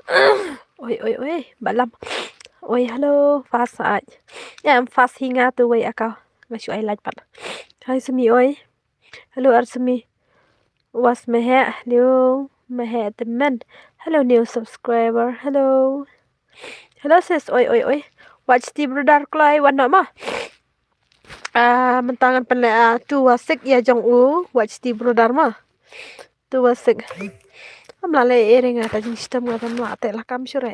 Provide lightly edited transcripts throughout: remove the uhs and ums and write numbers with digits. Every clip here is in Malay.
Oi, oi, oi, Balam. Oi, halo, fast aj. Em fast hinga tu wei akau. Ngashu ai laj pat. Hai sumi oi. Halo ar sumi. Was mehe new mehe temen. Hello new subscriber. Hello. Hello sis. Oi, oi, oi. Watch the brother klai wan ma. Mentangan pele tu wasik ya jong u. Watch the brother ma. Tu wasik. Am lale ering ata jing sistem ngata ma ate lah kam sure.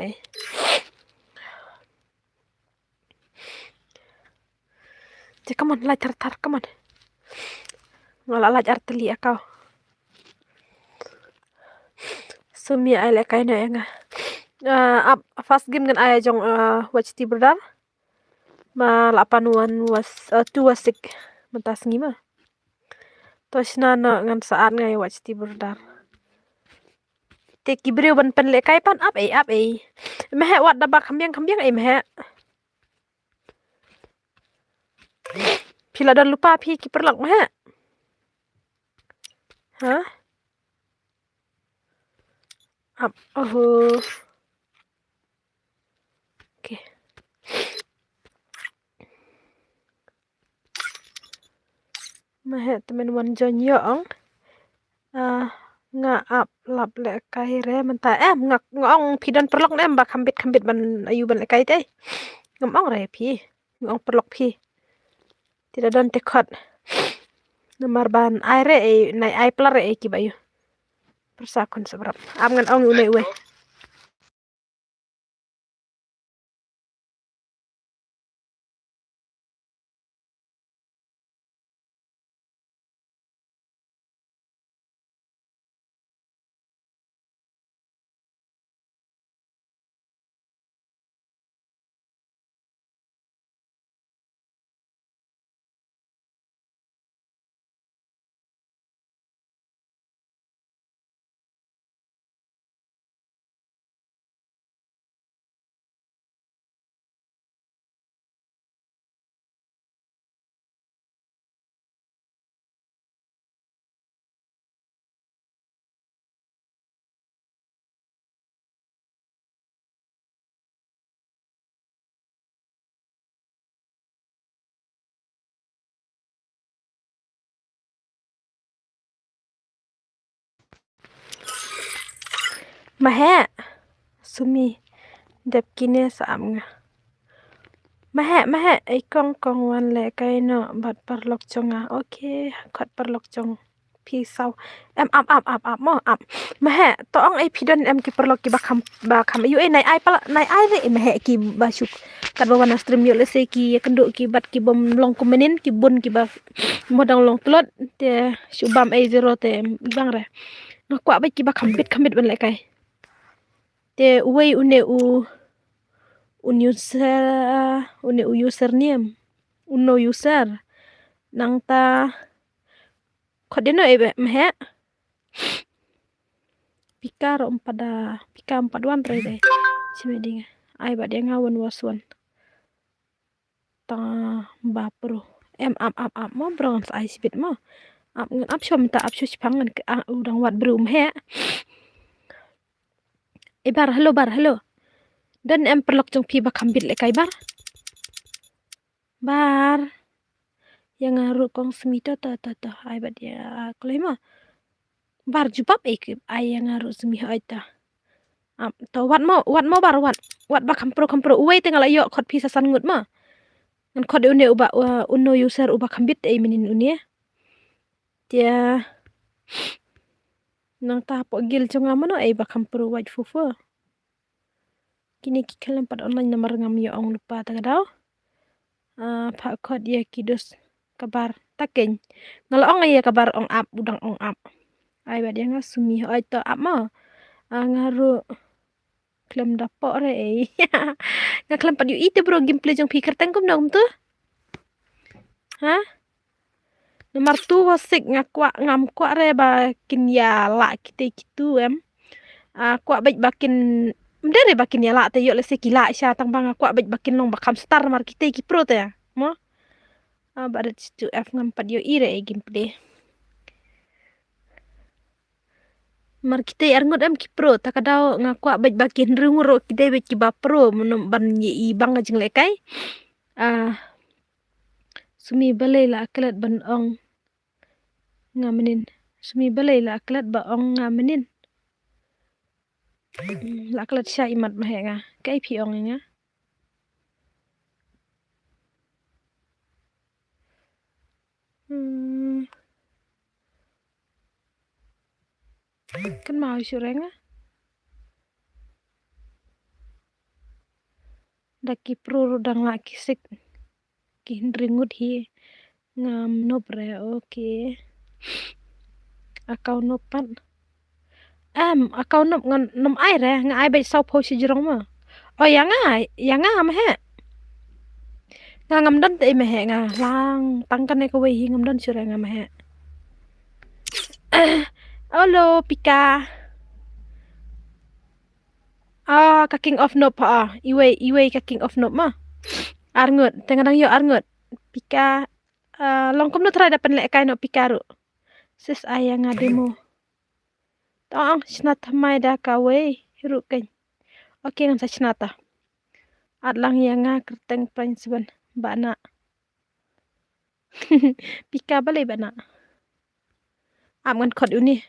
Come on, laj tar, come on. Ngala laj arteli akau. Sumi ai le kai na enga. Up fast game kan ai jong watch ti brother. Ma lapanuan was tu wasik mentas ngima. Tosna na ngan saat ngai watch ti brother. Te kibreu ban pen le kai pan up eh. Mehe wat da bak kambiang mehe. Pila dan lupa pi kiper lak mehe. Hah? Up. Oh. Oke. Mehe temen wan jon yong. Nga up lap le kai re menta ngong pidan perlok nem bak kambit ban ayu ban le kai te. Ngomong re pi. Ngong perlok pi. Tidak dan tekot. Nomor ban aire nai ai pelar ki bayu. Persakun seberap. Am ngan ong une we. Mahe. Sumi. Dep kine saam nga. Mahe. Ikong kong wan le kai no bat perlok chonga. Oke. Kot perlok chong. Pisau. Em mo am. Mahe. Toong ai pidan em ki perlok ki bakam. Yu nai ai pala. Nai ai re mahe ki basuk. Kat bawana stream yuk lese ki kenduk ki bat ki bom long kumenin ki bun ki ba modang long telot te subam ai zero te bang re. Ngakwa ba ki ba kambit ban le kai. Te uwe une username uno user nang ta kodeno ebe mehe pika empat re deh simeding ai ba dia ngawan waswan ta bapro mo brong ai sibit mo ap shom ta ap shupangan ke udang wat brum he bar halo dan em perlok jong pi ba kambit le kai bar yang ngaru kong semito ta ai ba dia klema bar jupap ai yang ngaru semi ai ta to wat mo bar wat ba kampro uwe tinggal ayo khot pi sasan ngut ma ngan khot une uno user uba kambit minin unia dia nang ta po gil jonga mano ba kampro wat fufu kini ki kalian pada online nomor ngam yo ong lupa ta daw pak khot ya kidus kabar takeng ngalo ong ya kabar ong up udang ong up ai ba dia ngasumi ai to up ma ngaru klem dapo re ngaklem pad yu ite bro gameplay jong pikir tengkum dong tu nomor tu wasik ngam kwa re ba kin ya la kite kitu kwa baik bakin mdere bakin ya la te yo lese kila sya tang bang kwa baik bakin long bakam star mar kite ki pro te mo barat tu f ngam pad yu ire gameplay Mar kita arngot am kipro takadao ngakwa baj bakin rungro kita baj ki bapro menom ban ye ibang ajeng lekai. Sumi balai la aklat ban ong ngamenin. Sumi balai la aklat ba ong ngamenin. La aklat sya imat mahenga. Kai pi ong nga. Kan mau syurenga. Daki pro dang la kisik. Kin ringut hi ngam nobre oke. Akau nopan. Akau nop ngan nom ai re nga ai bai sau po si jirong ma. Oh yang am he. Nga ngam dan te me he nga lang tangkan ne ko wei hi ngam dan syurenga me he. Halo Pika. Kaking of nop iwei kaking of nop ma. Arngut tengadang yo arngut. Pika longkom no try dapat lek kai no Pikaru. Sis ayang ademo. Tong snat mai da ka wei ru kan. Oke ngam sa snata. Adlang yang kerteng prinsipan bana. Pika balai bana. Ngan kod uni.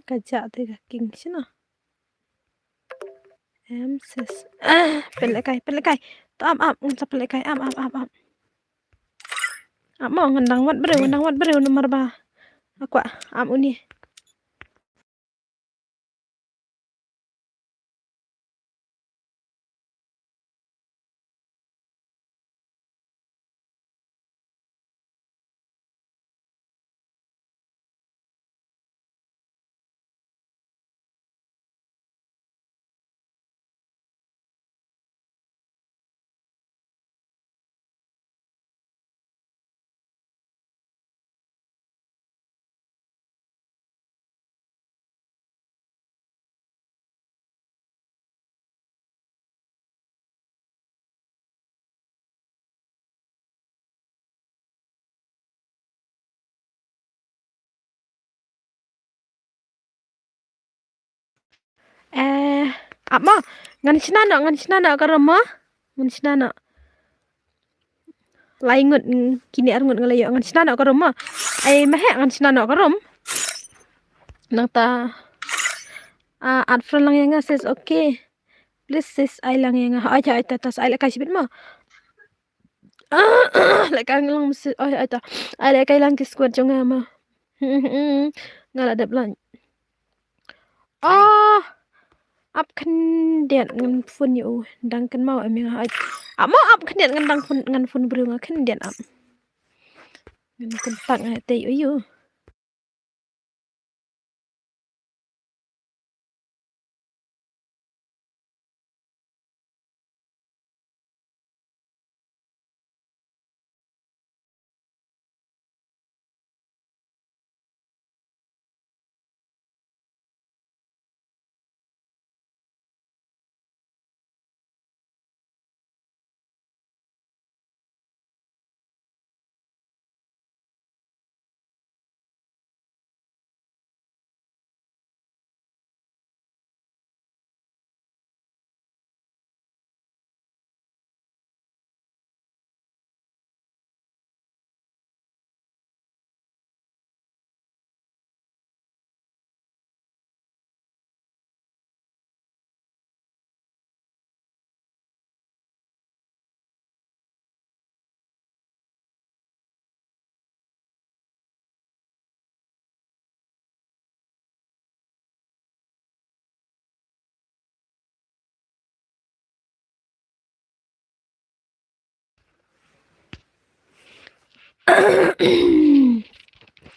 Kajak te kaking sina. Sis. Pelekai. Am ngam sa pelekai am. Mo ngendang wat breu nomor ba. Akwa am uni. Mo ngan sinana karama. Ngan sinana. Laingut kini arngut ngalayo ngan sinana karama. Ai mehe ngan sinana karam. Nang ta ad friend lang yang says okay. Please sis ai lang yang aja tas ai lekai sibit ma. Lekai lang sis ai ta. Ai lekai lang kis kuat jonga ma. Ngala dap lan. Ap kan diat ngan phun yu dang kan mau em nga mo ap kan diat ngan dang phun ngan phun bru nga kan diat ap ngan kan pak nga te yu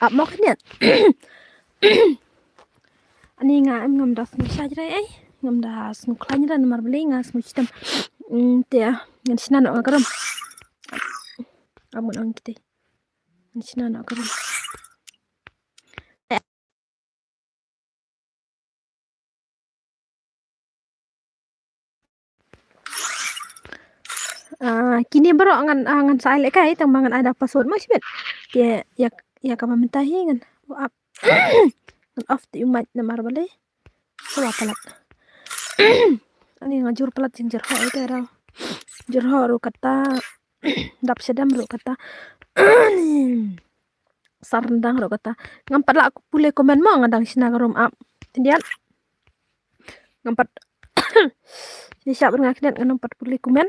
ap mo kan diat ani nga em ngam das nu sa jrai ai ngam das nu klanya dan mar beli ngas mu sistem te ngan sinana nga karam amun ang kite ngan sinana karam kini bro ngan sa lek kai tang mangan ada password mas bet ya ka mentahi ngan up ngan off ti umat namar bale so palat ani ngajur palat jinjer ho itu era jerho ru kata dap sedam ru kata sarendang ro kata ngampat lah aku pule komen mo ngadang sina garom up tindian ngampat ni siap ngaknet ngampat pule komen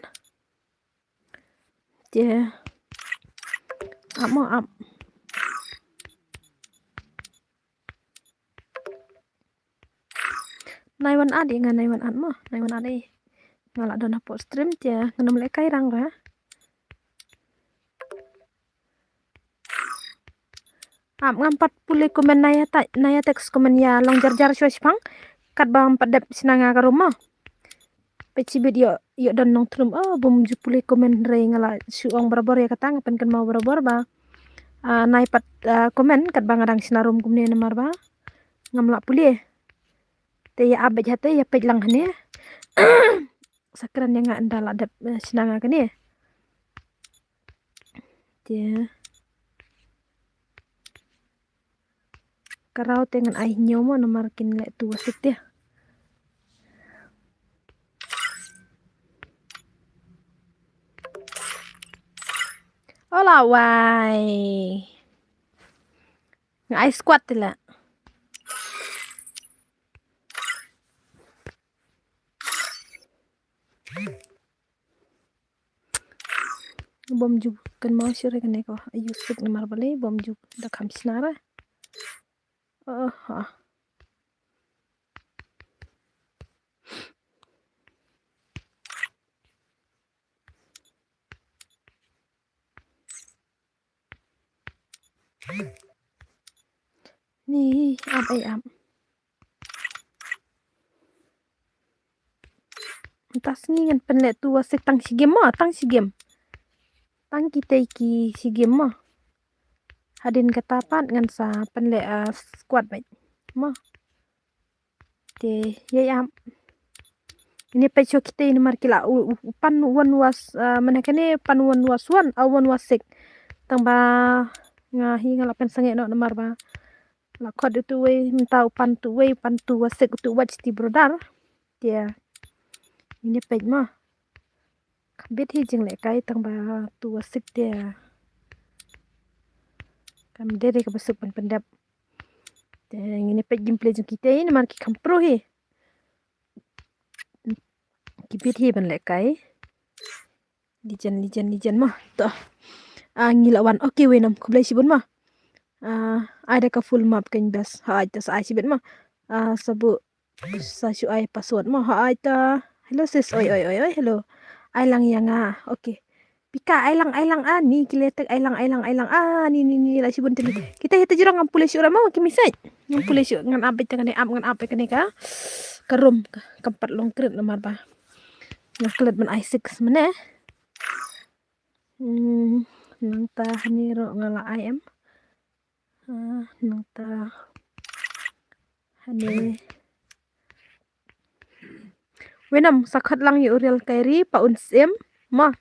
dia mo up naiwan adi ngan naiwan an mo naiwan adi ngalak dona po stream dia nganam le kairang ra ngampat pule komen naya teks komen ya long jar pang kat bang padep sinanga ka rumah peci video yo dan nong trum bum ju pule komen re ngala suang barabor ya kata ngapan kan mau barabor ba nai pat komen kat bang adang sinarum kumne namar ba ngamla pule te ya abet hate ya pej lang hane sakran yang andal adep sinanga kane dia karau tengan ai nyomo nomor kin le tu wasit dia ola wai ngai squat lah bom ju kan mau sure kan ko ayu suk nomor bale bom ju da kham sinara ni am tas ni ngan penle tu wasik tang si game tang kita ki si game hadin katapat ngan sa penle squad baik ma te am ini pecho kita ini markila pan wan was mana kene pan wan was wan awan wasik tang ba ngahi ngalapen sange no nomor ba la kod itu we minta pan tu wasik tu watch ti brodar dia ini pej ma kabit hi jing le kai tang ba tu wasik dia kam dere ka basuk pan pendap ini pej gameplay jung kita ini marki kam pro hi kibit hi ban le kai lijan mah to ngilawan oke we nam kublai sibun mah ada ka full map kan bas ha ta sa sibet mah sabu sa shu ai password mah ha ta hello sis oi hello ai lang yang oke pika ai lang ni kiletek ai lang ni la sibun tadi kita hita jurang ngampule syu mau kimisai ngampule syu ngan ape kan ngan ape kan ka karum keempat longkret nomor ba ngaklet man i6 mana nang ta hani ro ngala im nang ta hani wenam sakhat lang yu real kairi pa unsem ma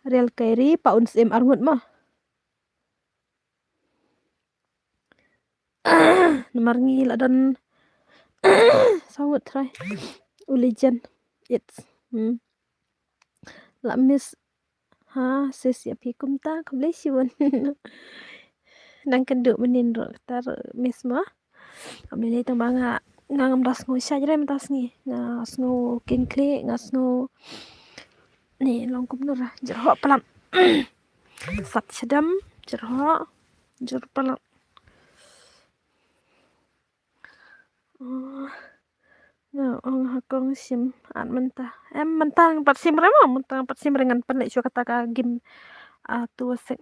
real kairi pa unsem arngut ma nomor ngil adon sangut try ulijan it's la miss sis ya pikum ta kublai siwon nang kenduk menin ro tar miss ma abele tang banga ngam das ngo sajre tas ni ngas ngo kinkle ngas ngo ni longkum nur jerho pelam sat sedam jerho jur pelam hakong sim an mentah mentang pat sim rema mentang pat sim dengan penlek syu kata ka game tu sek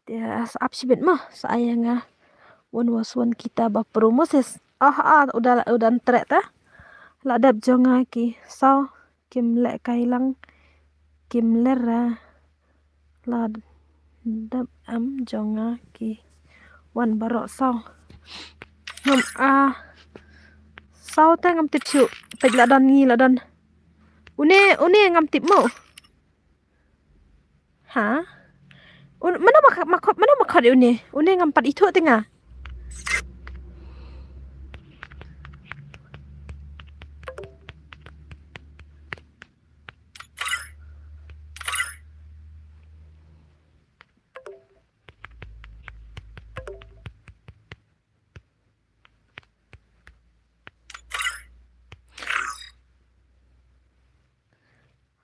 dia ap sibet mah saya wan waswan kita ba promosis udah trek ta ladap jonga ki so kim lek kailang kim lera ladap am jonga ki wan barok so ngam sao ta ngam tip syu pej ladan Une ngam tip mo. Ha? Mana makot une? Une ngam pat itu tengah.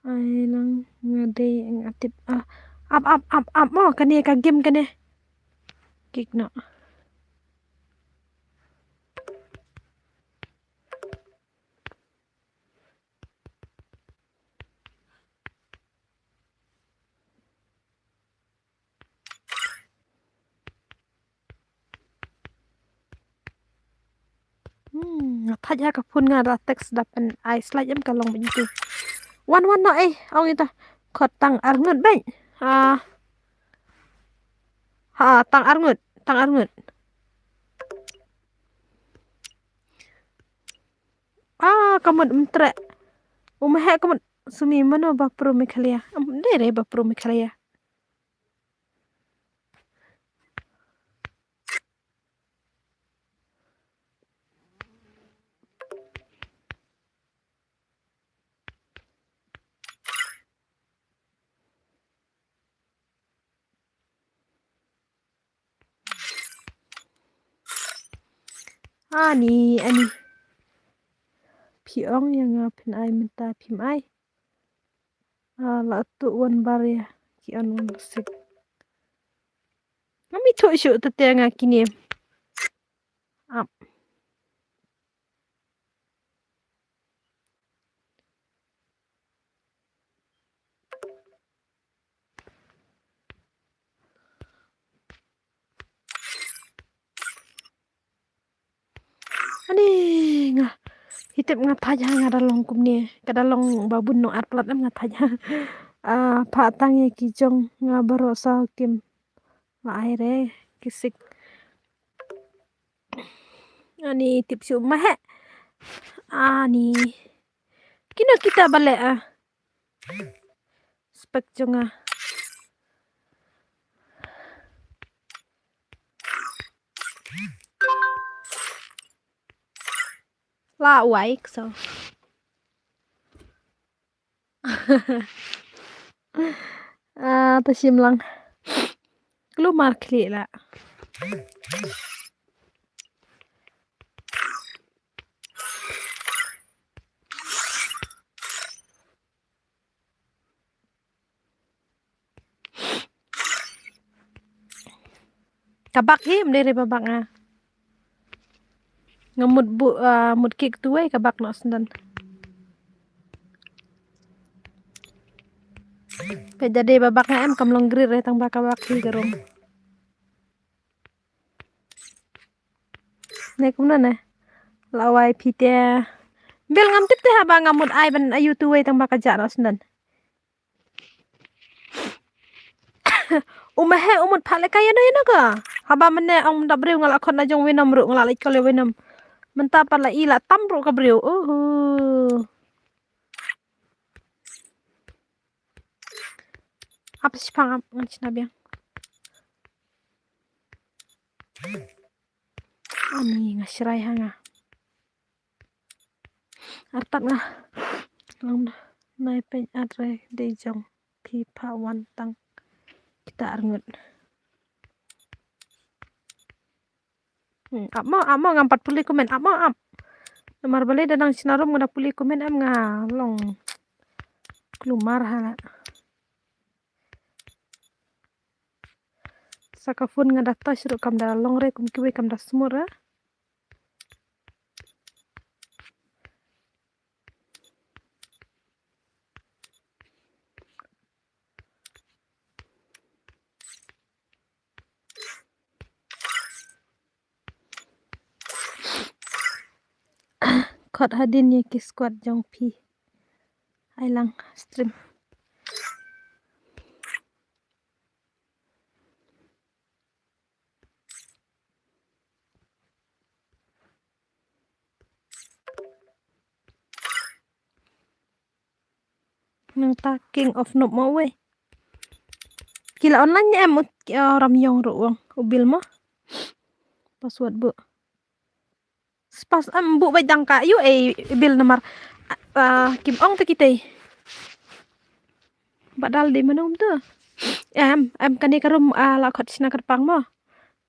Ai lang ngade ngatip up mo kani ka game kani. Kik no. Ngata ja ka pun ngara teks dapen ai slide em kalong begitu. Wan no ong ita khot tang arngut bang. Ha tang arngut. Kamut mtre. Umahe kamut sumi mano bapro mikhalia. Dere bapro mikhalia. Ani piong yang ngapin ai minta pim ai. La tu wan bar ya ki on wan sik. Ngami tu syu teteng kini. Ap. Ani ngah hitip ngataja ngadalong kumni kadalong babun no atlat em ngataja. Pa tangi kijong ngabaro sa kim la aire kisik. Ani tip syu mahe. Ani kino kita balik spek jonga. La waik so. Tashim lang. Kelumar kli la. Kabak mdere babak nga. Ngamut mut kik tuwe kabak no sendan. Jadi babak nga em kamlong grir tang baka bak garom. Ne kumna lawai pite. Bel ngam tip te haba ngamut ai ban ayu tuwe tang baka ja no sendan. Umahe umut phale kaya no inaga. Haba mene ong dabriu ngala khot na jong winam ru ngala ikole winam. Menta pala ila tamru kabriu. Apa sih pang ngancin nabiang. Ani ngasirai hanga. Artat nga. Lang nai pen atre de jong pipa wantang. Kita arngut. Amo ngampat puli komen amo. Nomor balik danang sinarum ngada puli komen em long kelumar hala. Sakafun ngada tas ru kam da long re kum kiwe kam da smur Khot hadin ye ki squad jong pi. Ai lang stream. nang ta king of noob mo we. Kila online nya em ram yong ro wong ubil mo. Password bu. Spas bu bay dang ka yu bil nomor kim ong ta kitay. Badal di manum tu. Em kani karum la khot sina karpang mo.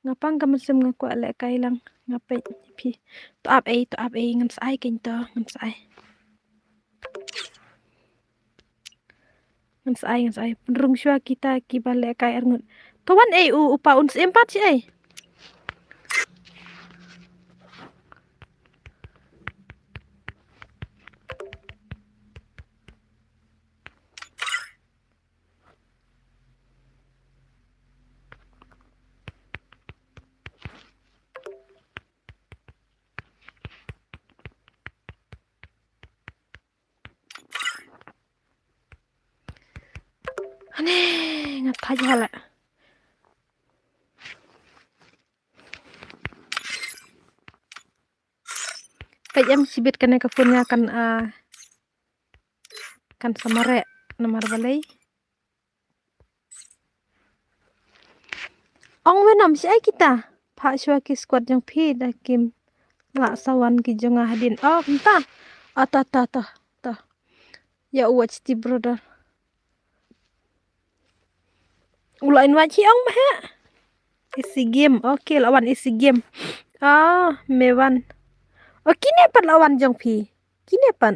Ngapang kamasem ngaku ale kai lang ngapai pi. To up a ngam sai kin to ngam sai. Ngam sai penrung syua kita ki bale kai arngut. Tuan upa uns empat si Aneh, ngat aja lah. Kayam sibit kena kafunya kan samare nomor balai. Ong wenam si ai kita. Pak syua ki squad yang pi dah kim la sawan ki jonga hadin. Oh, entah. Ta. Ya watch the brother. Ulain waci ong mah. Isi game. Oke, lawan isi game. Mewan. Oh, kini apa lawan jong pi? Kini apa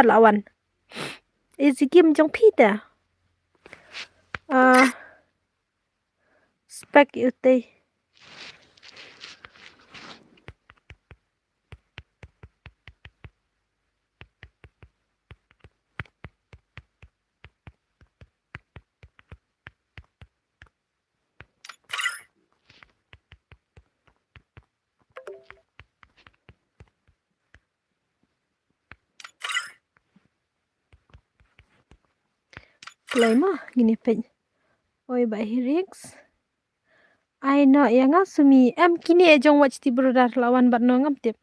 lawan? Isi game jong pi dah. Spek ute. Play mah gini pej. Oi ba hirix. I know yang ngasumi kini jong watch ti brother lawan bat no ngam tip.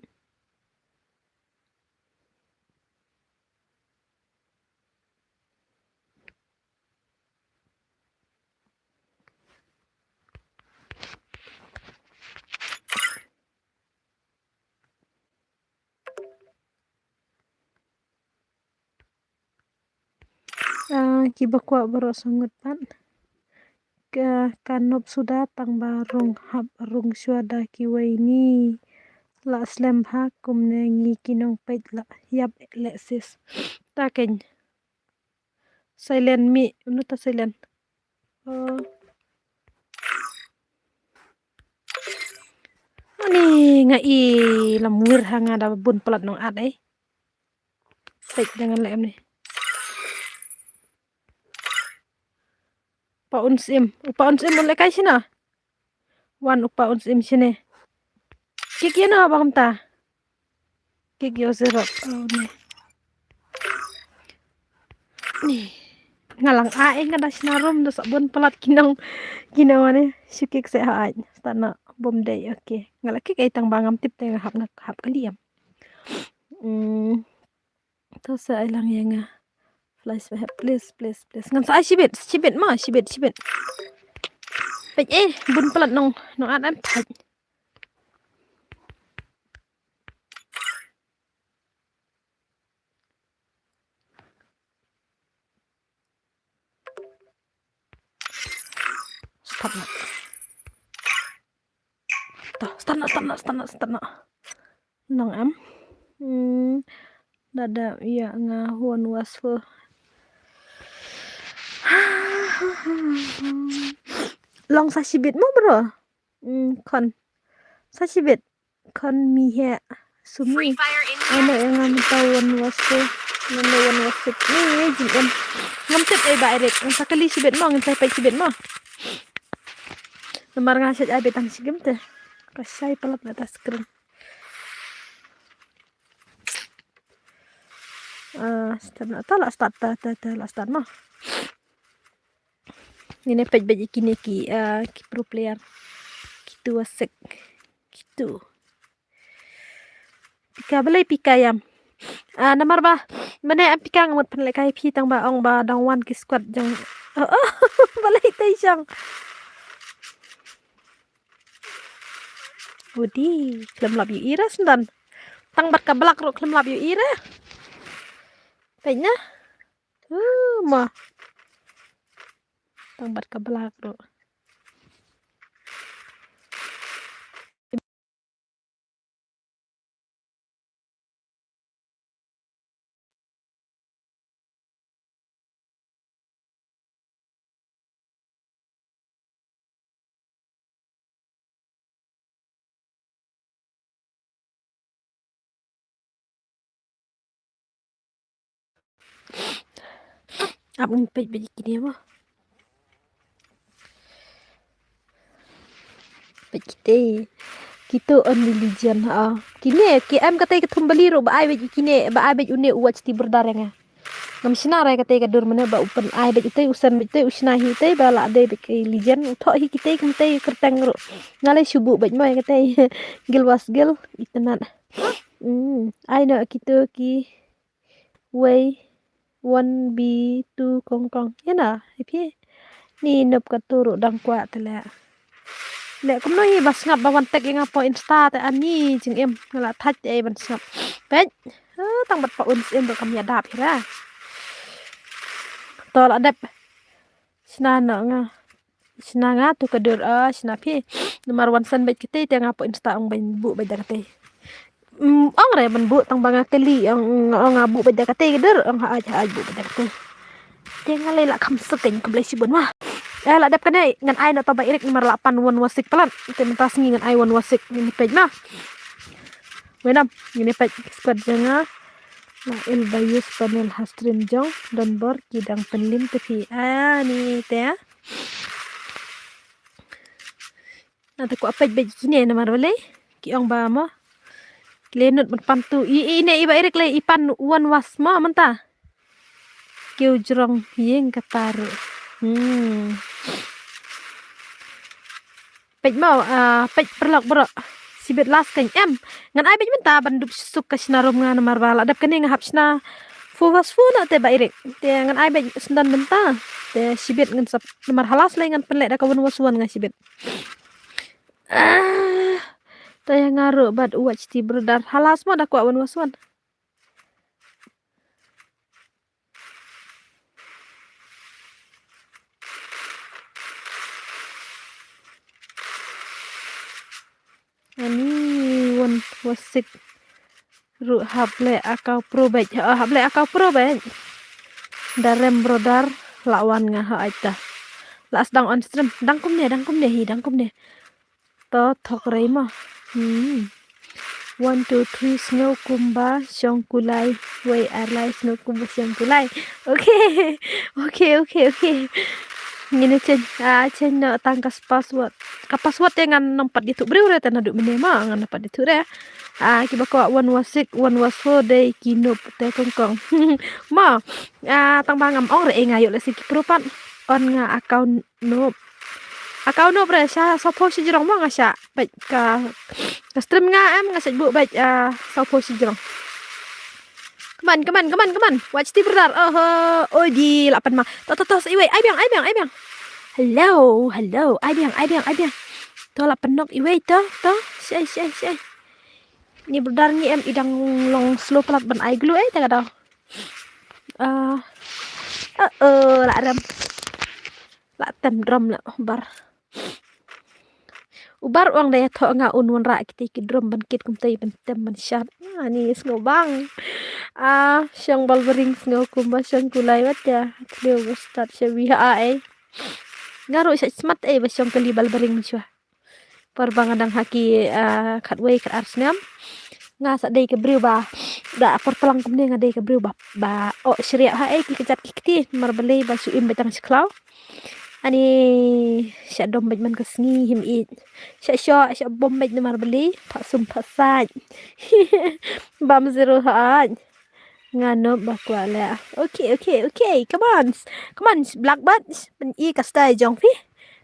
Kibakwa baru sangut pan. Kanop sudah tang barung hab rung syuada kiwaini la slam ha kum nengi kinong pait la yap leksis taken silent mi unuta silent ani ngai lamwir hanga da bun pelat nong ad pait jangan lem nih upa unsim oleh kai sina wan upa unsim sini kik yana ba kamta kik yo zero nih ngalang ngada sinarum do sabun pelat kinong ane syukik sehat stana bom day oke ngalaki kay tang bangam tip teng hap kaliam to sa ilang yang flash please ngan sa sibit pej bun pelat nong adam pej stana nong dada ya ngahuan wasfu long sashibit mo bro kon sashibit kon mi he sumi ana yang ngatawan wasfu ngawan wasfu ni jin ngamtet ba erek sakali sibit mo ngamtai pa sibit mo lembar ngaset betang sigem teh kasai pelat atas screen start mah ini pej bej kini ki pro player gitu asik gitu pika belai pika yam Nomor ba mana em pikang ngamut pen lek kai phi tang ba ong ba dang wan ki squad jang balai tai jang udi klem lab yu ira sendan tang bat ka belak ro klem lab yu ira tanya ma tang bat ka belak ro abang pej bej kini mo pej kita on religion kini ki em katai ketum beli ro ba ai bej kini ba ai bej une uach ti berdareng ngam sina rai katai ka dur mana ba upan ai bej utai usan bej utai usna hi utai ba la de bej religion utho hi kitai kamtai kertang ro ngalai subuh bej mo katai gil was gil itanan ai no kita ki way 1B2 kong kong ya na ipi ni nop ka turu dang kwa tele le kum no hi bas ngap ba wan tek nga po insta te ani jing em ngala thach e ban snap pej tang bat pa un em ba kam ya dap hira to la dep sna no nga sna nga tu ka dur sna pi nomor wan san bej kite te nga po insta ong ban bu bej da kate ong re ban bu tang banga keli ong bu bej da kate dur ong ha bu bej da kate te ngale la kam sekeng ke blai sibun wah la dep kane ngan ai no to ba irik nomor 8 wan wasik pelan te mentas ngi ngan ai wan wasik ni pej na wenam ini pej squad janga la el bayus panel hastrin jong don bor kidang penlim tepi ni te nanti ku apa bej kini nomor bale ki ong ba mo lenut pantu ini iba irik le ipan wan was mo menta kiu jrong yeng kataru pej mau pej perlok bro sibet las kan em ngan ai bej menta bandup suk ka sinarom ngan nomor bala dap kene ngahap sina fu was fu na te ba irik te ngan ai bej sendan menta te sibet ngan sap nomor halas le ngan penlek da kawan wasuan ngan sibet ta yang ngaru bad uach ti berdar halas mo da kwa wan wasuan ani wan wasik ru hable akau pro bej hable akau pro bej darem brodar lawan nga ha aita las dang on stream dangkum ne to thok rei mo 1 2 3 snow kumba song kulai wei alai snow kumba song kulai okay ngine chen no tangkas password ka password yang nampat ditu beri ure tan aduk mene ma ngan nampat ditu re ki bako wan wasik wan wasfo de kinup te kongkong ma tang bangam ong re ngayo le sik propan on nga account no bre sha sopo si jirong mo nga sha baj ka stream nga em nga saj bu baj sopo si jirong Keman. Watch ti berdar. Oh di 8 ma. To iwe. Ai biang. Hello. Ai biang. To 8 nok iwe to. Sei. Ni berdar ni em idang long slow pelat ban ai glu ta kada. La ram. La tem drum la bar. Ubar uang daya to nga unwan ra kiti ki drum ban kit kum tay ban tem ban shat ni sngo bang syang balbering sngo kumba syang kulai wat ya leo start shawi ngaro sa smart ba syang kali balbering miswa perbangadang haki khatway kat arsnam nga sa day ke brew ba da perpelang kum ne nga day ke brew ba syria ki kecat kiti marbelay ba suim betang sklau ani sya dom bej man kesngi him it sya bom bej nomor beli pak sum pasaj bam zero ngano bakwa la okay come on black bat ben I kastai jong fi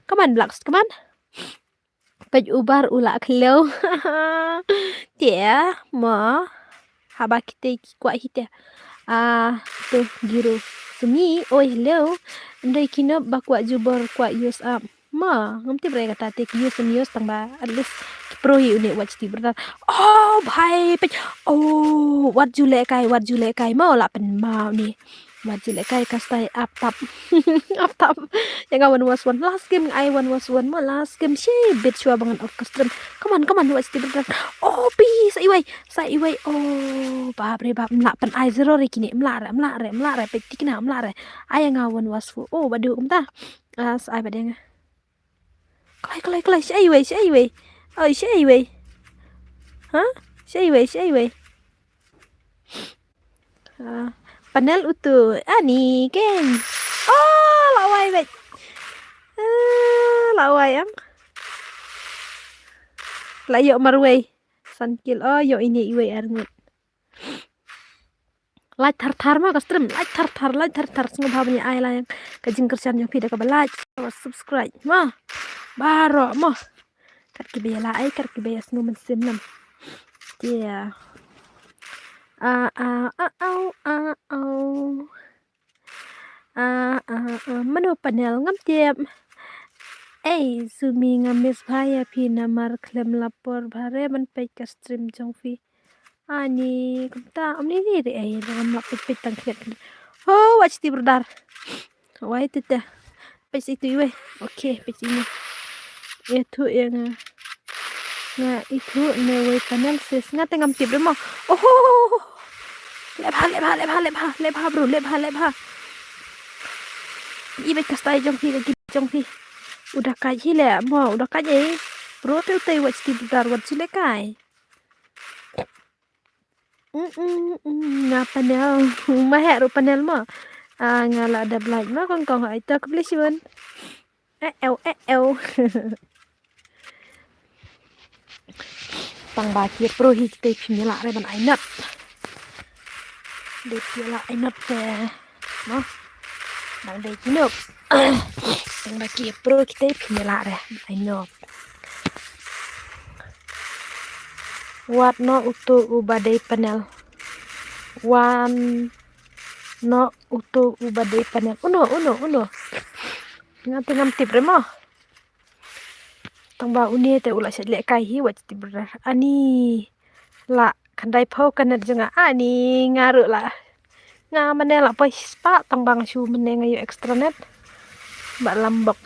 come on black come on bej ubar ula kelo tia mo haba kita kuat hita. Tu giro sumi. Oh hello. Andai kina ba kuat jubor kuat use up. Ma, ngamti bre kata te use tang ba at least pro hi unik watch ti berda. Oh bhai pe. Oh what jule kai mau la pen mau ni. What jule kai kastai up tap. Up tap. Yang 1 was 1 last game I 1 was 1 ma last game she bit shua bangan of custom. Come on watch ti berda. Oh peace sai iwai. Oh babre bab mla pen I zero re kini mla re pe tikna mla re. Ai nga 1 was 4. Oh badu kumta. Ai badeng. Kelai si ai wei. Oi si ai wei. Hah? Si ai wei. Panel utuh. Ani geng. Oh, lawai wei. Lawai am. La yo marwei. Sankil. Oh, yo ini iwei arngut. Like tar mah kastrim. Like tar. Sungguh bahabnya ai lah yang kajing kerjaan yang video ka like, subscribe mah. Baro mah. Kat kibaya lai, kat kibaya sungguh mensim nam. Yeah. Menu panel ngam tiap. Sumi ngamis bahaya pina mar klem lapor bare man pay ka stream jong fi. Ani kumta amni ni re ay ngam lapit tang klet. Oh watch ti berdar. Wai tita. Page itu iwe. Okay, page ini. Itu yang nga itu newe panel sis nga tengam tip mo. Oh. Lebha bro, lebha. Ibe kastai jong fi. Udah kaji le mo, udah kaji. Bro tu watch ti berdar watch le kai. Nga panel. Mahek ru panel mo. Ngala ada blind mo kong ay ta kablisyon. Tang baki pro hi kita pimila re ban ainat. De pila ainat no. Nang de kinop. Tang baki pro kita pimila re ainat. Wat no utu ubadai panel. Wan no utu ubadai panel. Uno. Ngati ngam tip re mo. Tang ba uni te ula set le kai hi wat ti berar. Ani la kandai pau kanat jenga ani ngaru la. Nga manela pa spa tang bang shu menenga yo extranet. Ba lambok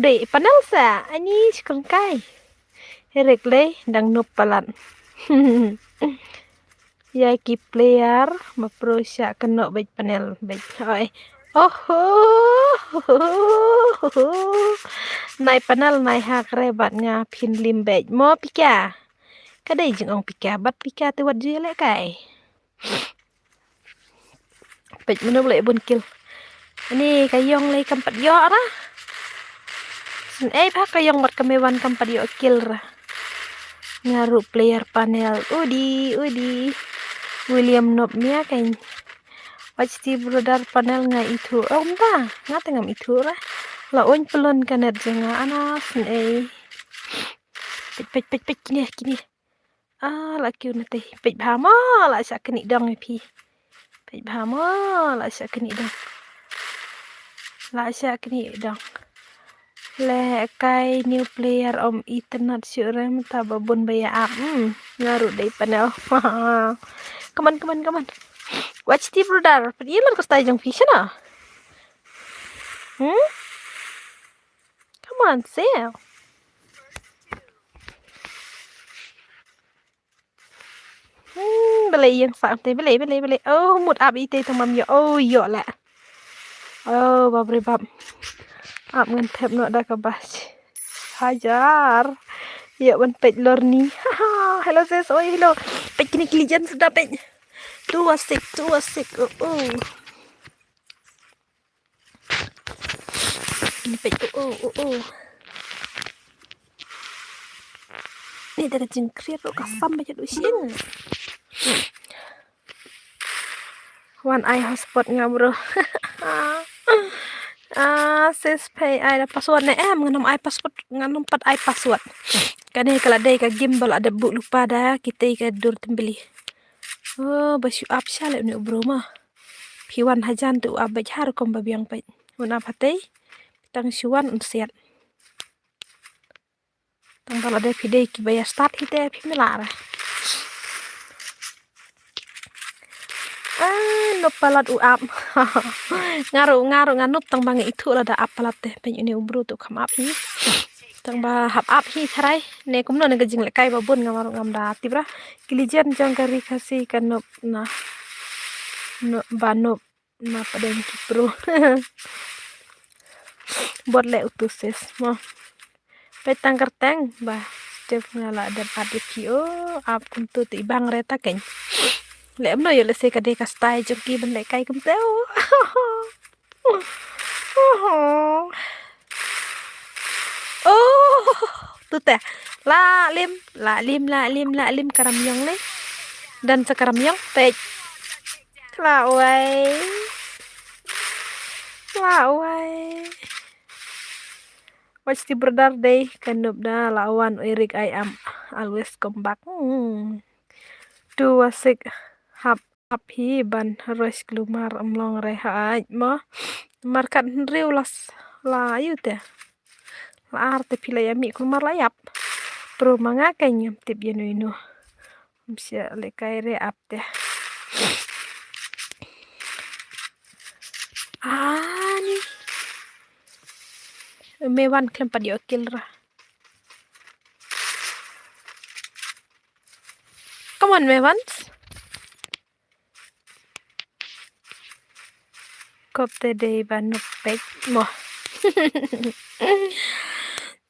udah panel sa ani sikon kai. Herek le dang nup palan. Ya ki player ma pro sya kena baik panel baik. Nai panel nai hak rebat nga pin lim baik mo pika. Kadai jeng ong pika bat pika tu wat jele kai. Baik menu boleh bun kill. Ini kayong le kampat yo ra. Sen pa kayong mat kamewan kampat yo kill ra. Ngaru player panel udi William Nob nia kain watch ti brodar panel nga itu ta nga tengam itu ra la on pelon kanet jenga anas pej kini la kiu na te pej bhama la sa kini dang pi pej bhama la sa kini dang le kai new player om internet syure mata babon baya up ngaru dai panel. Come on. Watch ti brother. Padilan ko stay jong fish na. Come on, sail. Belay yang sakte belay. Oh, mut up ite tamam yo. Oh, yo la. Oh, babri bab. Up ngan tap no da kabas. Hajar. Ya ban pej lor ni. Hello sis. Oh, hello. Pej kini kilijan sudah pej. Tu asik. Ini pej. Ini dah jengkrir lo kasam baca dusing. One eye hotspot nga bro. Sis pay ay password na nganam ay password nganam pat ay password. Kane kala ka gimbal ada bu lupa dah kita ka dur tembeli. Oh, basu up shale ni bro mah. Piwan hajan tu abaj har kom babiang pai. Wana patay. Tang syuan unsiat. Tang kala pide ki baya start hite pimelara. No palat uap. ngaru nganup tang bangi itu lah da apalat teh pen ini ubru tu kam up hi. Tang ba hap up hi tharai ne kumno ne gajing le kai babun ngamaru ngam da tibra kilijan jang kari kasi kanup na no banup na padeng kipro. Buat le utuses mo. Petang kerteng ba step ngala ada barbecue ap kuntu ti bang reta keng. Le no yo le se ka de ka stai joki ben le kai kum teo. Oh, tu teh. La lim karamyong le. Dan sekaramyong pej. La wai. Watch the brother day kanup da lawan Eric I am always come back. Tu wasik hap hi ban rois klumar amlong rehat mo. Markat riu las la ayu teh. La arte pila ya mi klumar layap. Pro manga kanyam tip yenu inu. Bisa le kaire ap teh. Ani. Mewan klempat yo kilra. Come on, Mevans. Cop the day banuk pek mo.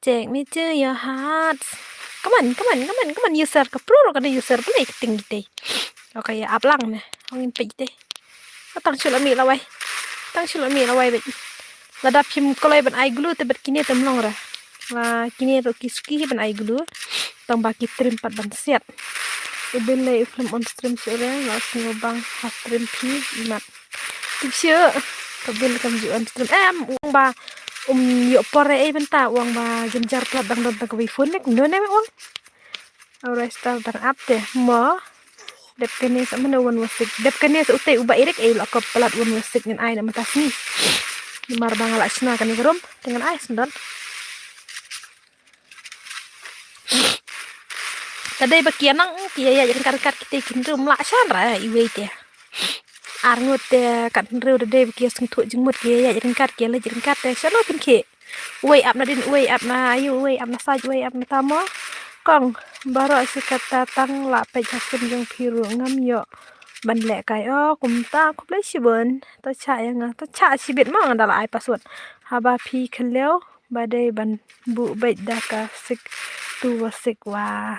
Take me to your heart. Come on, user ka pro kada user pala tinggi deh. Okay, aplang ne. Hongin pej deh. Tang sulami lawai. Bet. Lada pim kolai ban ai glu te bet kini temlong ra. La kini ro kiski ban ai glu. Tang baki trim pat ban siat. Ibele film on stream sore la ngobang half stream pi imat. Tipsyo. Kabil kam ju on stream. Uang ba yo pore benta uang ba genjar plat dang don tak wifun nek no ne uang. Aura star dan up deh mo. Dep kene sa mana wan wasik. Dep kene sa utai uba irek la kop plat wan wasik ngan ai na matasni. Mar bangala sna kan gerom dengan ai sendon. Tadai bakianang kia ya jangan kar kita kindrum la sandra iwe teh. Arngut kat nreu de kia sing thu jengmut kia ya jangan kat kia la jangan kat teh sano pin ke. Way up na din way up na ayu way up na saj way up na tamo. Kong baro si kata tang la pe jaskin jong piru ngam yo. Ban le kai kumta kup le sibun to cha yang to cha sibit ma ngandala ai password. Haba pi kheleu badai ban bu bait daka sik tu wasik wa.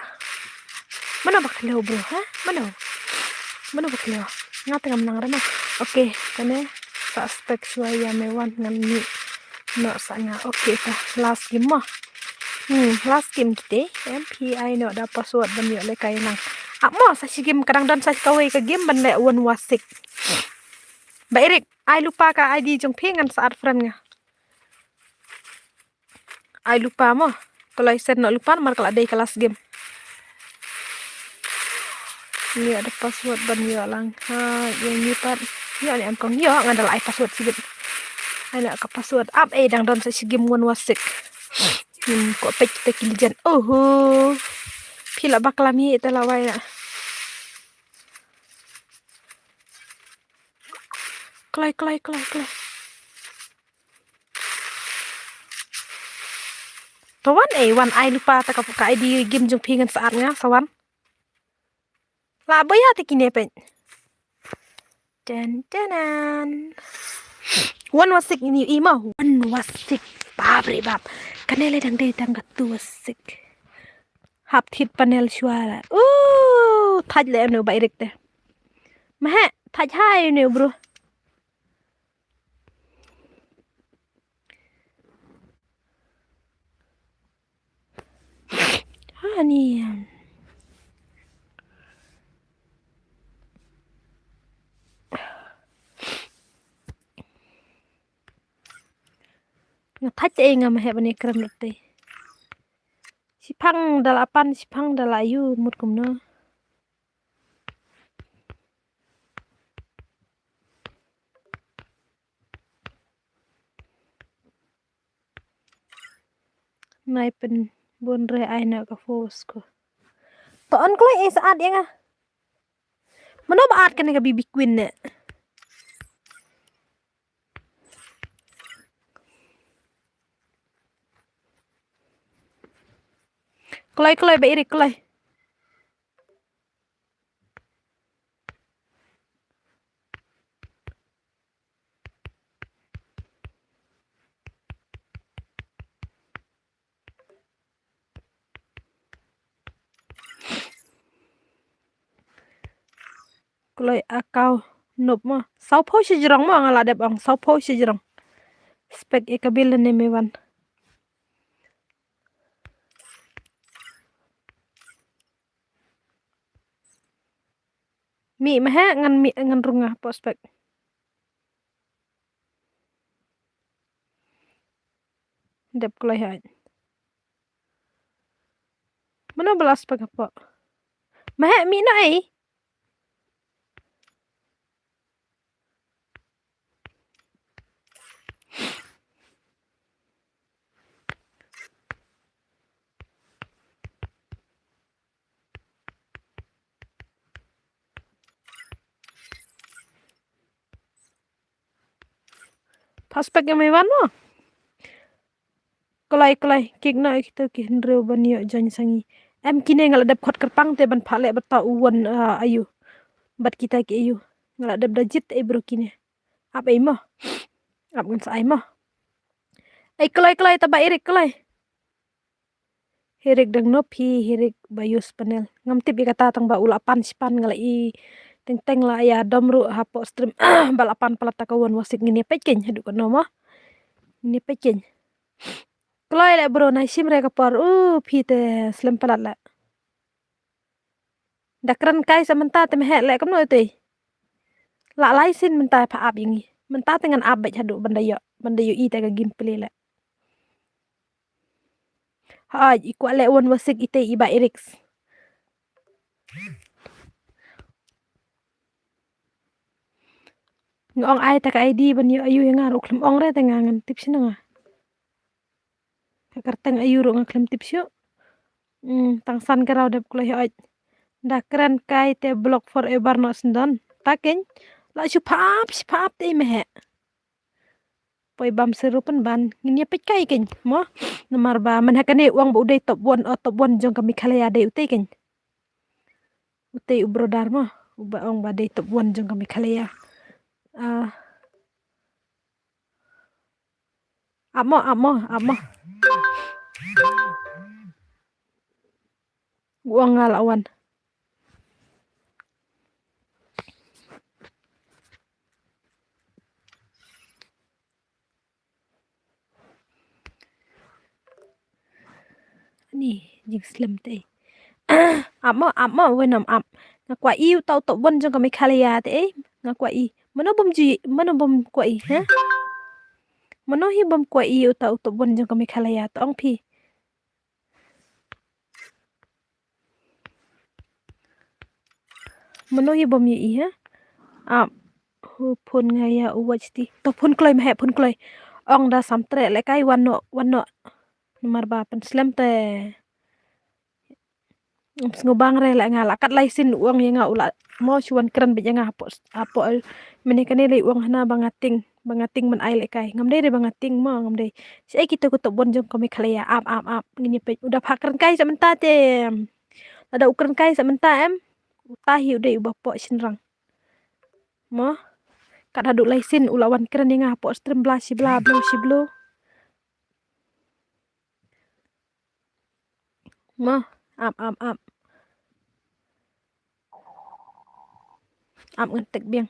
Mana bak kheleu bro ha? Mana bak kheleu? Ngata ngam nang rama. Oke, kane suspek suaya mewan ngam ni. No sanga. Oke ta last game mah. Last game kita MPI no da password ban yo le kai nang. Mo sa si game kadang dan sa kawai ke game ban le wan wasik. Ba Erik, ai lupa ka ID jong pengan saat friend nga. Ai lupa mo. Kalau set no lupa mar kala day kelas game. Ini ada password ban yo lang. Yang ni pat. Yo ni am kong yo ngandal ai password sibit. Ai nak ka password up dang dan sa si game wan wasik. Kok pek kita kilijan. Pila baklami ita lawai na. Klai. Tawan wan ai lupa ta ka ID game jong pingan saat nga sawan. La boya te kini pen. Dan. Wan wasik ini ima wan wasik. Babre bab. Kanele dang day dang tu wasik. Hap thit panel suara. Thaj le no ba Erik te. Mah thaj hai no bro. Ni thách em ngam hẹp này cầm được tê Sipang dalapan, sipang dalayu mut kumna. Nai pen bon re ai na ka fos ko. To an klai saat ya nga. Mano baat kan ka bibi queen ne. Klai ba iri klai. Klai akau nop ma. Sau po si jirang ma ngala dep ang sau po si jirang. Spek e kabil ne mewan. Mi maha ngan runga po spek. Dep klai hai. Mana belas spek apa? Maha mi na ai. Paspek yang mewan mo. Klai kik na kita ki hendro banyo jan sangi. Em kine ngala dep khot kerpang te ban phale bata uwan ayu. Bat kita ki ayu. Ngala dep dajit e bro kine. Ap ai mo. Ap ngan sai mo. Ai klai taba irik klai. Hirik dang nopi hirik bayus panel. Ngam tip kata tang ba ulapan sipan ngala i teng la ya domru hapo stream balapan palata kawan wasik ngini pekin hadu kono mo. Ngini pekin. Klai le bro na sim re kapar phi te slim palat la. Dakran kai samenta te mehe le kamno te. La lai sin menta pa ap yingi. Menta dengan ap baj hadu bandayo i te ka gimpli le. Hai iku le wan wasik ite iba iriks. Ngong ai tak ID ban yo ayu yang ngaru klem ong re tengangan tips nga. Kakarteng ayu ro ngaklem tips yo. Tangsan kerau dep kulai oj. Dakran kai te block forever no sendan. Taken la supap te mehe. Poi bam serupan ban ngini pet kai ken mo nomor ba man hakane uang ba udai top 1 jong kami khalaya dai utai ken. Utai ubro dharma uba ong ba dai top 1 jong kami khalaya. Amo. Uang ngalawan. Ni jing slim te. Amo wenam am. Ngakwa i tau top 1 jong kami khalaya te ngakwa i. Mano bom kwa i ha? Mano hi bom kwa i tau top 1 jong kami khalaya to ong phi. Mano hi bom i ha? Phun ngaya uwach ti. To phun kloi mehe phun kloi. Ong da samtre le kai wano. Nomor ba pen slim te. Ngobang re la ngala kat lai sin uang yang ula mo chuan kran be janga apo mene kane le uang hana bangating man ai le kai ngam dei bangating mo ngam dei sai kita ko to bon jong kami khalaya ap ngini pe udah pakran kai samenta te ada ukran kai samenta em utahi udah uba po sinrang mo kat hadu lai sin ulawan kran yang apo stream bla si bla mo ap ngetek biang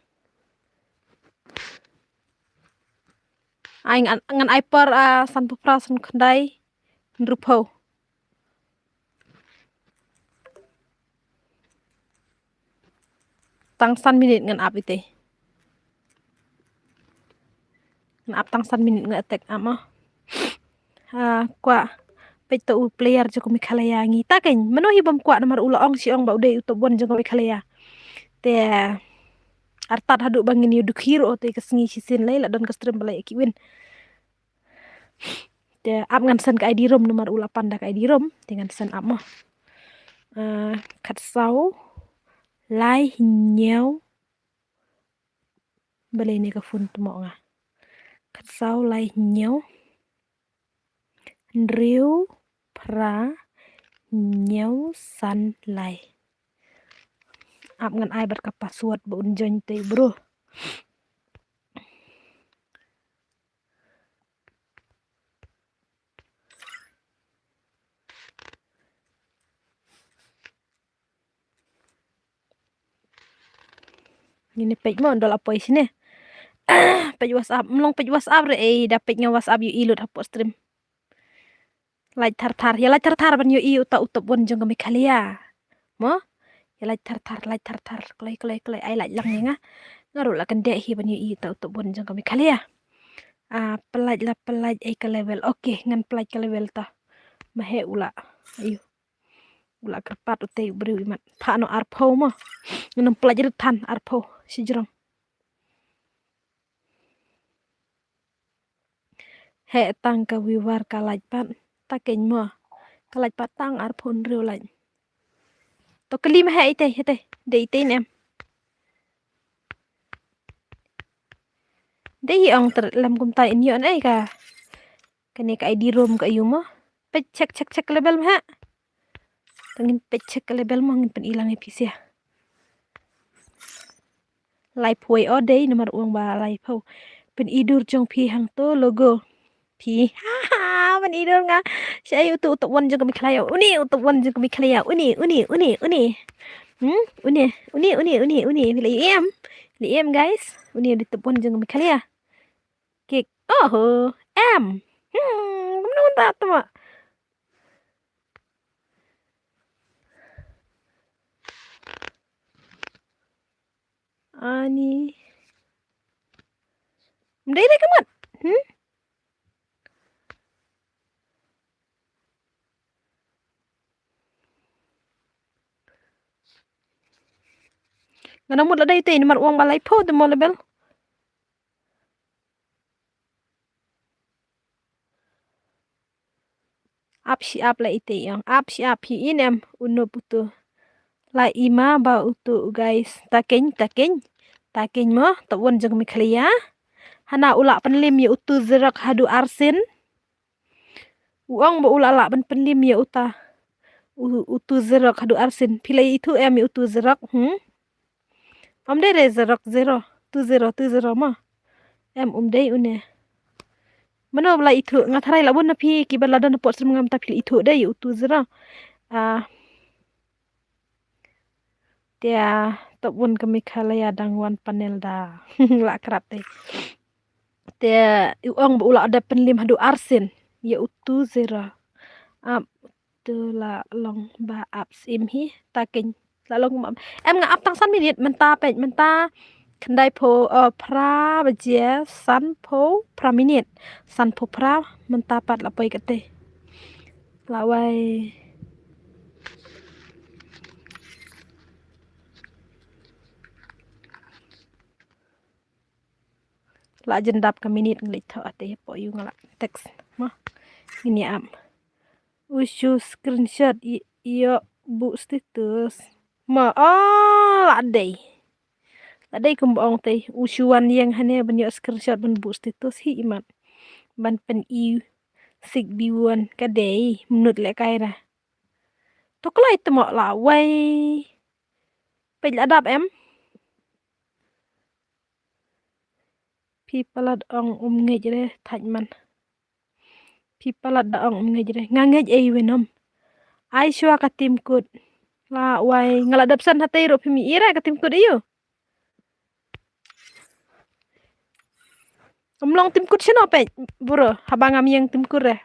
ai ngan ai per san pupra san khandai nrupo tangsan minit ngan ap ite ngan ap tangsan minit ngan attack ama kwa pe to player jo kami khalaya ngi ta ken mano hi bam kwa nomor ula ong si ong ba ude uto bon jo kami khalaya te artat hadu bangin yu dukhiro te kesngi sisin lai la don kastrim balai ki win te ap ngan sen ka ID rom nomor ula panda ka ID rom dengan sen ap mo khat sau lai nhau balai ni ka fun tumo nga khat sau lai nhau riu pra nhau san lai ap ngan ai ber ka password bu unjon te bro ini page mo ndol apoy sini page WhatsApp mlong page WhatsApp re dapet nga WhatsApp yu ilut hapo stream like tar ya like tar ban yu i uta utop bon jong kami khalia mo ya like tar klai ai like lang nga ngaru la kan de hi ban yu i uta utop bon jong kami khalia pelaj ai ke level oke ngan pelaj ke level ta mahe ula ayo ula kerpat utei beri imat phano arpo mo ngan pelaj tan arpo si jerong he tang ka wiwar kalaj pat ta ken mo kalaj pat tang arpon riu laj to kelim he ite de ite em de hi ong ter lam kum ta in yon ai ka kene ka ID rom ka yuma pe cek level ha tangin pe cek level mo ngin pen ilang PC ya live way all day nomor uang ba live ho pen idur jong pi hang to logo pi pen idur nga saya utu wan jong kami khlaya uni utu wan jong kami khlaya uni li em guys uni di tepon jong kami khlaya kik oh em kamu tak tahu ani mdai kamat ngana mut la dai te nomor uang balai po de mo lebel ap si ap la ite yang ap si ap hi inem uno putu la ima ba utu guys taken mo to won jong mi khliya hana ula penlim ya utu zerak hadu arsin uang ba ula la penlim ya uta utu zerak hadu arsin pilai itu em ya utu zerak de re zerak 0 ma em dei une mano bla itu ngatharai labun na phi ki bala dan pot ngam ta phil itu dei utu zera dia topun kami khalaya dangwan panel da la krap te dia uang ula ada penlim hadu arsin ya utu zera tu la long ba apps im hi takin la long em nga ap tang san minit menta pe menta kendai po pra bajia san po pra minit san po pra mentapat lapoi kete lawai la jendap ka minit ngelit tho ate po yu ngala teks mah ini am usu screenshot iyo bu status ma la dei kumbong te usuan yang hane banyak screenshot ban bu status hi imat ban pen i sig biwan ka dei menut le kaira to klai temo la wai pe adap em pipalat ong ngejre thajman pipalat da ong ngejre ngangej e wenom ai shwa ka tim kut la wai ngala dapsan hatei ro phimi ira ka tim kut iyo long tim kut sino pe buro habang am yang tim kut re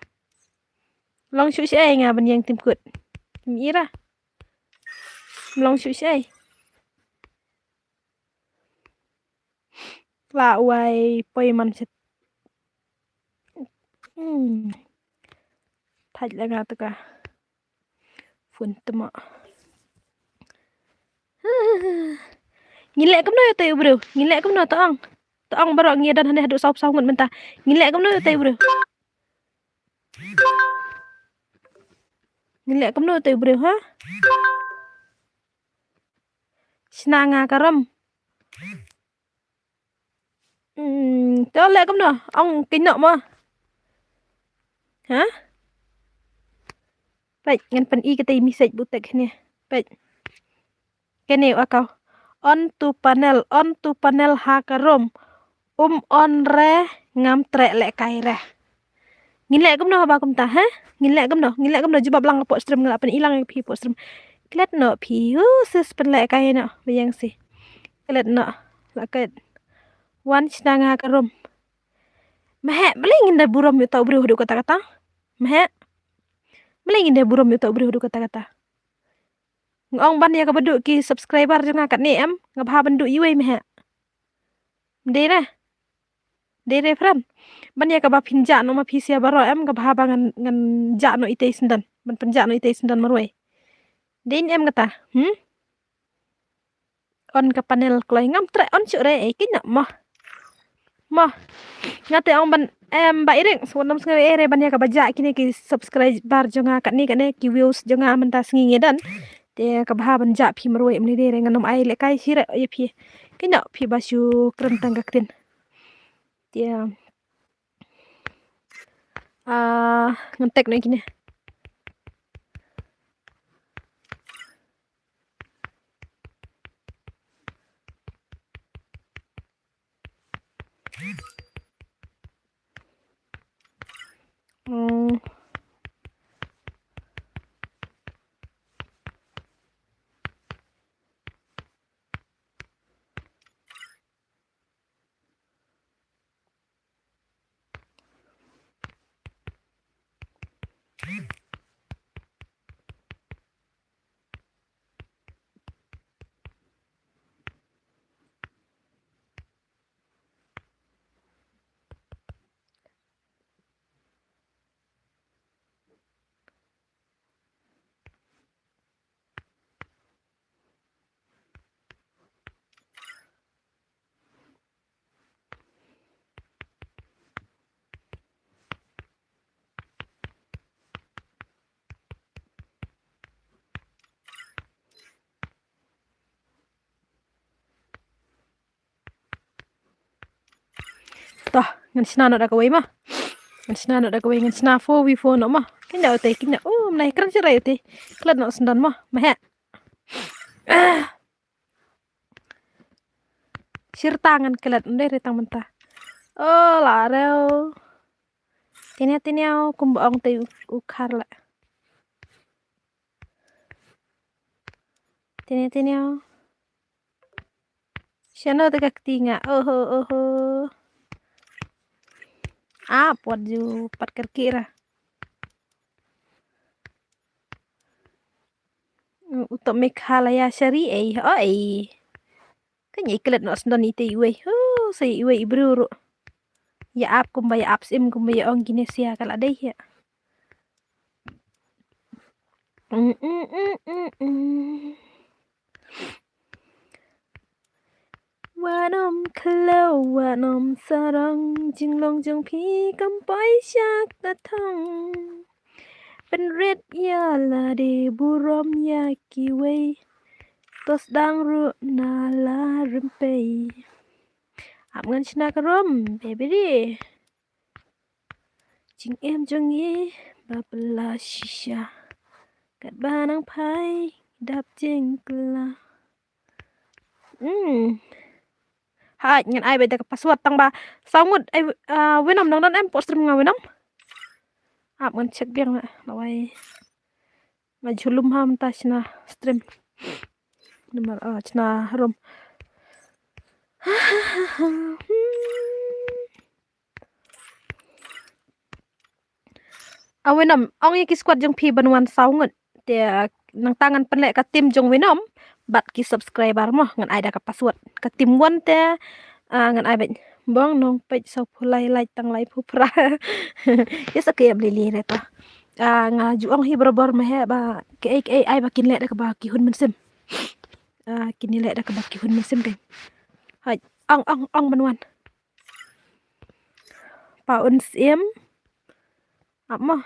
long shu she nga ban yang tim kut phimi ira long shu she la wai poi man set thạch lại ngà tất cả phun tụm nhìn lẹ cấm nói tay bro nhìn lẹ cấm nói tao ông baru nghe dan hanya sop sop ngun mentah nhìn lẹ cấm nói tay bro nhìn lẹ cấm nói tay bro ha snanga karam tao lẹ cấm nói ông kính nọ mà hả vậy ngân pen i cái message butek này vậy cái này akau on to panel ha karom on re ngam tre lẹ kai re ngin lẹ cấm nói ba cấm ta ha ngin lẹ cấm nói jubab lang pot stream ngala pen ilang pi pot stream klet no pi sis pen lẹ kai no bayang si klet no la ket wan snanga karom meh beli ngin da buram yu tau bro du kata-kata meh beli ngin da buram yu tau bro du kata-kata ngong ban ya ka bedu ki subscriber janga kat ni em ngabha bendu yui meh dere friend ban ya ka ba pinja no ma pisia baro em ngabha ba ngan ja no ite sendan ban penja no ite sendan maroi din em kata on ka panel kloi ngam tre on chu re e kinya mah ngate ong ban em ba iring suanam sngawe ere ban ya ka baja kini ki subscriber jonga kat ni ki views jonga menta sngi ngedan te ka bha ban ja phi maroi em ni dere nganom ai le kai sire ye phi kinya phi basu krentang ka krin te ngantek no kini toh ngan sna no da kawai mah ngan sna no da kawai ngan sna 4v4 no mah kinya te kinya nai kran sira te klat no sendan mah meh sir tangan klat ndere tang mentah la reo tinya kumbaong te ukhar la tinya siano te kak tinga oho what you pat kira untuk Meghalaya Syariah oi kan iklet no sendan ite iwe say iwe ibruru ya ap kumba ya apsim kumba ya ong Indonesia kala deh ya wanom klau wanom sarang jinglong jong pi kampai syak tatong penret ya la de burom ya kiwe tos dang ru na la rempei ap ngan chna karom baby di jing em jong ye babla shisha kat banang pai dap jeng kla hai ngan ai beda password tang ba saungut ai wenam dong dan em post stream nga wenam ap ngan cek biang lawai majulum ham ta chna stream number chna rom awenam ong ki squad jong pi banwan saungut te nang tangan penlek ka tim jong wenam bat ki subscriber mah ngan ai da ka password ka tim wan te ngan ai bet bong nong pej so phulai lai tang lai phu pra yes okay am lili re ta ngaju ong hi berobor mehe ba ke ai ba kin le da ka ba ki hun men sim kin le da ka ba ki hun men sim ding hai ong menwan pa un sim apa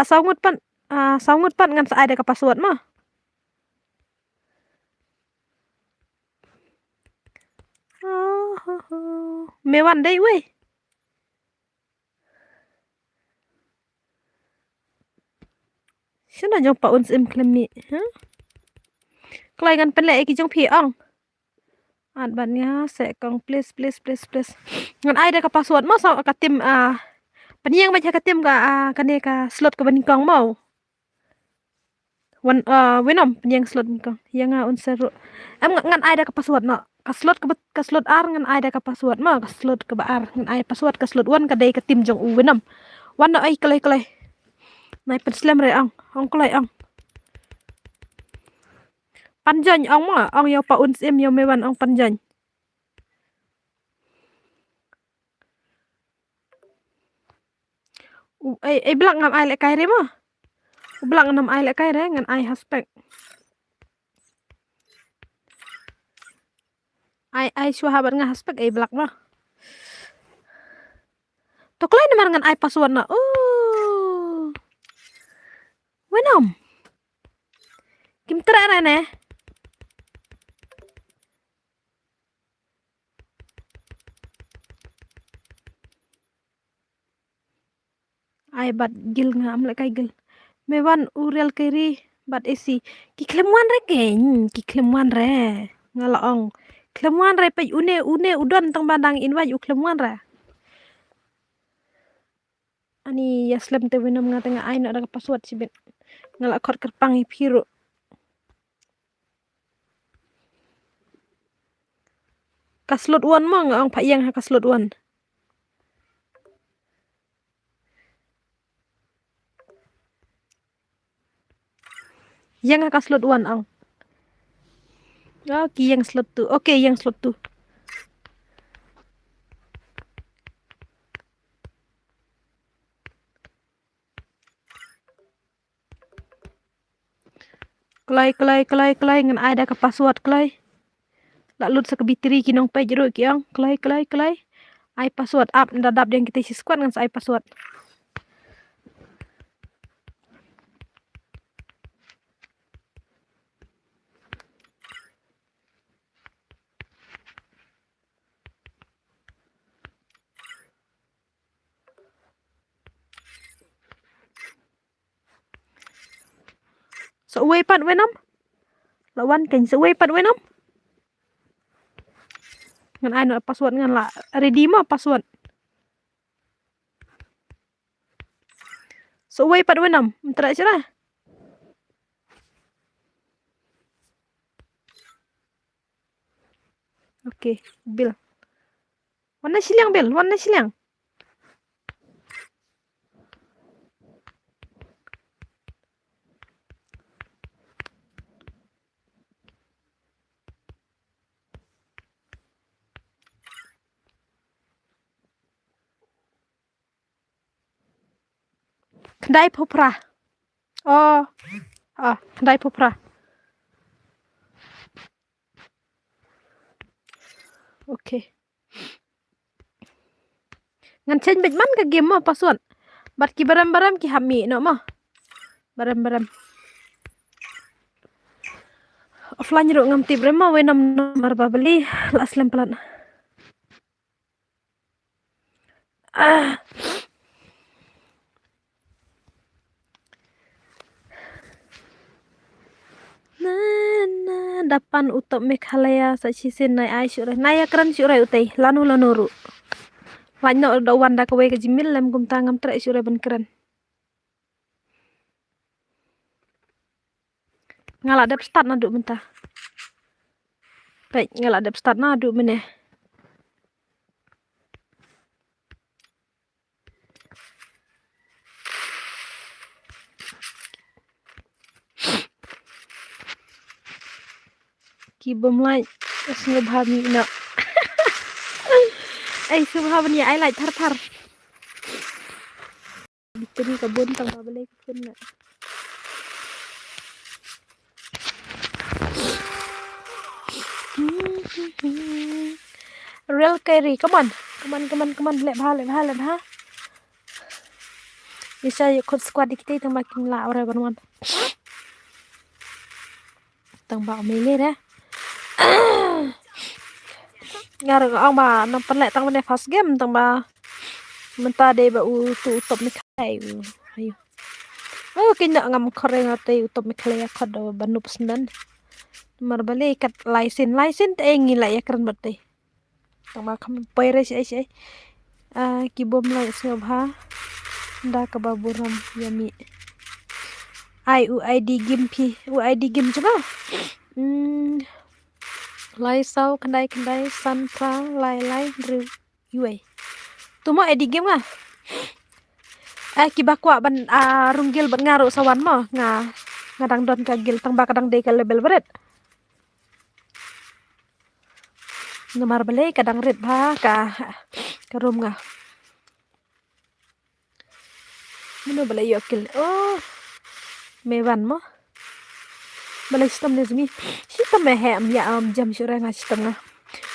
saungut pan ngan sa ai da ka password mah mewan dei weh Sina jong pa un sim klemi klai ngan pen le ki jong phi ong an ban nya se kong please ngan ai da ka password mah sa ka tim paniang ba ka tim ka ne ka slot ka ban kong mau wan wenom paniang slot kong yang un seru ngan ai da ka password no ka slot ar ngan ai da ka password mah ka slot ka ba ar ngan ai password ka slot wan ka dei ka tim jong wenom wan no ai klai nai pen slam re ong klai ong panjang ong mah ong yo pa un sim yo mewan ong panjang ai belak ngam ai le kai re mah belak ngam ai le kai re ngan ai haspek ai shua habat nga haspek ai belak mah to klai nemar ngan ai password na wenom kim tra ra ne ai bat gil ngam le kai gil mewan urel kiri bat esi ki klemwan re ki klemwan re ngala ong klemwan re pe une udon tang bandang inwa yu klemwan re ani yaslem te wenom ngata nga ai no da password sibet ngala khot kerpang hi phiru kaslot wan ma nga ong phayang ha kaslot wan yang ha kaslot wan ong ki yang slot tu oke yang slot tu kelai ngan ai da ka password kelai la lut sa kabitri kinong pe jero ki ong kelai ai password up dadap yang kita squad ngan sa ai password so way pat wenom lawan ken so way pat wenom ngan ai no password ngan la ready ma password so way pat wenom tra sira oke bil warna silang bil warna silang Kedai popra kedai popra oke ngan change bet man ka game ma password bat ki baram ki hami no ma baram offline ro ngam tibre ma wenam nomor babeli la aslam pelan dapan utop Meghalaya sa sisin nai ai syure naya kran syure utai lanu ru wanyo do wanda ka we ka jimil lem kum tangam tre syure ben keren ngala dap start na du mentah baik ngala dap start na du meneh ki bom lai sngebhami no ai subha bani ai lai thar Dito ni kabun tang babalik kun na. Real carry, come on. Lep ha. Bisa yuk kod squad kita tang makin la ora ban tang ba mele dah. Ngar ang ba nang panlek tang mane fast game tang ba menta de ba tu top ni kai ayo. Oh kina ngam kore ngate utop mi kale kod banup sendan. Mar bale kat license te ngila ya keren bate. Tang ba kam pere ai. Kibom lai sobha nda ka baburam yami. UID game coba. Lai sau kendai san pra lai yue. Tumo ID game nga. Kibakwa ban runggil ban ngaru sawan mo nga ngadang don ka gil tang ba kadang de ka level berat. Nomor beli kadang red ba ka room nga. Mano beli yokil. Oh. Mewan mo. Beli sistem nezmi. Sistem he jam syure nga sistem nga.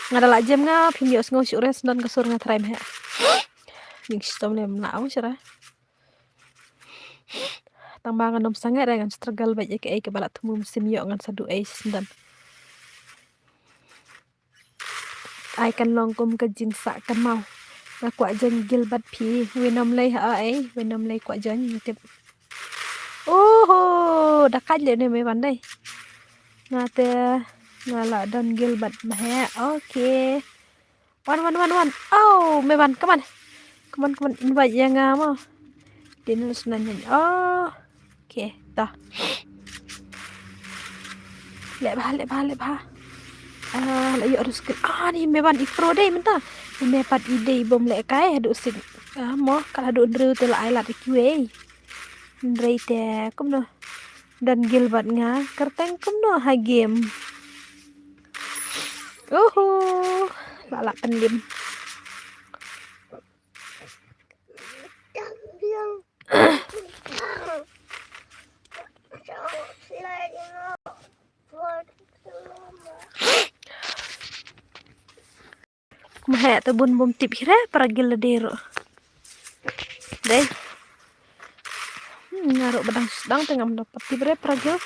Ngadala jam nga pimyo ngo syure sendan kasur nga try he. Ning sistem le mnao syure. Tambangan nom sangat dengan struggle baik ke balak temu musim yo ngan sadu sendan. Ai kan longkum ke jinsa kan mau. Nga kwa jeng gilbat pi winom lay winom lay kwa jeng tip. Oh, dah kaje ne me pandai. Ngate ngala dan gilbat mahe. Okay. One. Oh, me ban come on invite yang mo. Dinus nanya. Oh. Okay, dah. Lep ha. Layo harus ke. Ni me ban ipro dai menta. Me pat ide bom lek kai adu sing. Mo kala adu ndru te la lat kiwe. Ndrei te kum no. Dan gilbat nga kerteng kum no ha game. Lala pendim. Mahe te bun bom tip hira para giladero. Deh. Ngaruh bedang sedang tengah mendapat tibre para gil.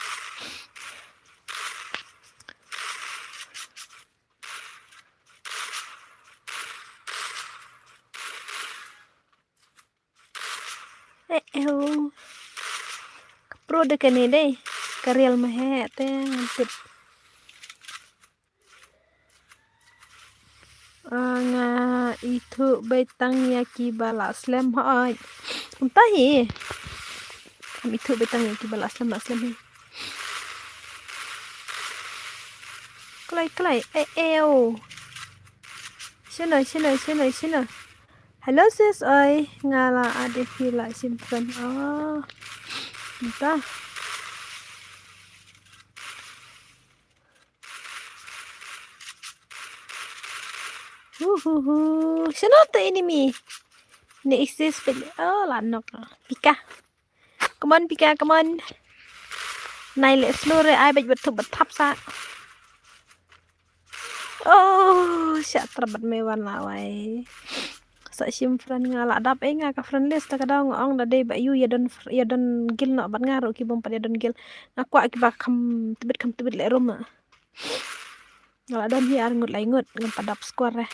Pro de kene deh. Karial mahe te ngantip. Nga itu betang yaki bala slam hai. Entah ye. Itu betang yaki bala slam he. Kelai. Sino. Hello sis oi. Ngala ada pila simpan. Entah. Sino to enemy? Ni exist pili. Lanok. Pika. Come on Pika, come on. Này lệ slow re ai bạch bật thap sa. Siya terbat mewan lawai. Sa sim friend nga la dap nga ka friend list ka daw ngong da day ba yu ya don gil no bat ngaro ki bom pa ya don gil. Ngakwa ki ba kam tibit le rum. Ngala don hi ar ngut ngam padap square re.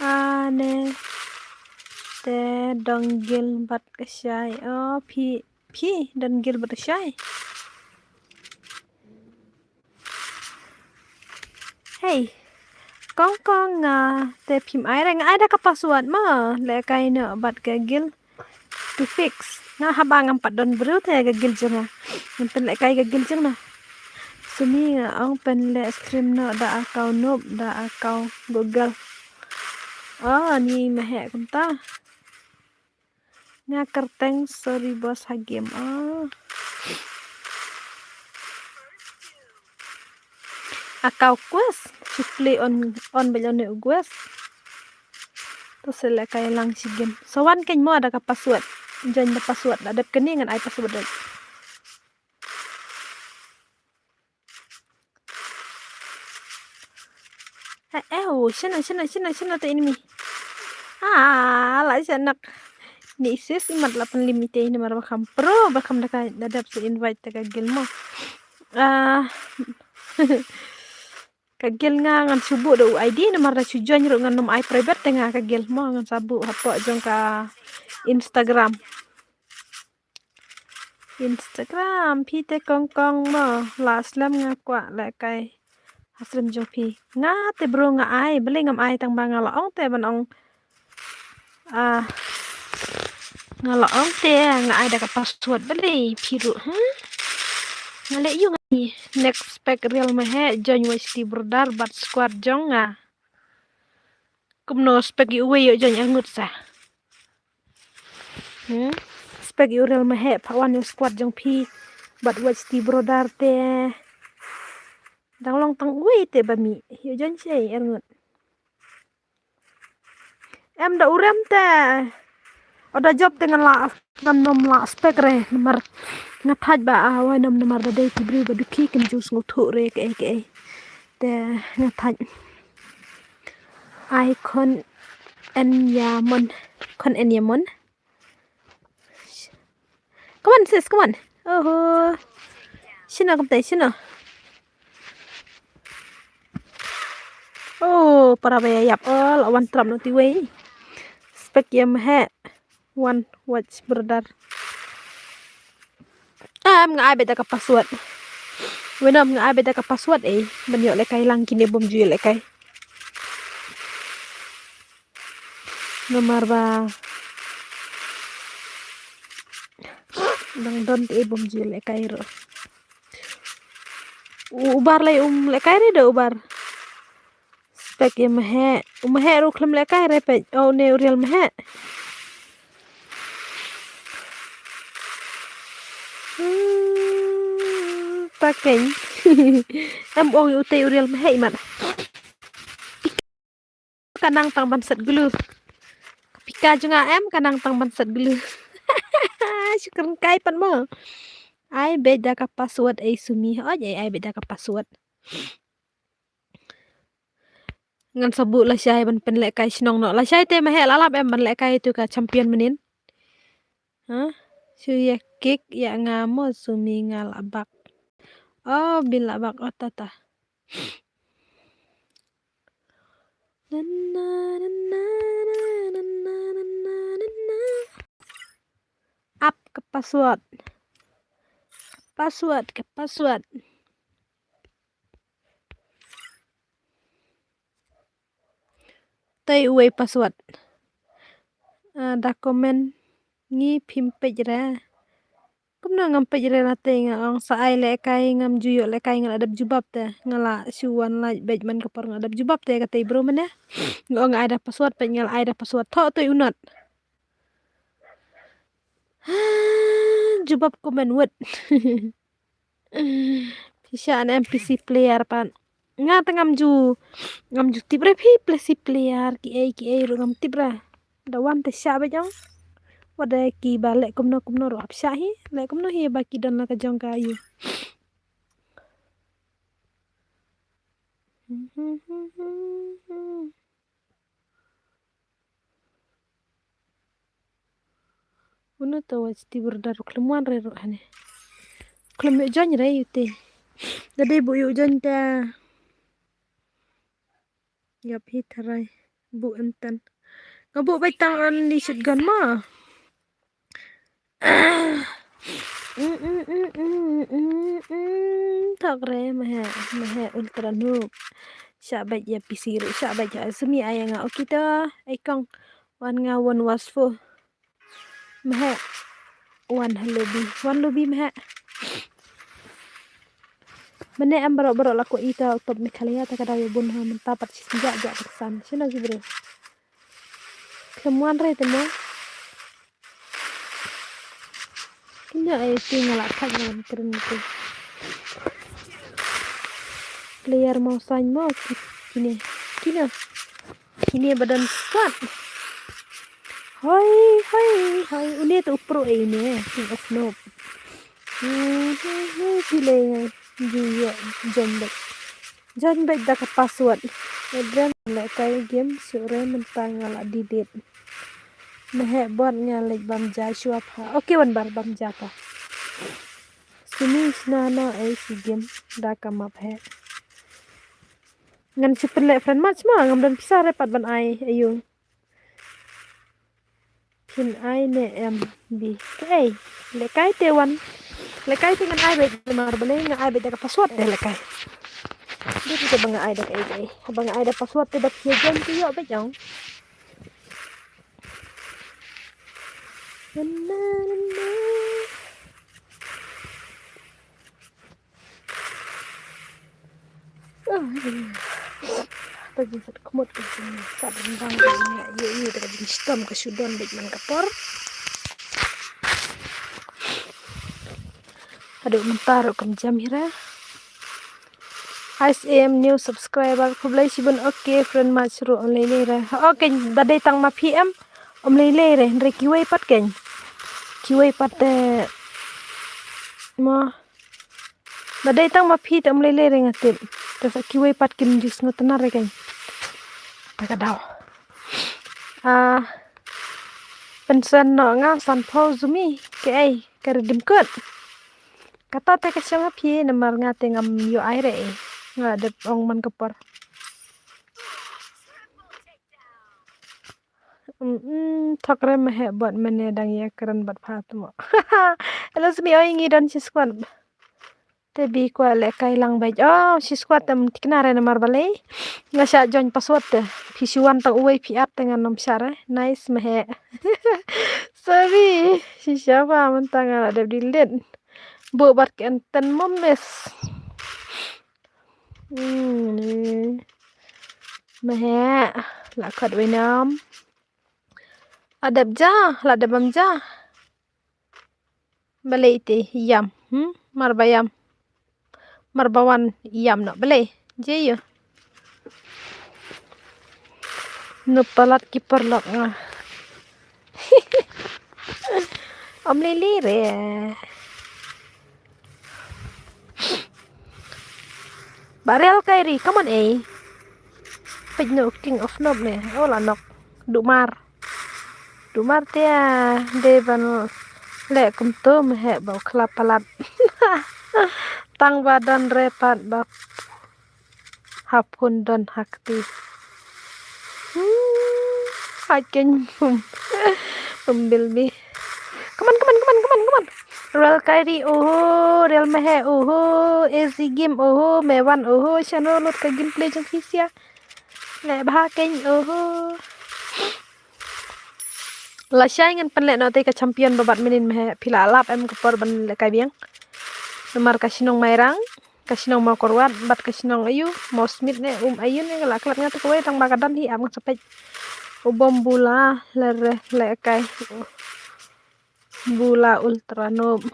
Ane te donggil bat kesyai. Pi donggil bat kesyai. Hey, kong te pim ai ada kapasuan ma le kai no bat gagil to fix. Nga habang ang padon bro te gagil janga. Ngan le kai gagil janga. Sumi nga ang pen le stream no da akau noob da akau google. Ni mahe kunta. Ngakerteng sorry bos hagem. Akau kuas play on belone guas. Terus sila kay lang sigem. Sawan ken mo ada ka password. Join the password. Ada keningan ay password. Sina ta enemy. Lah sanak. Ni sis imat 8 limite ini marabakam pro bakam daka dadap su invite taka gel mo. Kagel nga ngan subuh do ID nomor da join ro ngan nom ai private tengah kagel mo ngan sabu hapo jong ka Instagram pite kongkong mo last lam nga kwa la kai hasrem jong pi nga te bro nga ai beli ngam ai tang bang la ong te ban ong nga la ong te nga ai da ka password beli piru ngale yu ngani next spec real mahe join westi brodar bat squad jong nga kumno spec yu we yo join angut sa spec yu real mahe pawan yu squad jong pi bat westi brodar te dang long tang we te bami yu join sei angut em da urem te oda job dengan la nom la spec re nomor ngathaj ba wa nomor da dei tibri ba duki ken jus ngutu re ke te ngathaj icon en yamon kon en yamon come on sis come on sino kam tay sino para ba yap lawan tram no tiwe spek yam he one watch brother am nga ai beta ka password wenam nga ai beta ka password banyo le kai lang kini bom juil le kai nomor ba dang don te bom juil le kai ro ubar le le kai re do ubar spek yam he ro khlem le kai re pe ne real mahe pakai em ong yu te real mahe man kanang tang bansat gulu pika juga em kanang tang bansat gulu syukur kai pan mo ai beda ka password sumi ai beda ka password ngan sabu la syai ban pen le kai snong no la syai te mahe lalap em ban le kai tu ka champion menin suya kick ya ngamo sumi ngal abak bila bak tata up ke password tay uwe password dokumen ngi phim pejra kumna ngam pejra na te ang sa ai le kai ngam juyo le kai ngal adab jubab te ngala suwan la bej man ka par adab jubab te ka te bro mena ngong ada password pe ngal ada password tho to unat jubab komen wet bisa an NPC player pan nga ngam ju tibre phi player ki ai ro ngam tibra dawan te sha ba jong wada ki balik kumno ro apsha hi le kumno hi baki dan la ka jong ka yu uno to wasti burdar klemuan re ro hane klem yo jon re yute dade bu yu jon ta yap hi tharai bu entan ngabu bai tang an ni shotgun ma tak re mahe ultra noob syabat ya pisiru syabat ya sumi ayanga okita aikang wan nga wan wasfo mahe wan lobby mahe mane am baro lako ita top me khalia ta kada bun ha menta pat sinja ja kesan sina bro kemuan re temo Kena tinggal apa dengan keren itu. Player mau sign mau kini badan squad. Hoi. Ini tuh pro ini King of Noob. Pilih dia John baik dapat password. Adrian kayak game sore mentang ala didit. Nah buat nyalek bam Joshua pa. Oke wan bar bam Japa. Sini nana si game dah kamap he. Ngan si penlek friend match mah ngam dan pisah repat ban ai ayo. Pin ai ne MB. Lekai tewan. Lekai dengan ai baik mar bale ngan ai baik dapat password deh lekai. Dia bisa bang ai dah kai. Bang ai dah password te dak game tu yo baik jong. Bagi sat kumut ke sini sat rendang ya dapat sistem ke sudan baik man kapor. Aduh mentar kem jam hira. ISM new subscriber kublai sibun oke friend match ru online re. Oke badai tang ma PM lele re kiwai pat ken. Kiwai pat ma badai tang ma phi tam lele re ngatip. Terus kiwai pat kim jus ngotenar re ken. Takadaw. Pensan no nga san pau zumi ke ai keredim kut. Kata te kesama phi namar ngate ngam yo aire nga de ong man kepor. Thakre mehe buat mene dang ya keren bat phatmo. Hello zumi oi ngi don si squad. Te bi kwa le kai lang bai. Oh si squad tam tiknare namar balai. Nga sha join password te. Phi1 tang uai phi app dengan nom syare. Nice mehe. Sorry. Si siapa mentang ada delete. Bu bat kenten momes. Mehe la khat wenam. Adab ja, la dabam ja. Balai te yam. Marbayam. Marbawan yam no balai. Je yo. Nupalat kiper lok nga. Om lili re. Barel kairi, come on Pej no King of Noob ne. Oh la nok. Dumar tia devan le kumtum he bau kelapalat. Tang badan repat bab hapun don hakti. Hakin pembilbi. Come on. Real kairi real mehe easy game mewan channel lut ke gameplay jeng fisia. Le bah keng La syaingan penlek no te ke champion babat minin mehe pila alap ke por ban le kai biang. Nomar kasinong mairang, kasinong mau korwat, bat kasinong ayu, mau smith ne ayu ne la klat ngata kowe tang bakadan hi am sepej. Ubom bula le kai. Bula ultra noob.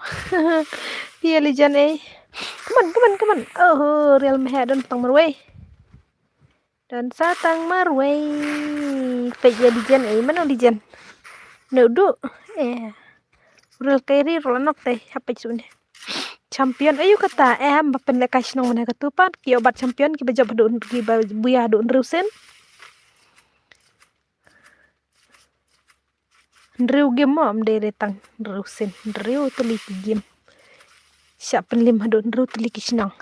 Dia legend Come on. Oh, real mehe don tang marway. Dan satang marway. Pej ya legend mana legend? Nudu real carry rolonok teh apa sune champion ayu kata bapen le kasnong mana ketupat ki obat champion ki bejab dun ki buya dun rusen ndriu game mom de retang rusen ndriu tuli game siap penlim dun ndriu tuli kisnong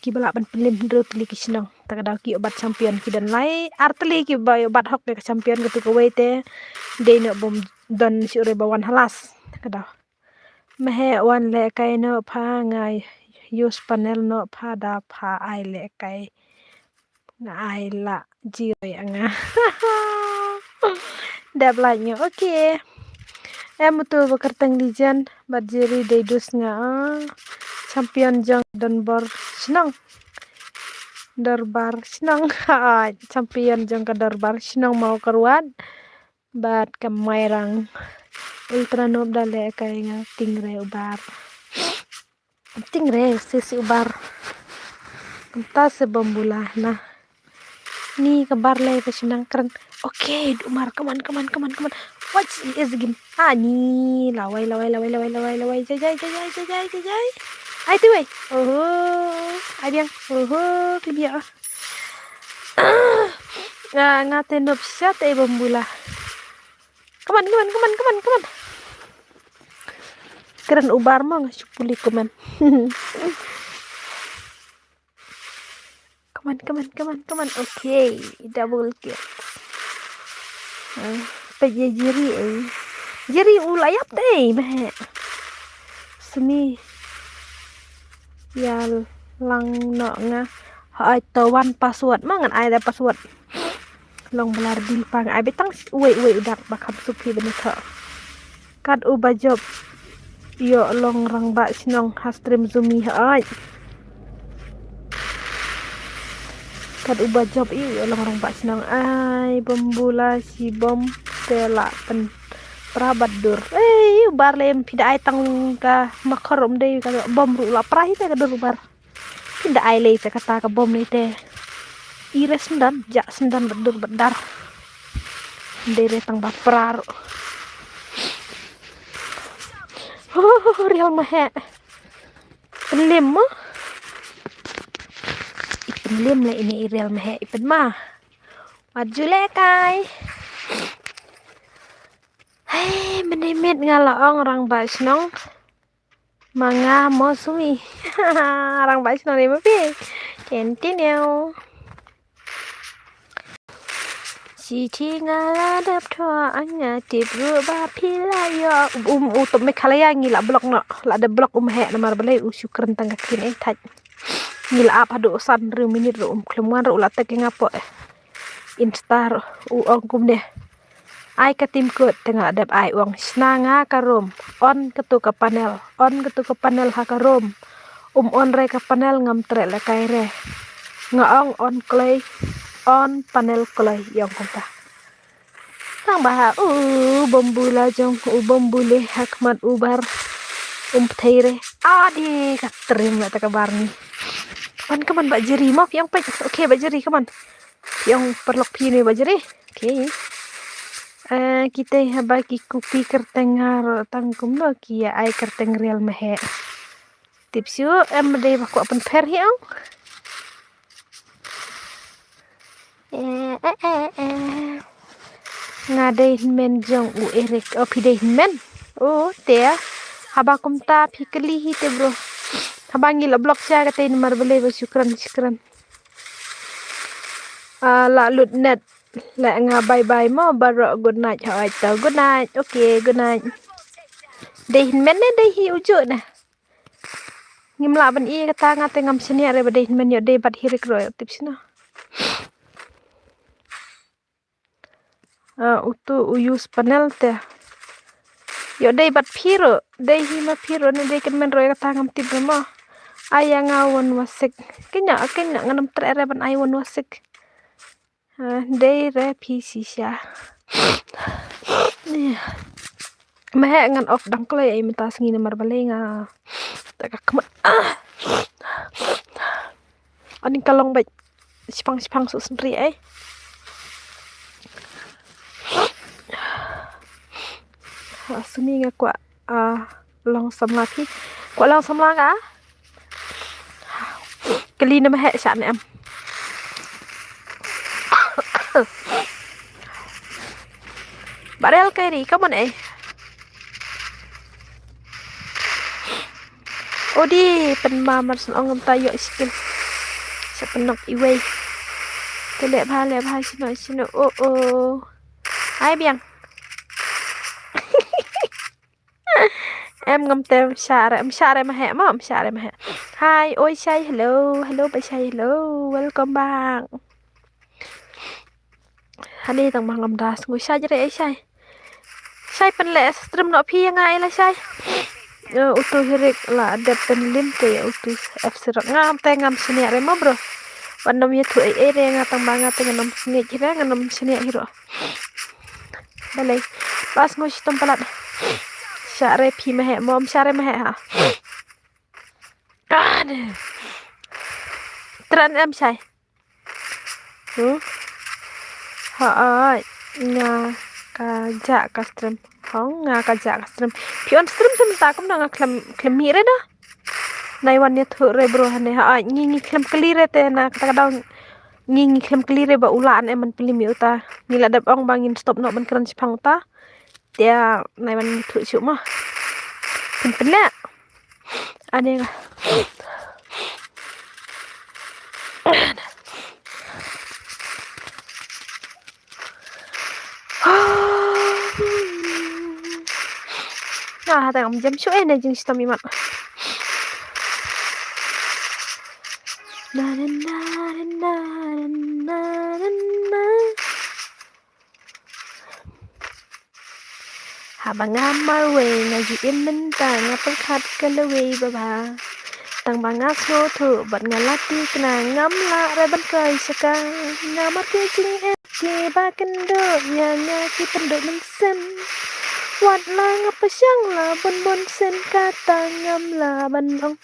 ki balak penlim ndriu tuli kisnong takada ki obat champion ki dan lai artli ki bay obat hok de champion ketu kowe te de no bom don si ure bawan halas kada mehe wan le kai no pha ngai use panel no pha da pha ai le kai ngai la ji anga dab lanya oke betul bekerteng lijan badjeri dedus nga champion jong donbor senang darbar senang champion jong ke darbar senang mau keruat bat kemairang ultra noob dale kayaknya tingre ubar. Tingre sisi ubar. Entah sebombulah. Nah, ni kabar le pesenang keren. Oke, Umar, come on. What is game? Ni lawai. Jai. Ai tu wei. Ai biang. Kibia. Ngate noob shot bombula. Come on. Keren ubar mah ngasupuli komen. Come on. Okay, double kill. Peje jiri ulayap deh meh. Semi yal lang no nga hai tawan password mangan ai da password. Long belar bil pang ai betang uwe udak bakap supi beneta. Kad uba job yo long rang ba sinong hastream zumi ai. Kad uba job yo long rang ba sinong ai bombula si bom tela pen perabat dur. Ubar lem pida ai tang ka makarom dei ka bom ru la prahi te ka dur ubar. Pida ai le se kata ka bom ni te. Ire sendan bedur bedar. Dere tang ba prar. Real mahe. Penlim mah. Penlim lah ini real mahe ipen mah. Maju le kai. Hei, menimit ngalaong orang basnong. Manga mosumi. Orang basnong ni mapi. Continue. Si ngaladap thoa anya tibru ba pilaya utup me khalaya ngila blok no la ada blok he namar balai syukran tangga kin taj ngila apa do san ru minit ru klemuan ru la tek ngapo instar ongkum deh ai ka tim ko tengah adap ai wong snanga karom on ketu ka panel ha karom on re ka panel ngam tre la kai re ngaong on clay on panel klay yang kumpa tang bah bombula jong bombule hakmat ubar teire adi katrim la ta kabar ni kaman bak jeri maaf yang paj oke bak jeri kaman yang perlok pi ni bak jeri oke kita bagi kupi kertengar tangkum no kia ai kerteng real mehe tips yo dei baku apen per hiang ngadai men jong erik pidai men te haba kumta pikeli hite bro habangi la blok sya kata ini marbele syukran la lut net la nga bye mo baro good night hai ta good night okay good night dei men ne dei hi ujo na ngimla ban i kata ngate ngam sini are badai men yo dei bat hirik ro tips na utu use panel te yo dei bat piro dei hima piro ne dei men roy kata ngam tib mo aya ngawon wasik kenya nganam tre ban ai won wasik dei re pc sya meh ngan off dang klay ai minta sengi nomor balenga tak kemet ani kalong baik sipang su sendiri ai suni nga kwa long samla ki kwa long samla ga kali na meh sya ne am barel kairi come on odi penmamar ong tayo skill sa penok iway tele bha sino ai biang em ngâm tem share mà hẹ hi ôi say hello bà say hello welcome back hani tang mang ngâm das ngồi say jere say pen le stream no phi ngai la say utu hirik la ada pen lim te utu fc ngam te ngam sini are ma bro pandam ye tu re ngatang banget ngam sini jere ngam sini hiro balai pas ngoi sitom palat Syare pi mehe mom syare mehe ha. Aduh. Tren em sai. Hai, nga kajak ka stream. Nga kajak ka stream. Pi on stream sebentar kum nga klem mire dah. Nai wan thu re bro hane ha ngi klem kelire te na kadang ngi klem kelire ba ulaan em man pilim uta. Nila dap ong bangin stop no man kran chipang ta. Dia nai wan thu chu ma. Pen la. Ane nga. Nah, tengok jam syuk na jeng sita mimat. Na na na na na na na. Habang amarwe ngaji imen tang ngapengkat kelewe baba. Tang bangas no thu bat ngalati kena ngamla reban kai saka ngamar ke jing ke ba kendo nya ki pendok mensen. Wat lang apa siang la bon sen kata ngamla banong.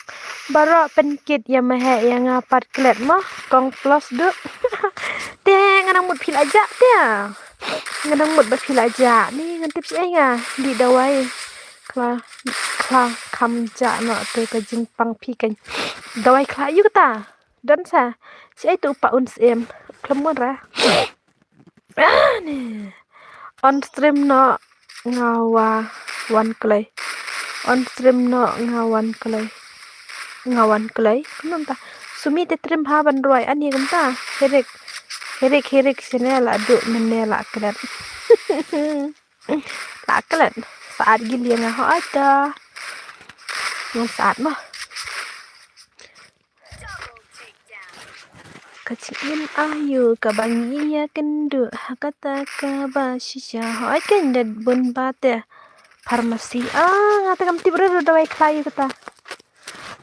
Barok penkit yang mehe yang ngapat klet mah kong plus duk. Teh nganang mut pil aja teh. Nganang mut bapil aja. Ni ngan tips nga di dawai. Kla kam ja no te ka jing pang pi kan. Dawai kla yu kata. Dan sa si itu pa uns em. Klemon ra. On stream no ngawa wan klay. On stream no ngawan klay. Ngawan klay. Kunum ta. Sumi te trim ha ban roy ani kum ta. Herik senela adu menela klet. La klet. Saat gili nga ho ada. Yang saat mah. Kecilin ayu kabangiya kendu hakata kabashisha ho kan dad bun bate farmasi ngata kam tibra dawai klayu kata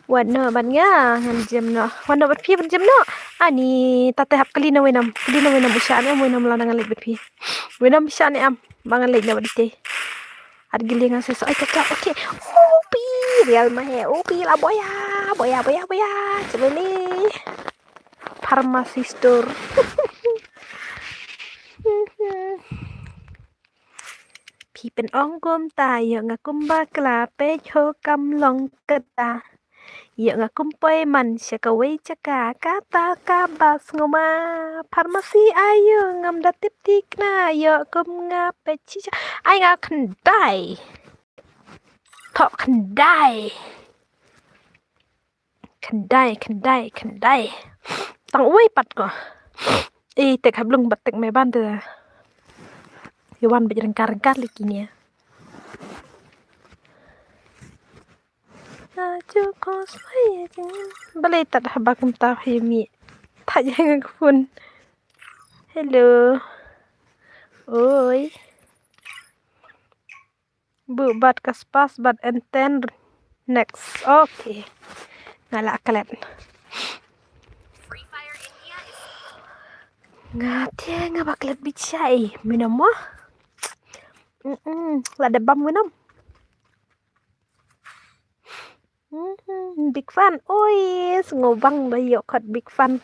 wadno ban nga ngan jam no wadno bat pi ban jam no ani tate hap kalina wenam usane wenam lanangan lek bat pi wenam usane am mangan lek na badite ad gili nga seso ay kata okay opi real mahe opi la boya cebeli farmasi store. Pi pen ong gom ta yo ngakum bakla pe cho kam long kata. Yo ngakum poi man syakawai caka kata kabas ngoma farmasi ayo ngam datip tikna yo kum ngape cica ay nga kendai. Tok kendai. Tang uai pat ko. Tek hablung batek me bande. Yawan berengkar-engkar likinya. Aju cosplay jangan. Balai tak habakum tahu yumi. Tak jangan pun. Hello. Oi. Bu bat kaspas bat enten next. Okay. Ngalak kalian. Ngate nga baklet bicai minum mah lada bam minum big fan oi ngobang bayo kat big fan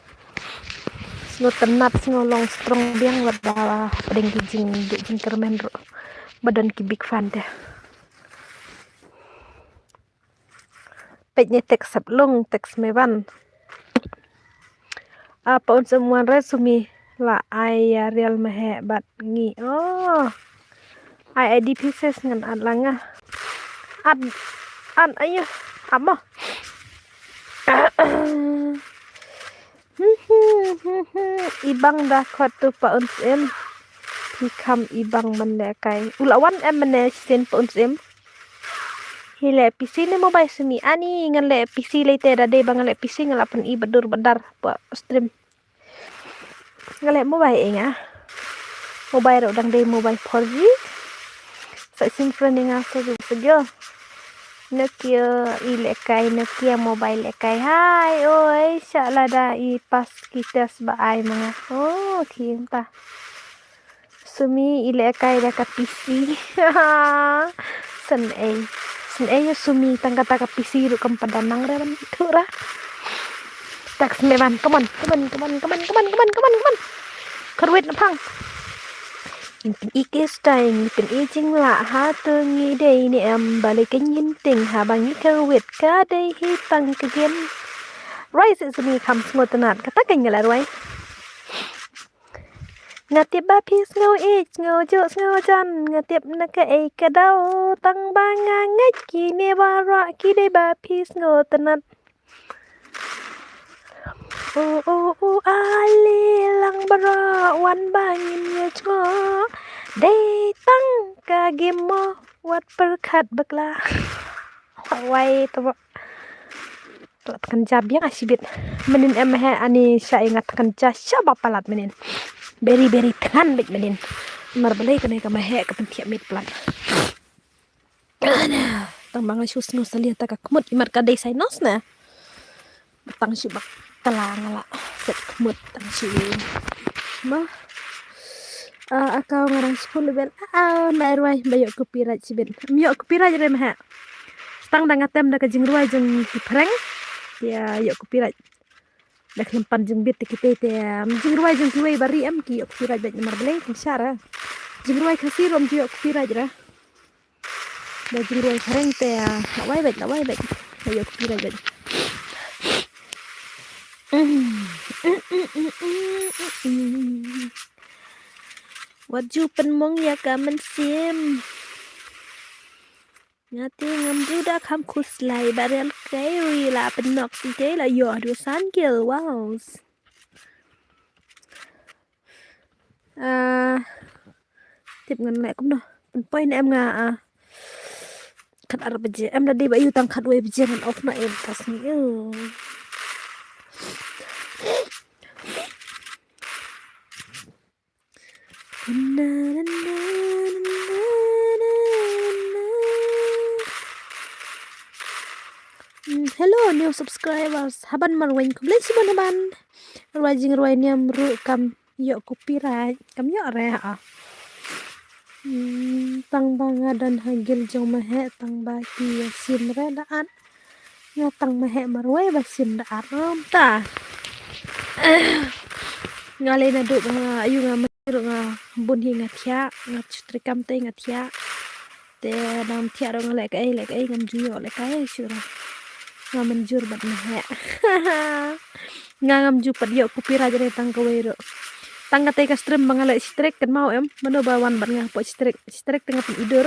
ngo tenat ngolong strong biang wada padeng kijing kermen ro badan ki big fan deh peknya teks sablung teks mewan apa un semua resumi la ai real mehe bat ngi ai ID pieces ngan ad langa ad ayo apa ibang dah khatu pa uns em hikam ibang mendekai ulawan em menesen pa uns em hile PC ni mobile sumi ani ngan le PC lete dade bang le PC ngalapan i bedur bedar pa stream ngale mobile nga mobile ro dang de mobile 4G sa simfren nga segel Nokia Nokia mobile lekai hai oi salada i pas kita sebaai mga sumi ilekai dekat PC sen e sumi tangga PC ru kam padanang re ban thura tak semeban come on kerwit na pang Nhìn ý style nhìn ý chính lạ ha tư nghĩ đây nè em bà lấy cái nhìn tình ha bà nghĩ cơ việt cả đây hi tăng cái game right sẽ mi khăm ngô tân ka ta cái là rồi ngặt tiếp ba piece ngô ít ngô chốt ngô chân ngặt tiếp na cái cái đâu tăng ba ngang ngách kỳ nè ba ra kỳ đây ba piece ngô tân ali lang bara wan bangin ya cho day tang ka game mo wat perkat bakla wai to kan jab yang asibit menin em ha ani sya ingat kan cha syaba palat menin very than bit menin mar balai kan ka mahe ka pentia mit plan tang bang sus no salia ta ka kmut imar ka day sainos na tang syubak talang la set kmut tang syu ma akau ngarang 10 bel na ruai bayo copyright sibin mio copyright re mah stang dang atem da ka jing ruai jeng prank ya yo copyright dak lempan jeng bit kita te jing ruai jeng kiwei bari am ki yo copyright bet mar beleng syara jing ruai khasi rom ki yo copyright ra da jing ruai prank te la wai bet yo copyright bet Waju penmong ya kamen sim ngati ngam juda kham khuslai barel kairi la penok si ke la yo du san kil wow tiếp ngân lại cũng được point em nga khát ar bje em là đi bayu tang khát we bje ngan off na em tas ni hello new subscribers haban marwain kumlay si haban rajing ruai niam ru kam yo copyright kam yo re tang banga dan hagil jong mahe tang ba ki sim re daan nga tang mahe marwai ba sim da arom ta ngale na do ayu nga ru nga bun hi nga thia nga trikam te nga thia te dam thia ro nga le kai ngam ju yo le kai sura nga menjur bat mahe nga ngam ju pat yo copyright re tang ka we ro tang ka te ka stream bangale strike kan mau em mano bawan bat nga po strike tengah pen idur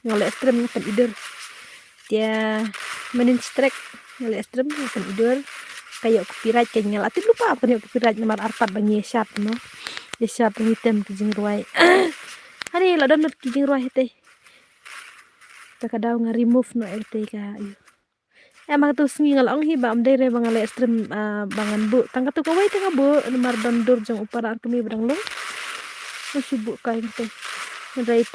ngale stream pen idur dia menin strike ngale stream pen idur kayak copyright kayaknya lah tidak lupa apa nih copyright nomor arpat bangi syat no ya syat ngitem kijing ruai hari lo download kijing ruai teh tak ada nga remove no rt ka emang tuh sengi ngalong hi ba amdai re bangale stream bangan bu tangka tu kawai tengah bu nomor dondur jong upara kami bedang lo masih bu kain teh right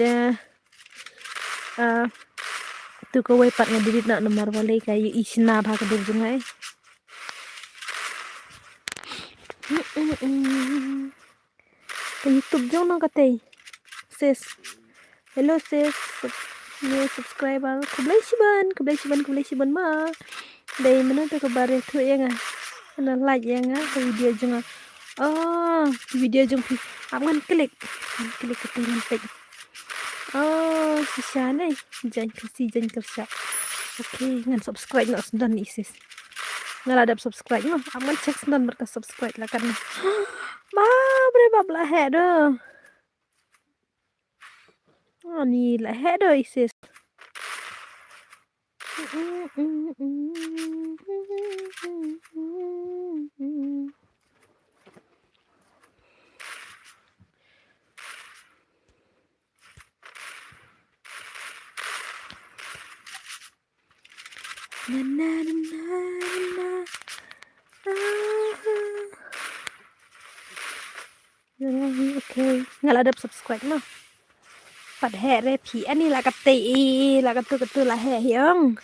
tu kawai pat ngadirit nak nomor wale kayu isna ba ka durjungai ke YouTube jong nang katay sis hello sis new subscriber kublay siban ma day mana tu kabare tu yang ana like yang ke video jong video jong aman klik ke ngan pek si sana jan kerja okay ngan subscribe nak sendan sis nggak ada subscribe no aman cek sendan berkas subscribe lah kan berapa belah header ni lah header sis okay nggak ada subscribe no Phật hệ re phí anh là cái tỷ là cái tu là hệ hiong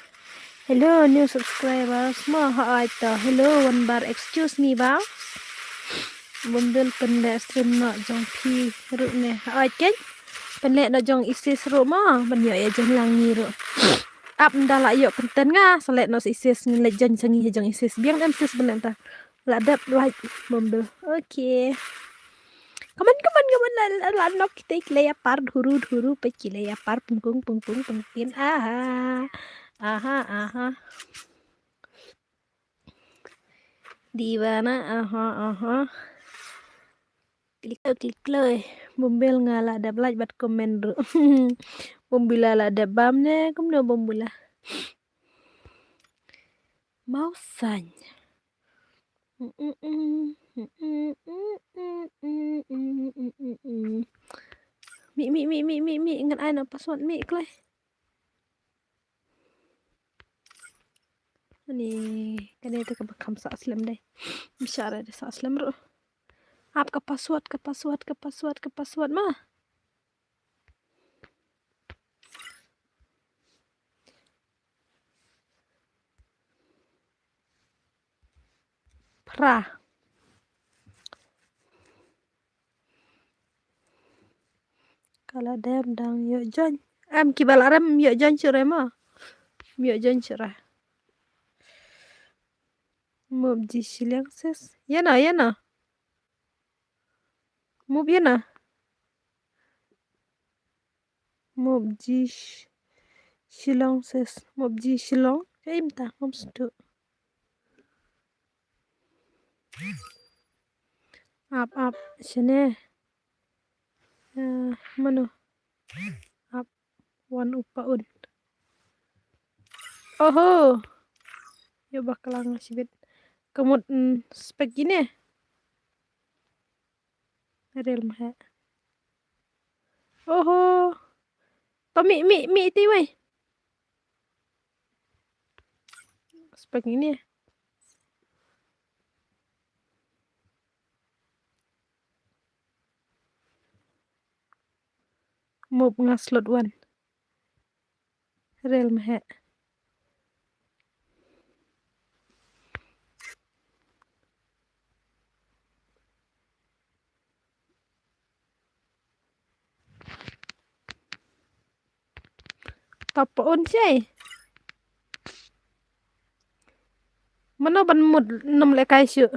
hello new subscribers mo hỏi to hello one bar excuse me ba bundle pende stream no jong phi ru ne hỏi chết Penlek nak jong isis ro ma ban yo ya jong langi ro. Ap nda la yo penten nga selek no isis ngelek jong sangi jong isis biang em sis benem ta. La dap like mobil. Oke. Kaman la nok kita kilaya par dhuru pe kilaya par pungkung pungkin. Aha. Di mana? Aha. Klikเลยmobil ngala ada like bat komen ro. Mobil la ada bam ne kum no mobil. Mau sanya. Mi ingat ai nak password mi klai. Ni kan itu ke bekam sa aslam deh. Bicara deh sa aslam ro. Apa ke password mah. Pra. Kalau dem dang yo jon. Am kibal aram yo jon chure ma. Yo jon chure. Mob ji shiliang ses. Yana. Mob yana. Mob ji shilong ses. Mob ji shilong. Kaim ta om stu. Up sini. Mana? Up one upaun. Oho. Yo bakalang sibit. Kamut spek gini. Real mah. Oho. Tomi mi ti wei. Spek ini. Mob ngaslot one. Real mah. Tapaun sih. Mana ban mud 6 lekai syu.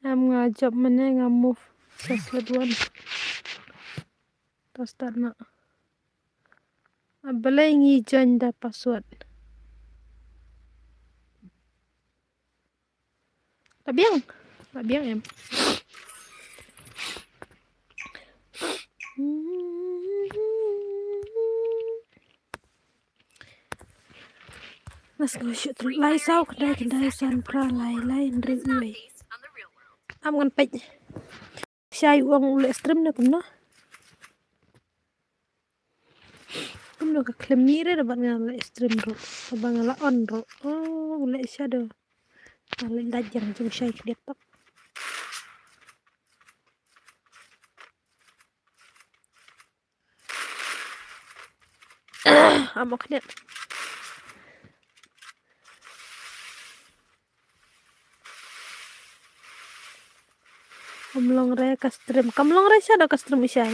Am ngajab mana ngamove saslet one. Tas tanah. Abalai ngi join da password. Labiang em. Let's go shoot lai sao kedai san pra lai nri uai. Am ngan pej. Syai uang ule stream na kumno. Kumno ka klemire da ban ngala stream ro. Abang ngala on ro. Oh ule shadow. Ngala dajang jung syai laptop. Amok net. Kamlong re ka stream. Kamlong re shadow ka stream syai.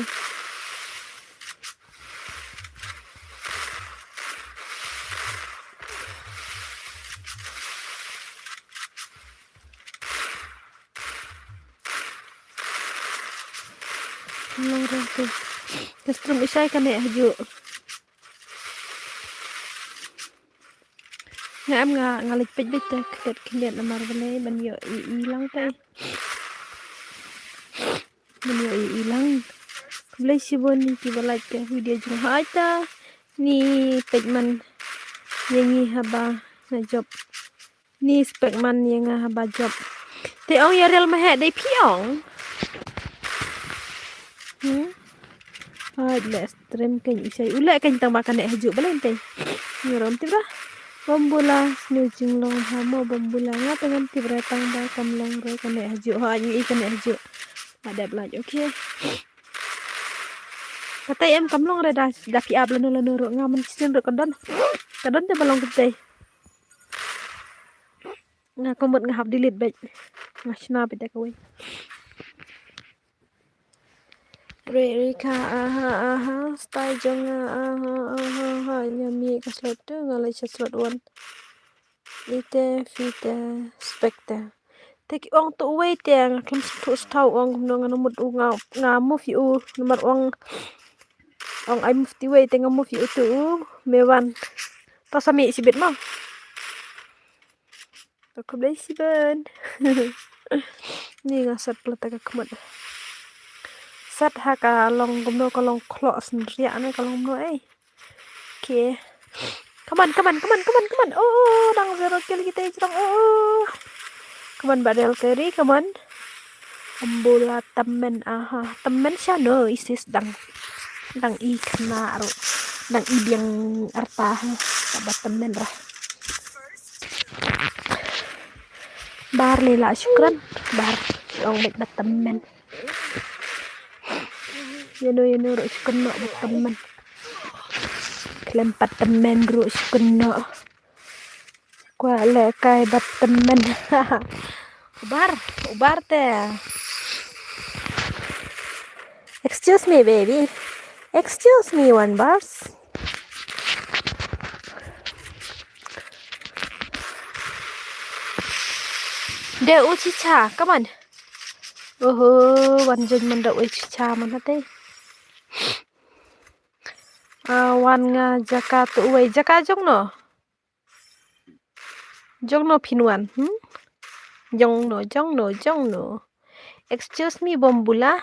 Kamlong re tu. Ka stream syai kan ya haju. Nga am ngalik pej ta kinet namar bale ban yo ilang tay. Ban yo ilang. Blay sibon ni kibalait ka video jung haita ni pej man yengi haba na job. Ni spek man yang haba job. Te ong ya real mahe dai piong. Le stream kan isai ule kan tang makan nek haju balen tay. Nyorom tibra. Bombula snujing long hamo bombula nga pengen tibra tang ba kamlong re kan nek haju ha ni ikan nek haju. Ada belaj okay. Kata em kamlong re da piab lanu ro ngamen sin ro kadon te balong kete. Nga komot ngahap delete baik. Ngasna pita kowe. Rika style jonga nyami ka slot tu ngalai slot one ite fite spekta tek ong tu wei teng kem tu stau ong nong mut ngamu fi u nomor ong ai mufti wei teng ngamu fi u tu mewan to sami sibet mo to ko blai siben ni ngasat plata ka kemot sat ha ka long gumno ka long klo sendiri ane ka long no okay. Come on. Oh, dang zero kill kita jirang. Oh. Come on, Badel carry, come on. Ambola temen, temen siya no, isis dang i kenaro. Dang i biang arta, sabat temen lah. Bar lela syukran, bar ong bet temen. Yano ro syukran no bet temen. Kelempat temen ro syukran no. Kuala kai bat temen. Ubar teh. Excuse me, baby. Excuse me, one bars. De uchicha, come on. Wan jeng man da uchicha mana teh. Wan nga jaka tu uwe jaka jong no. Jong no pinwan. Jong no. Excuse me, bombula.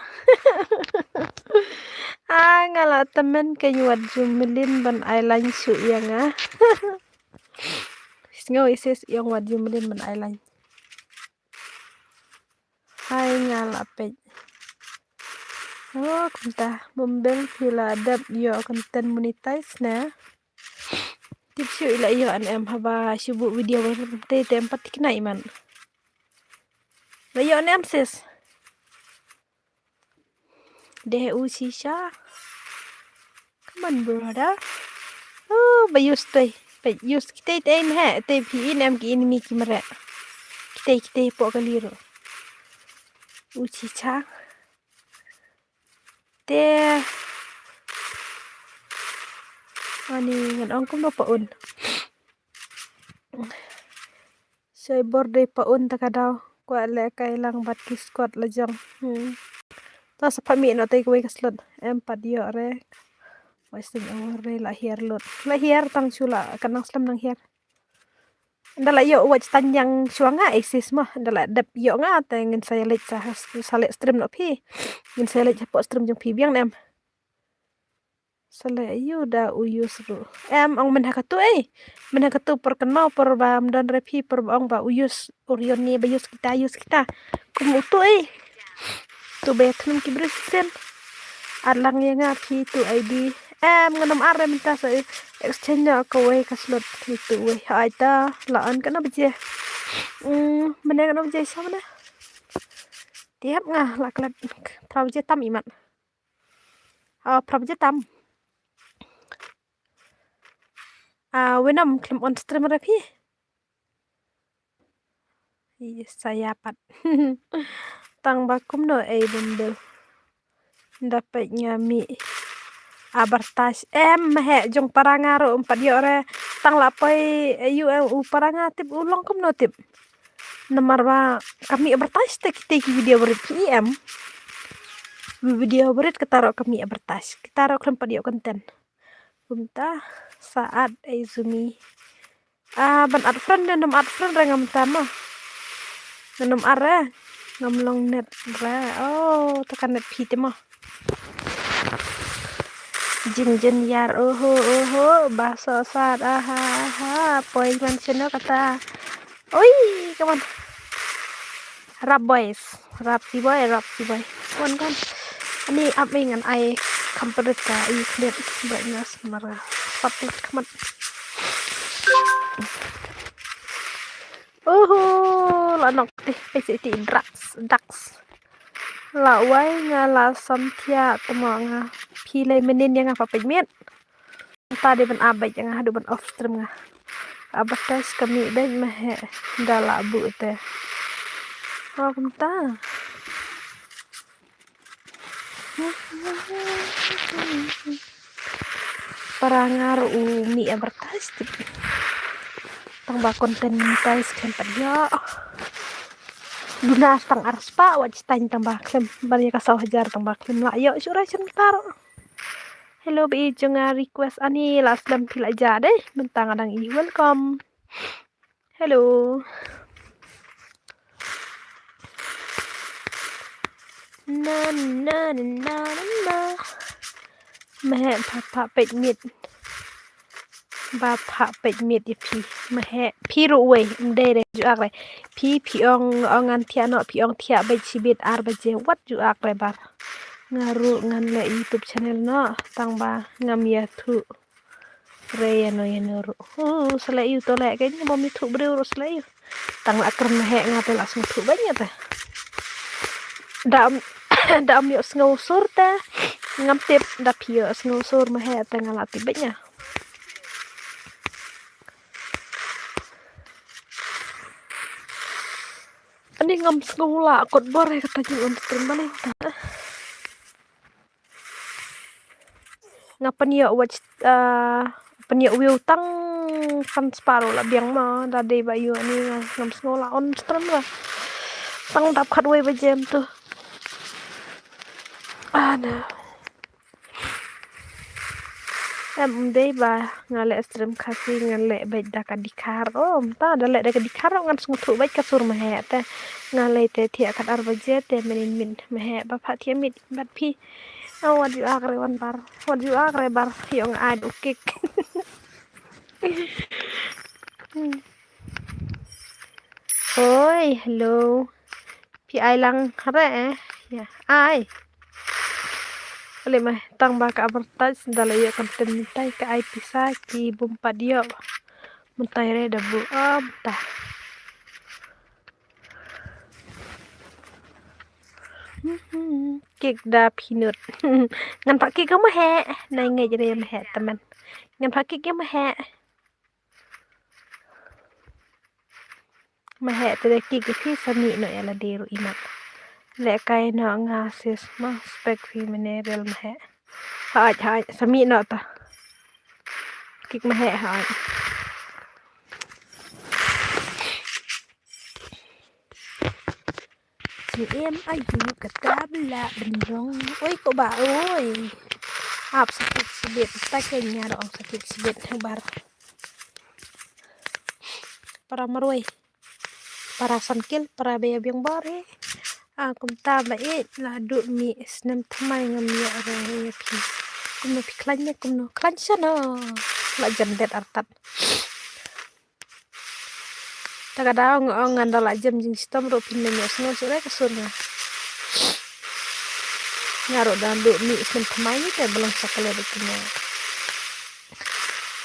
Ngala temen kenyuat jumelin ban ailan su yang Singo isis yang wad jumelin ban ailan. Hai ngala pej. Oh, kunta bombel pila adab yo konten monetize na. Tips yo ila yo an haba subu video te tempat kena iman. La yo an sis. De usisha. Come on, brother. Oh, bayus teh. Bayus kita iten ha, te pi in ki ini ki mara. Kita po kaliro. Usisha. Te ani ngan ong kum paun. Say borde paun takadaw. Kwa le kailang bat kiskot lajang. Ta sa pami no tay kuwi kaslot. Empat yo re. Wasting hour re lahir lot. Lahir tang chula kanang slam nang hier. Ndala yo watch tanjang suanga eksis mah. Ndala dap yo nga ngin saya lek salet stream no pi. Ngin saya lek po stream jong pi biang nem. Sale ayu da uyus ru. Ong menhakatu menhakatu perkenal per bam dan repi per ong ba uyus orion ni bayus kita. Kumutu tu betrum ki brisen. Arlang yang ngapi tu ID. Nganam arre minta sa exchange ka we kaslot itu we. Aita laan kana beje. Mene kana beje sa mana? Tiap ngah laklat prabeje tam iman. Prabeje tam. Wenam klim on stream rapi. Yes, saya pat. Tang bakum no bombel. Dapat nyami abartas jong parangaro 4 yore tang lapai paranga tip ulong kum no tip nomor ba kami abartas tek video berit video berit ketaro kami abartas ketaro klem padio konten punta saat izumi ban ad friend rengam tama nom are ngamlong net ra tekan net pite mah Jin yar baso sad poin mention kata oi come on rap si boy kon ini up dengan ai compare ka i clear banyak semara patut kamat lanok teh PCT dax lawai ngala santia temanga pilai menin yang apa pegmet tadi ben abaj yang hadu ben off stream nga abatas kami ben meh dala bu teh kumta Parangar umi advertise tang konten monetize kan padya Luna tang arspa waj tanya tang baklem banyak kasau hajar tang baklem la yo syura sebentar. Hello bi jonga request ani last lam pil aja deh bentang adang i welcome. Hello. Na na na na na. Mẹ papa pet mit ba pha pet mit y pi mẹ pi ru we de de ju ak le pi ong an thia no pi ong thia be chibit ar ba je wat ju ak le bar ngaru ngan le YouTube channel no tang ba ngam ya thu re ya no ru sele yu to le ke ni mo mi thu bru ru sele yu tang la kern he ngape la sung thu banyak ta dam yo sngo sur ta ngam tip da pi yo sngo sur ma he ta ngala ti banyak ani ngam sngola kot bore kata ju on stream balik ta ngapan yo watch penyo view tang fan sparo la biang ma da de ba yo ani ngam sngola on stream la tang dap khat we ba jem tu ada em de ba ngale stream khasi ngale ba da ka dikar ta da le da ka dikar ngan sung thu ba ka sur ma he te ngale te thia khat ar ba je te min ma he ba pha thia mit bat phi what you agre wan bar what you agre bar yung ad ukik oi hello pi ai lang khare ya ai ole mah tang ba ka advertise dala ya konten mintai ka ai pisa ki bumpa dia muntai re da bu ta kik da pinut ngan pak kik ma he nai ngai jere ma he teman ngan pak kik ma he te kik ki sami no ya la deru imat le kai no nga sis ma spek fi mineral ma he hai sami no ta kik ma he hai chị em ayu kata bela bendong oi kok ba oi ap sakit sibit ta kenya dong sakit sibit bar para maroi para sankil para beya biang bare kum ta ba e la du mi snem thamai ngam ya re pi kum no piklan ne kum no klan sana la jandet artat tagadang ngandala jam jing sistem ro pin ne sno sore kasurna ngaro dan du mi snem thamai ni te belum sakale beknya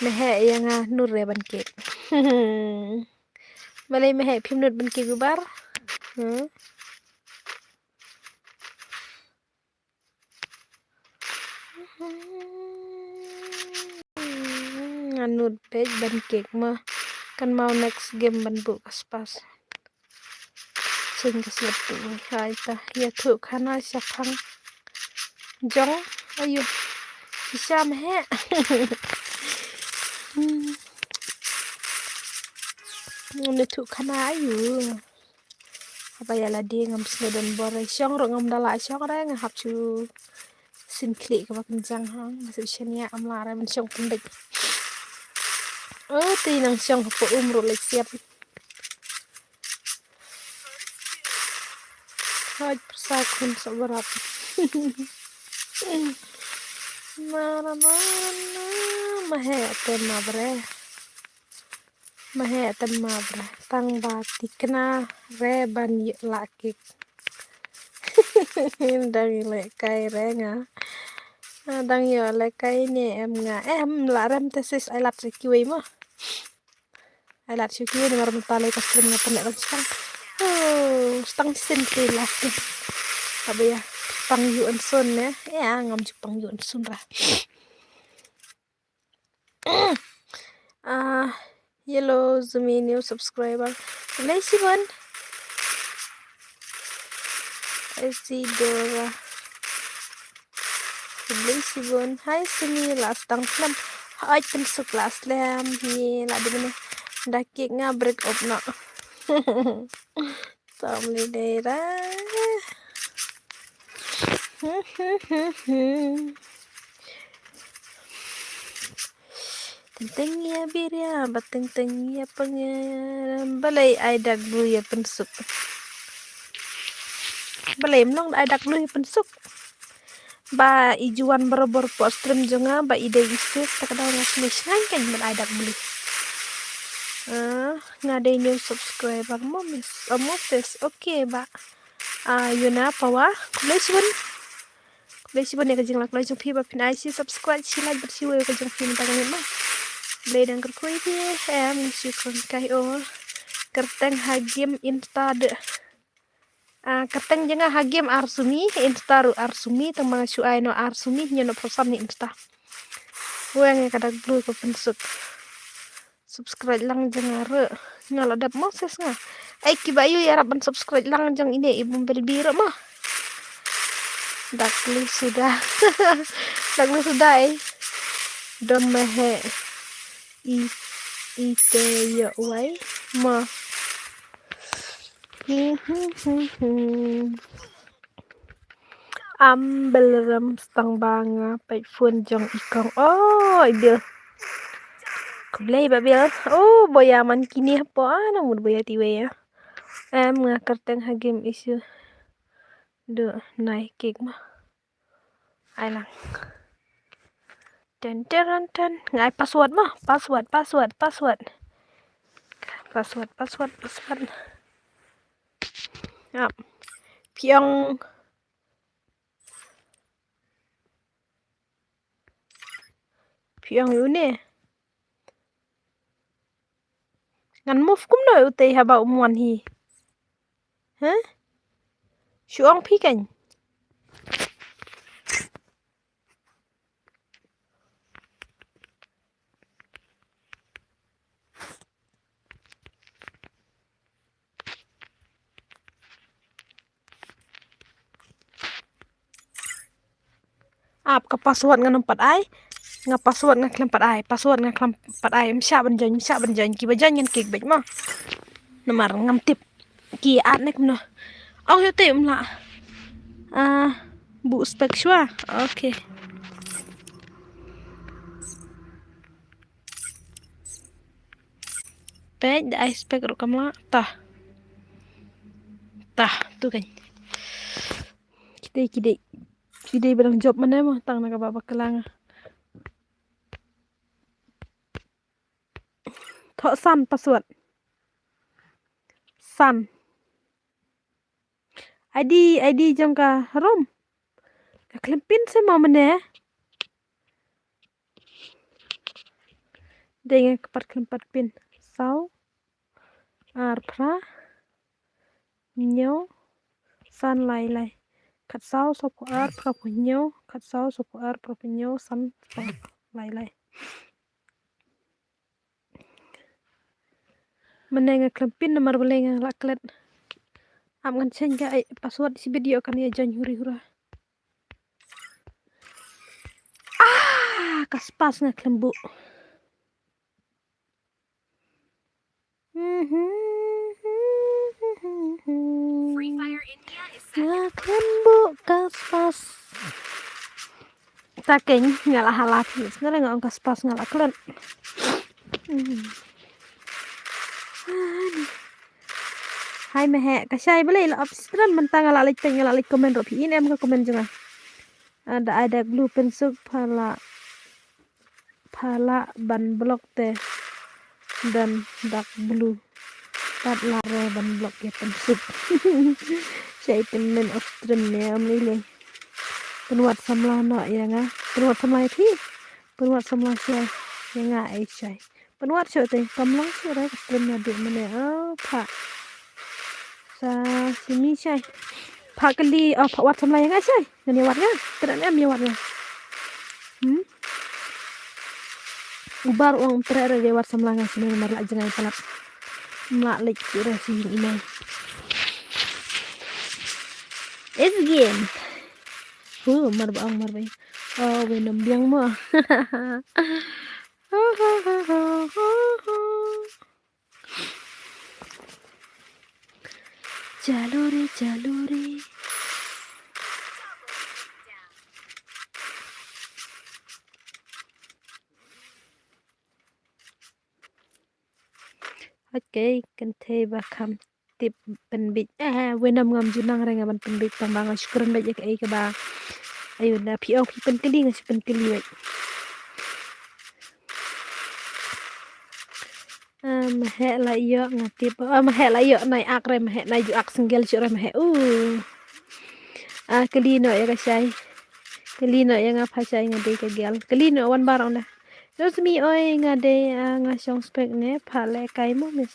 mehe yang nur re ban ke malay mehe phim nut ban ke gubar anut page ban kek mah kan mau next game ban bu kaspas sing keslep tu hai ta ya thu khana saphang jong ayo bisa mehe ne thu khana ayo apa ya la dia ngam snodon bore syong ro ngam dala syong re ngahap chu sin klik ka kenjang hang masuk chania amla ra men syong pendek ti nang syong po umro lek siap hai persakun seberat mana mahe tema bre mahe tema bre tang batik kena re ban lakik đang le kai re nga đang yo le kai ne em nga em la rem tesis ai lat kiwi mo ai lat kiwi ni maram tale ka string na pene kan stang sin ke la apa ya pang yu an sun ne ya ngam ju pang yu an sun ra yellow zumi new subscriber nice one I see Dora Publisibun. Hai sini last tang film. Hai pensuk last lam. Ye la di mana. Dakik nga break up na. Family daerah. Tentang ya birya, batenteng ya pengen balai ai dak dulu ya pensuk. Balai menong ai dak dulu ya pensuk. Ba ijuan berobor po stream jonga ba ide isis takadaw nga smash kan man ai dak dulu. Ngade new subscriber mo miss. Moses. Okay ba. Yun na pawa. Kulay ya kajing lak kulay jong pi ba pin IC subscribe sila bersiwa ya kajing pi minta kangen mah. Bledang kerkui dia syukron kai o kerteng hagim insta de kerteng jenga hagim arsumi insta ru arsumi tang mga syuai no arsumi nyono prosam ni insta weng kadag blue ko pensuk subscribe lang jenga re ngala dap moses nga ai kibayu ya raban subscribe lang jeng ini ibu berbiro mah dakli sudah domehe ite yo wai ma ambelram stang banga pai phun jong ikong bil kublai babil boyaman kini apa namun boya tiwe ya ngakar teng hagim isu do naik kek mah ailang ten ngai password mah password ya piong yune ngan move kum no utei haba umwan hi syuong pi kan ka password ngan empat ai nga password nga klam pat ai password nga klam pat ai msha banjan ki bajan ngan kek bek ma nomor ngam tip ki at nek no yo te mla bu spek shwa okay pej da spek ro kamla tah tu kan kidai barang job mana mah tang na ka kelang thọ san password san ID jong ka rom ka klempin se ma mene dengan keempat pin sau arpra nyo san lai kat sau sopo ar propo nyo kat sau sopo ar propo nyo san lai menenga klempin nomor belenga laklet am ngan chen ga password si video kan ya jan hura kaspas nga klembu klembu kaspas saking ngalah halat sebenarnya nggak kaspas ngalah klen hai mehe kasai beli lo abstran mentang ngalah like komen ropi ini em ke komen jangan ada blue pensuk pala ban blok teh dan dark blue pat laro ban blok ya pensuk saya temen of stream ya amlile penuat samla no ya nga penuat samla thi penuat samla sia ya nga ai chai penuat cho te kamlang sura stream na de mane pha sa simi chai pha kali pha wat samla ya nga chai ngani wat nga teran em ya wat nga ubar uang terere de wat samla nga sini mar la jangai palap mla lik sura si email is game mar baang Oh, Venom biang mo. Jaluri, jaluri. Okay, kante bakam tip penbit. Venom ngam junang renga ban penbit tambang syukuran baik ai ka ba. Ayun na pio pen keli ngas pen keli baik. Mahe la iyo ngatip. Mahe la iyo nai akre mahe nai ju ak singgel syure mahe. Kelino ya kasay. Kelino ya ngap hasay ngade ka gel. Kelino wan barang na. Terus mi oi ngade ngasong spek ne pale kai mo mis.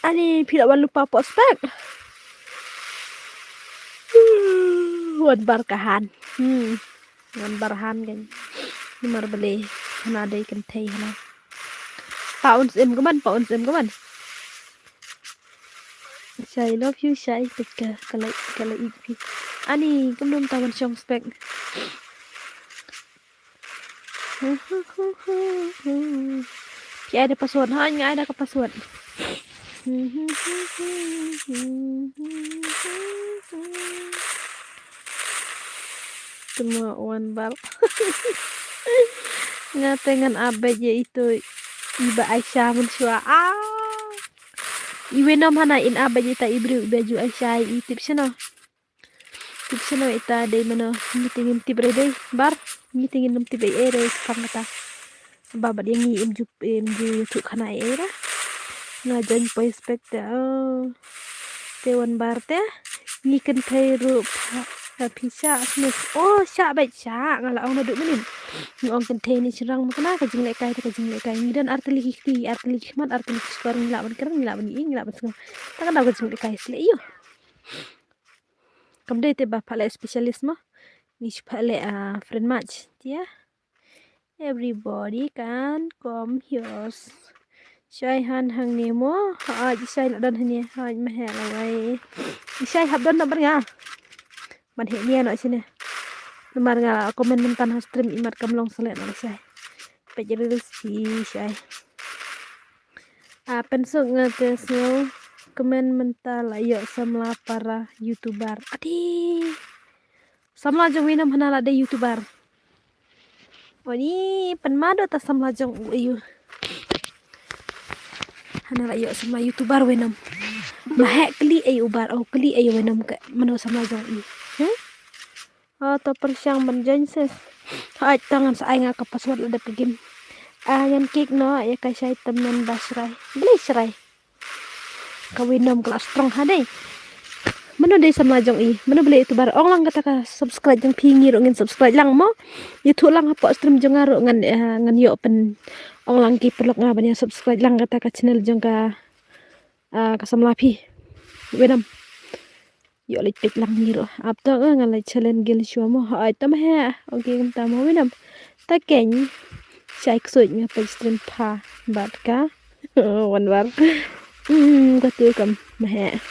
Ani pila wan lupa po spek. Wan barkahan. Wan barhan kan. Numar beli hana day kan thay hana. Pounds em kaman. Shay love you shay pika kala ipi. Ani belum tawan song spek. Pi ada password ha nga ada ka password. Semua wan bar. Ngatengan abeje itu iba Aisyah mun syua. Iwenom hana in abeje ta ibru baju Aisyah itip sino. Tip sino ita day mano meeting tip day bar meeting num tip ay re pangata. Babad yang ngi imju tu kana era. Ngajan po expect te wan bar te ngi kan thay rup pisah snis. Syak baik syak ngala ong naduk menin. Ngong kan thay ni serang makna ka jing lekai ngi dan arteli man arteli skor ngila ban kereng ngila ban sengam. Takan daw ka jing lekai sle iyo. Kamde te ba pala specialist mo. Ni pala friend match ya. Everybody can come here. Shay han hang ni mo. Shay dan hanya mahe lawai. Shay habdan na nga. Man he ni ano sini. Numar nga komen mentan stream imat kamlong selek na Shay. Pejere si Shay. Pensuk ngates ngo komen mental ayo samla para YouTuber. Adi. Samla jong winam hanala de YouTuber. Ni penmado ta samla jong ayo. Hanala ayo sama YouTuber winam. Mahek keli ay ubar keli ay wenam ke mano sama jong i. To persyang menjenses. Tangan sa ay nga ka password ada pagim. Ngan kik no ya kay say temen basray. Beli sray. Kawinam kelas strong hade. Mano day sama jong i. Mano beli itu bar ong lang kata ka subscribe jong pingi ro ngin subscribe lang mo. YouTube lang apa stream jong aro ngan yo pen ong lang ki perlok nga banya subscribe lang kata ka channel jong ka kasamla pi. Wenam yo lit lang ngiro apto ngalai challenge gel shwamo ai tam he okay kum tam wenam ta ken sai ksoi nga pa stream pa bat ka wan war katu kam mahe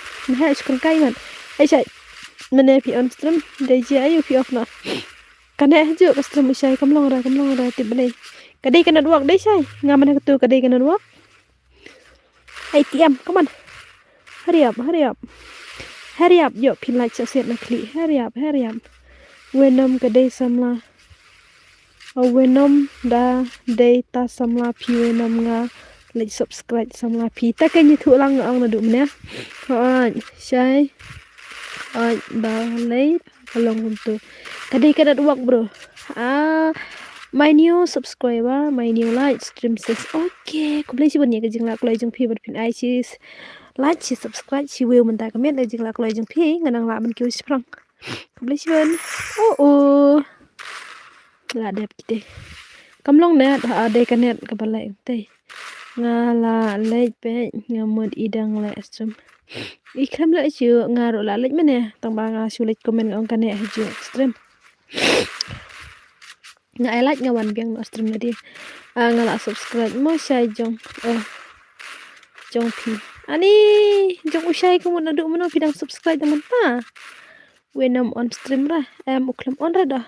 skon kai man ai sai mane pi on stream dai ji ayu pi off na kana haju ka stream sai kamlong ra tibne kadai kana duak dai sai ngamane katu kadai kana duak ai tiam come on hurry up yo pin like set na kli hurry up wenam kadai samla wenam da day ta samla pi wenam nga like subscribe samla pi ta kan yitu lang ang na du mne sai da lay kalong untuk kadai kada duak bro my new subscriber my new live stream says okay ko blai si ban ye ka jing la ko lai jong pi ban pin ai sis like si subscribe si will menta comment la jing la ko lai jong pi nganang la ban kiu sprang ko blai si ban la đẹp kite kamlong net ade kanet ka balai te ngala lej pe ngamud idang la stream ikram la chu ngaro la lej mene tang ba nga su lej comment ngong kanet haju stream nga I like ngawan biang no stream na di ngala subscribe mo sai jong pi ani jong usai ko mo na du mo pidang subscribe naman ta Wenam on stream ra. Uklam on ra dah.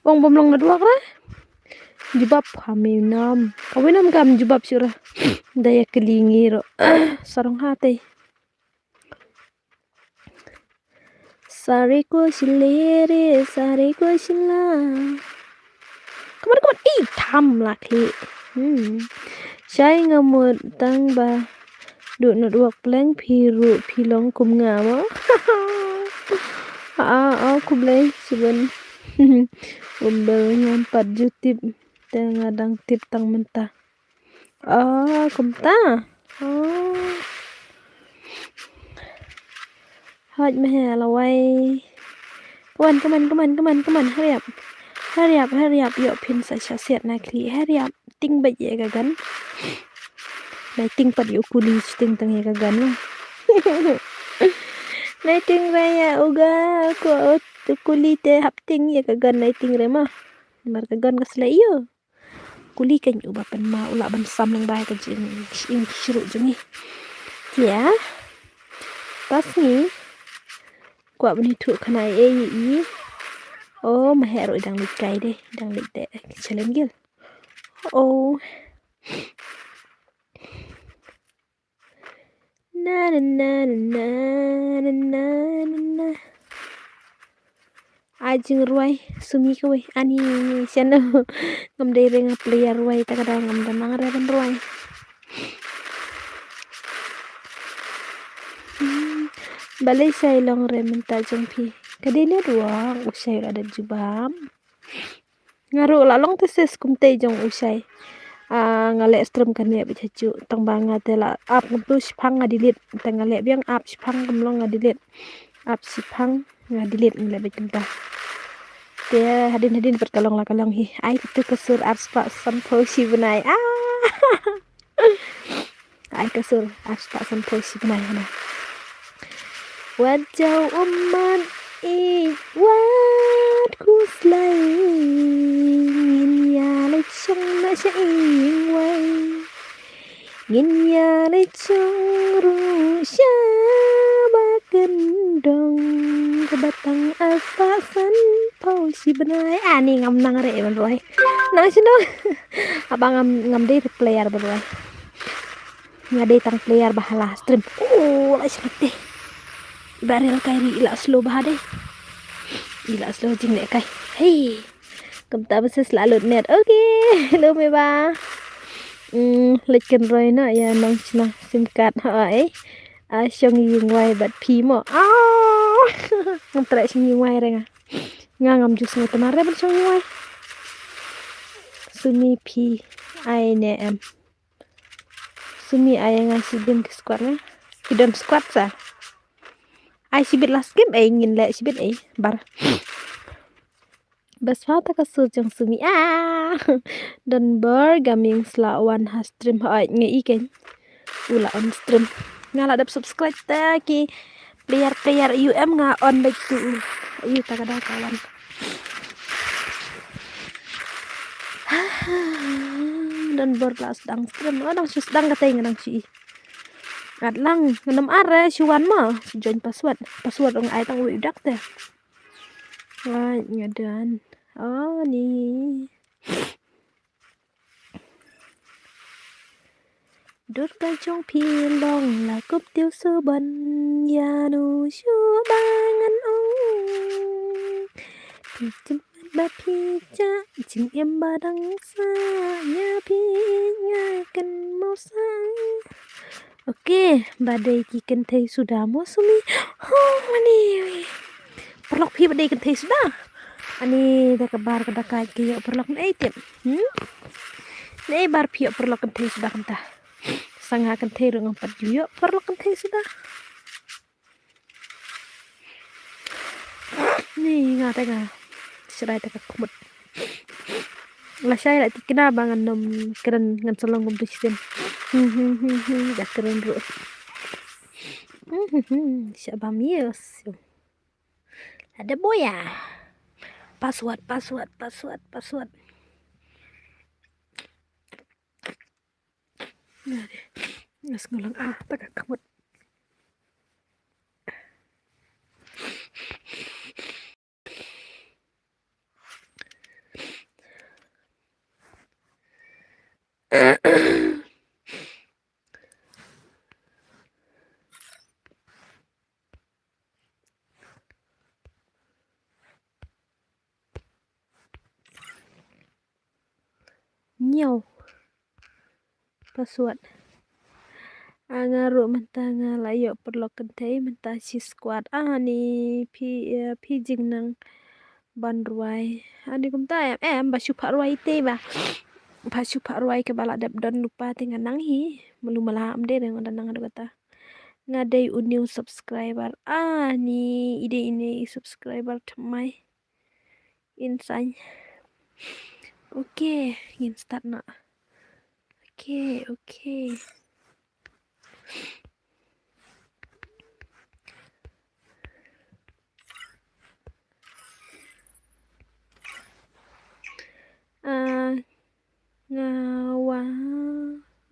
Wong bomlong na dua ra. Jubab haminam. Kawenam gam jubab syura. Daya kelingi ro. Sarong hati. Sariku silere, sariku sila. Kawan. Tham lah kli. Saya ngamut tang ba. Duk nut wak pleng piru pilong kum ngamo. Aku bleng seben. Umbel nyampat jutip tengadang tip tang mentah. Kumta. Hoj meh lawai. Kaman. Hurry up. Yo pin sa siat na kli. Hurry up. Ting ba ye gagan. Nai ting pat yu kuli ting tang ye gagan. Nai ting raya uga ko kuli te hap ting ye gagan nai ting rema. Mar gagan ka sela iyo. Kuli kan yu ba pen ma ula ban sam lang bai ka jing shiru jungi. Ya. Pas ni kwa bani tu kana yi. Mahero dang lit kai de, dang lit de challenge gil. Na. Ajing ruai sumi kawai ani siano ngam de renga player ruai ta kadang ngam danang re ban ruai. Balai sai long re minta jongpi. Kadele ruang usai ada jubam. Ngaru lalong teses kumte jong usai. Ngalek stream kan ya bicacu tang banga tela up ngetu sipang ngadilit tang ngalek biang up sipang gemlong ngadilit up sipang ngadilit ngalek bicenta dia hadin berkalong lah kalong hi ai itu kesur up spa sampo si benai ai kesur up spa sampo si benai na wajau umat wat ku selain ya lấy chong na sẽ quay nhìn nhà lấy chong ru sha ba ken dong ke batang aspa san pau si benai ani ngam nang re ban roi nang sino abang ngam de player ban roi ngade tang player bahala stream la sinte barel kairi ila slow bahade ila slow jing ne kai hey Kamta bese selalu net. Hello me ba. Lekin roy na ya nang chna sim card hai. Syong ying wai bat pi mo. Ngam tra syong ying wai renga. Ngam jus ngo tamare bat syong ying wai. Sumi pi ai ne em. Sumi ai nga sibin ke squad na. Hidden squad sa. Ai sibit last game ngin le sibit bar. Basfata kasur jang sumi dan gaming selawan ha stream hai nge iken ula on stream ngala dap subscribe ta ki player UM nga on baik tu ayu ta kada kawan dan lah sedang stream dang sedang kata ngang si atlang ngenam are syuan ma join password ong ai tang widak teh ngadan ni đốt cây trong phi long là cốc tiêu sơ bần ya nu chúa ba ngăn ông thì chim ba phi cha chim em ba đăng xa ya phi ya cần mau xa badai kikan thei sudah mau sumi mani perlok phi badai kan thei sudah ani da kabar kada kai kiyo perlok na item nei bar phi perlok kan thei sudah kanta sanga kan thei rong pat juyo perlok kan thei sudah ni nga ta ga sirai ta kumut la sai la tikina bangan nom keren ngan solong kompetisi ya keren bro siapa mius ada boya password ngas ngulang tak kamut Nyaw password ngaruh mentah ngalayo perlo kentai mentah si squad ni pi jing nang ban ruai ani kum ta em ba chupa ruai te ba chupa ruai ke bala dap don lupa tinggal nang hi melu malah amde dengan nang ada kata ngadai new subscriber ni ide ini subscriber thamai insane oke ingin start nak oke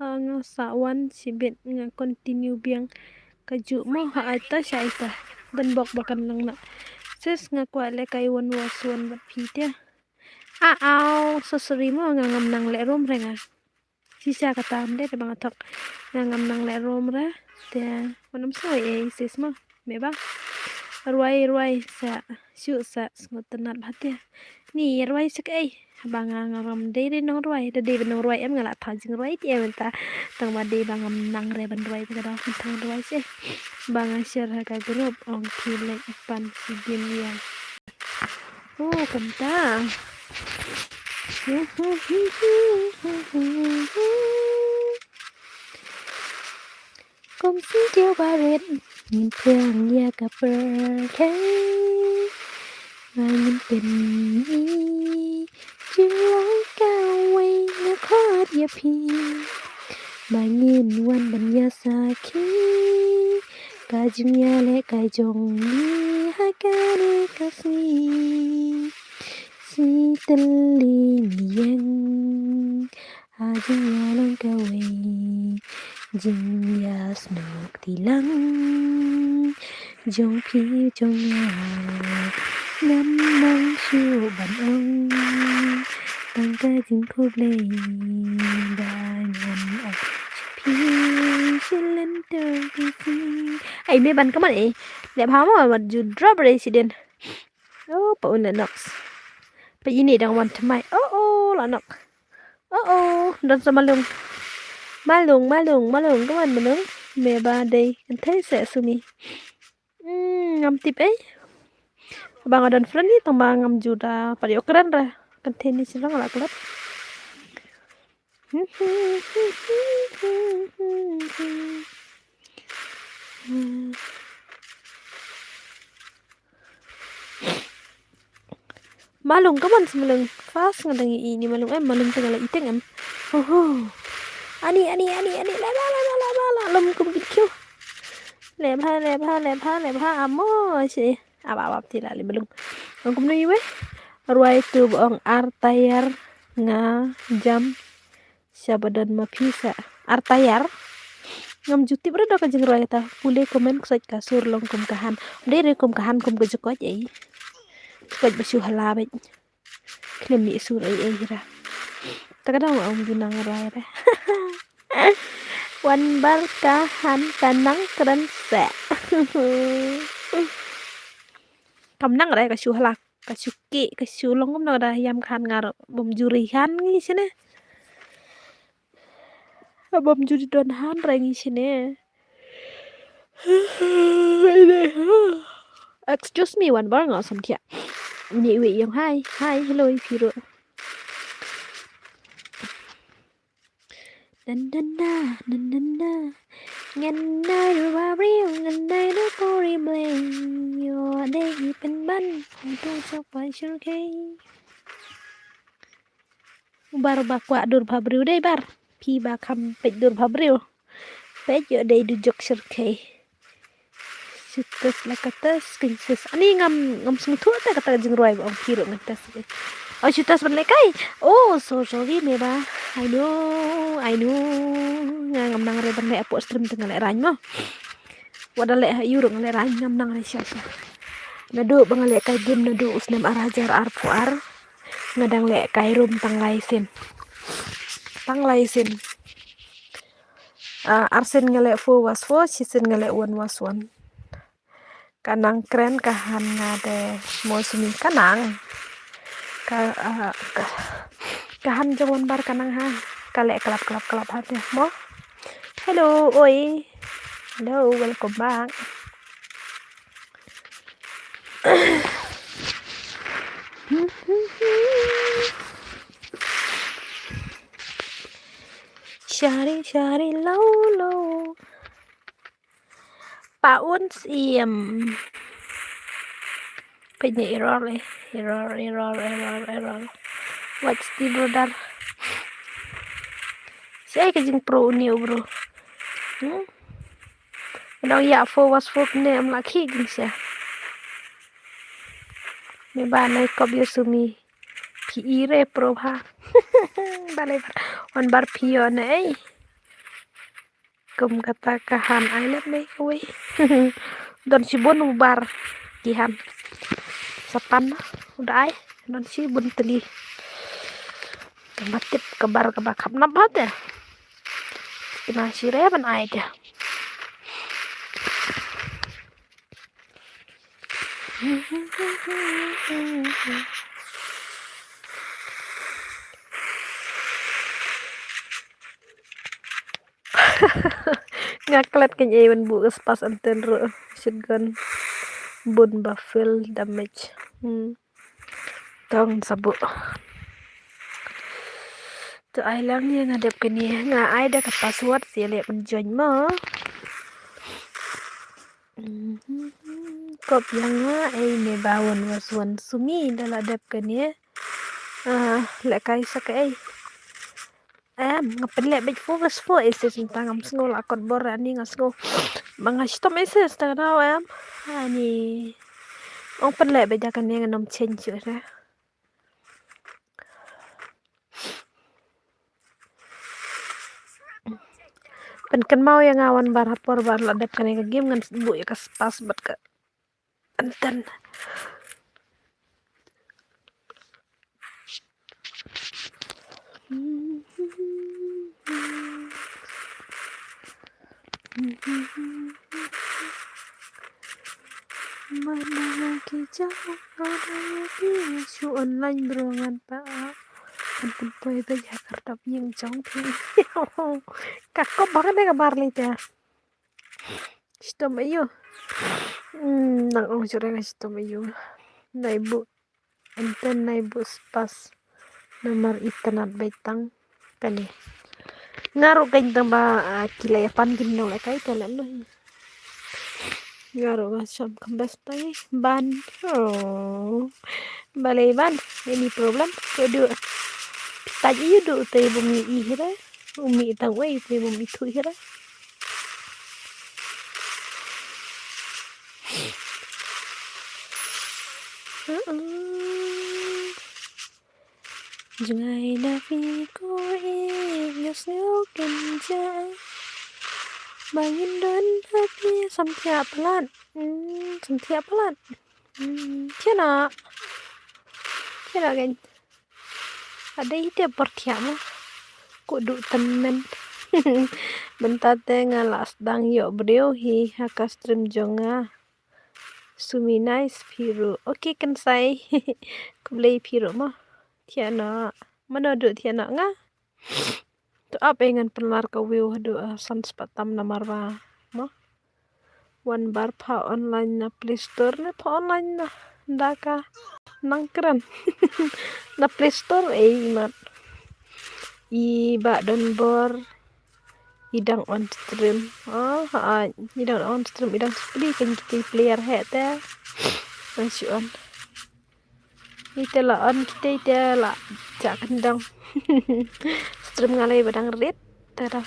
ngasawan sibet nga continue biang kaju mo ha ata siya ita dan bok bakan lang na sis nga kwa le kay one was one bat pita sorry mo nga ngam nang le rom re nga sisa kata amde de bang atok nga ngam nang le rom re te manam so sis mo me ba ruai sa shu sa ngotenat hati ni ruai sik bang ngam de nong ruai de nong ruai em ngala tha jing ruai ti em ta tang ba de bang ngam nang re ban ruai ta da tang ruai se bang share ka grup ong ki like pan si game ya kanta Kung xin chiều ba rệt nhìn thương ya cả bờ thế và nhìn tình ý chưa lắng cao quay nó khó ya pi mà nhìnวันบัญญาสาคีกาจุงยาและกายจงนี้หากาเนกาสีsi tali yang hajing ya lang kaway jing ya snok tilang jong pi jong ya ngắm nắng chiều ban ông tăng ca jing khu play ba nhầm ọc pi trên lên tờ pi ai mấy ban các bạn ấy đẹp hóng mà you drop resident bảo ơn noxไปยินดีรางวัลทำไมหลานกโดนจะมาลงก็มันมาลงเมบาเดย์กันเทเสสุมีngam tip bang adan friend ni tong bang ngam juda pada okran ra kan teni silang ala klub malung ka man semelung fast ngadang ini malung tengah iteng ani la lum kum kyu lem ha amo si abab tila li belum kum ni we ruai tu bong artayar nga jam sabadan mapisa artayar ngam juti berada ka jeng ruai ta pule komen kusaj kasur long kum kahan de kum kahan kum gejeko ai Kaj basu halabit klemi sur ai ra takadaw ang ginang raya wan barkahan kanang keren se kam nang ra kasu halak kasuki kasulong kum na yam khan ngar bom juri khan ngi sine bom juri don han ra ngi sine excuse me one bar ngosam kia nhị vị yang hai hello piro dan ngân nay rồi ba riu ngân nay nó có ri bling yo đâyเป็นบ้านของตัวชอบไปชื่อเคbar bakwa dur bhabriu dei bar pi ba kham pe dur bhabriu pe yo dei du jok shir ke situs lakatas kinsis ani ngam smutu ta kata jeng roi ba piro ngatas situs ban lekai so sorry me ba I know ngam nang re ban le apo stream tengah le rany mo wada le yuro le rany ngam nang re sia nado bang le kai game nado usnam arajar arpuar ngadang le kai rum tang lai sim sang laisin arsin ngelek fu was fu chisin ngelek wan was wan kanang keren kahan ngade mo sumi kanang kahan jangan bar kanang ha kalek kelap hati mo. Hello oi, hello, welcome back. Shari low Paun siem punya error what's the brother saya kejing pro new bro Nang ya fo was fo ne am laki gin sia me ba nai kob yusumi pi ire pro ha balai on bar pio nei kum kata kahan island nei kowe don si bon bar kihan sapan udah ai don si bon teli kebatip kebar kebakap nabat ya kena sireban ai dia ngaklet kenya even bu pas anten ro shotgun bun buffel damage tong sabu tu ai lang ni ngadep kini nga ai dah ke password si lek menjoin mo kop yang ai me bawon waswan sumi dalam adep kini lek kai sakai ngapen lek bej fokus fo ese tentang am ngol akon bor ani ngasgo mga stop ese tara ani ong pen lek bej akan yang nom change ra pen mau yang awan bar hapor bar ladep kan yang game ngan bu ya kas pas bat ke enten mana lagi jauh ada lagi su online beruangan pak ampun poy be Jakarta yang jong pi kakko banget ya kabar lita stom ayo nang ong curang stom ayo naibu enten naibu spas nomor internet betang kali ngaruh kain tambah kilai pan gino lah kai telan lo ngaruh macam kembas tay ban balai ban any problem kedu tadi yudu tay bumi ihira umi tang wei tay bumi tu ihira Jungai Navi ko Yoseo Kenja Bangin dan tapi sampai pelan Cina kan ada ide pertiama kudu temen bentar ngalas dang yo beliau hi haka stream jonga sumi nice piru oke kan saya kublai piru mah tiana mana duk tiana nga tu apa yang penlar ka view do sans patam namar ba mah one bar pa online na play store na pa online na ndaka nangkran na play store mat i ba don bor idang on stream idang on stream idang spli kan kita player hete masih on ite la on kita ite la jak kendang stream ngalai badang red tara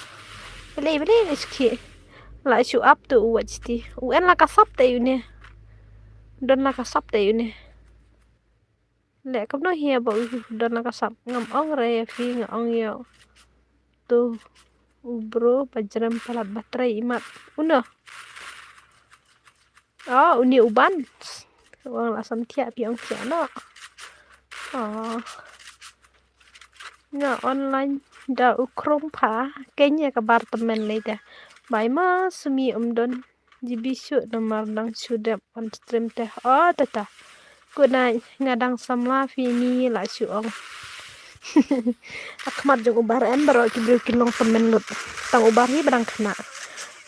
beli iski la show up tu watch ti un la kasap te yune don la kasap te yune le kam no hia bo don la kasap ngam ong re fi ngam yo tu bro pajram palat baterai imat uno uni uban wang la sam tiap yang no na online da ukrom pa kayaknya ke apartemen leda bai ma sumi don jibisu nomor dang sudah on stream teh oh tata kuna ngadang samla fini la syuong akmat jong ubar ember kibru kilong temen lut tang ubar hi berang kena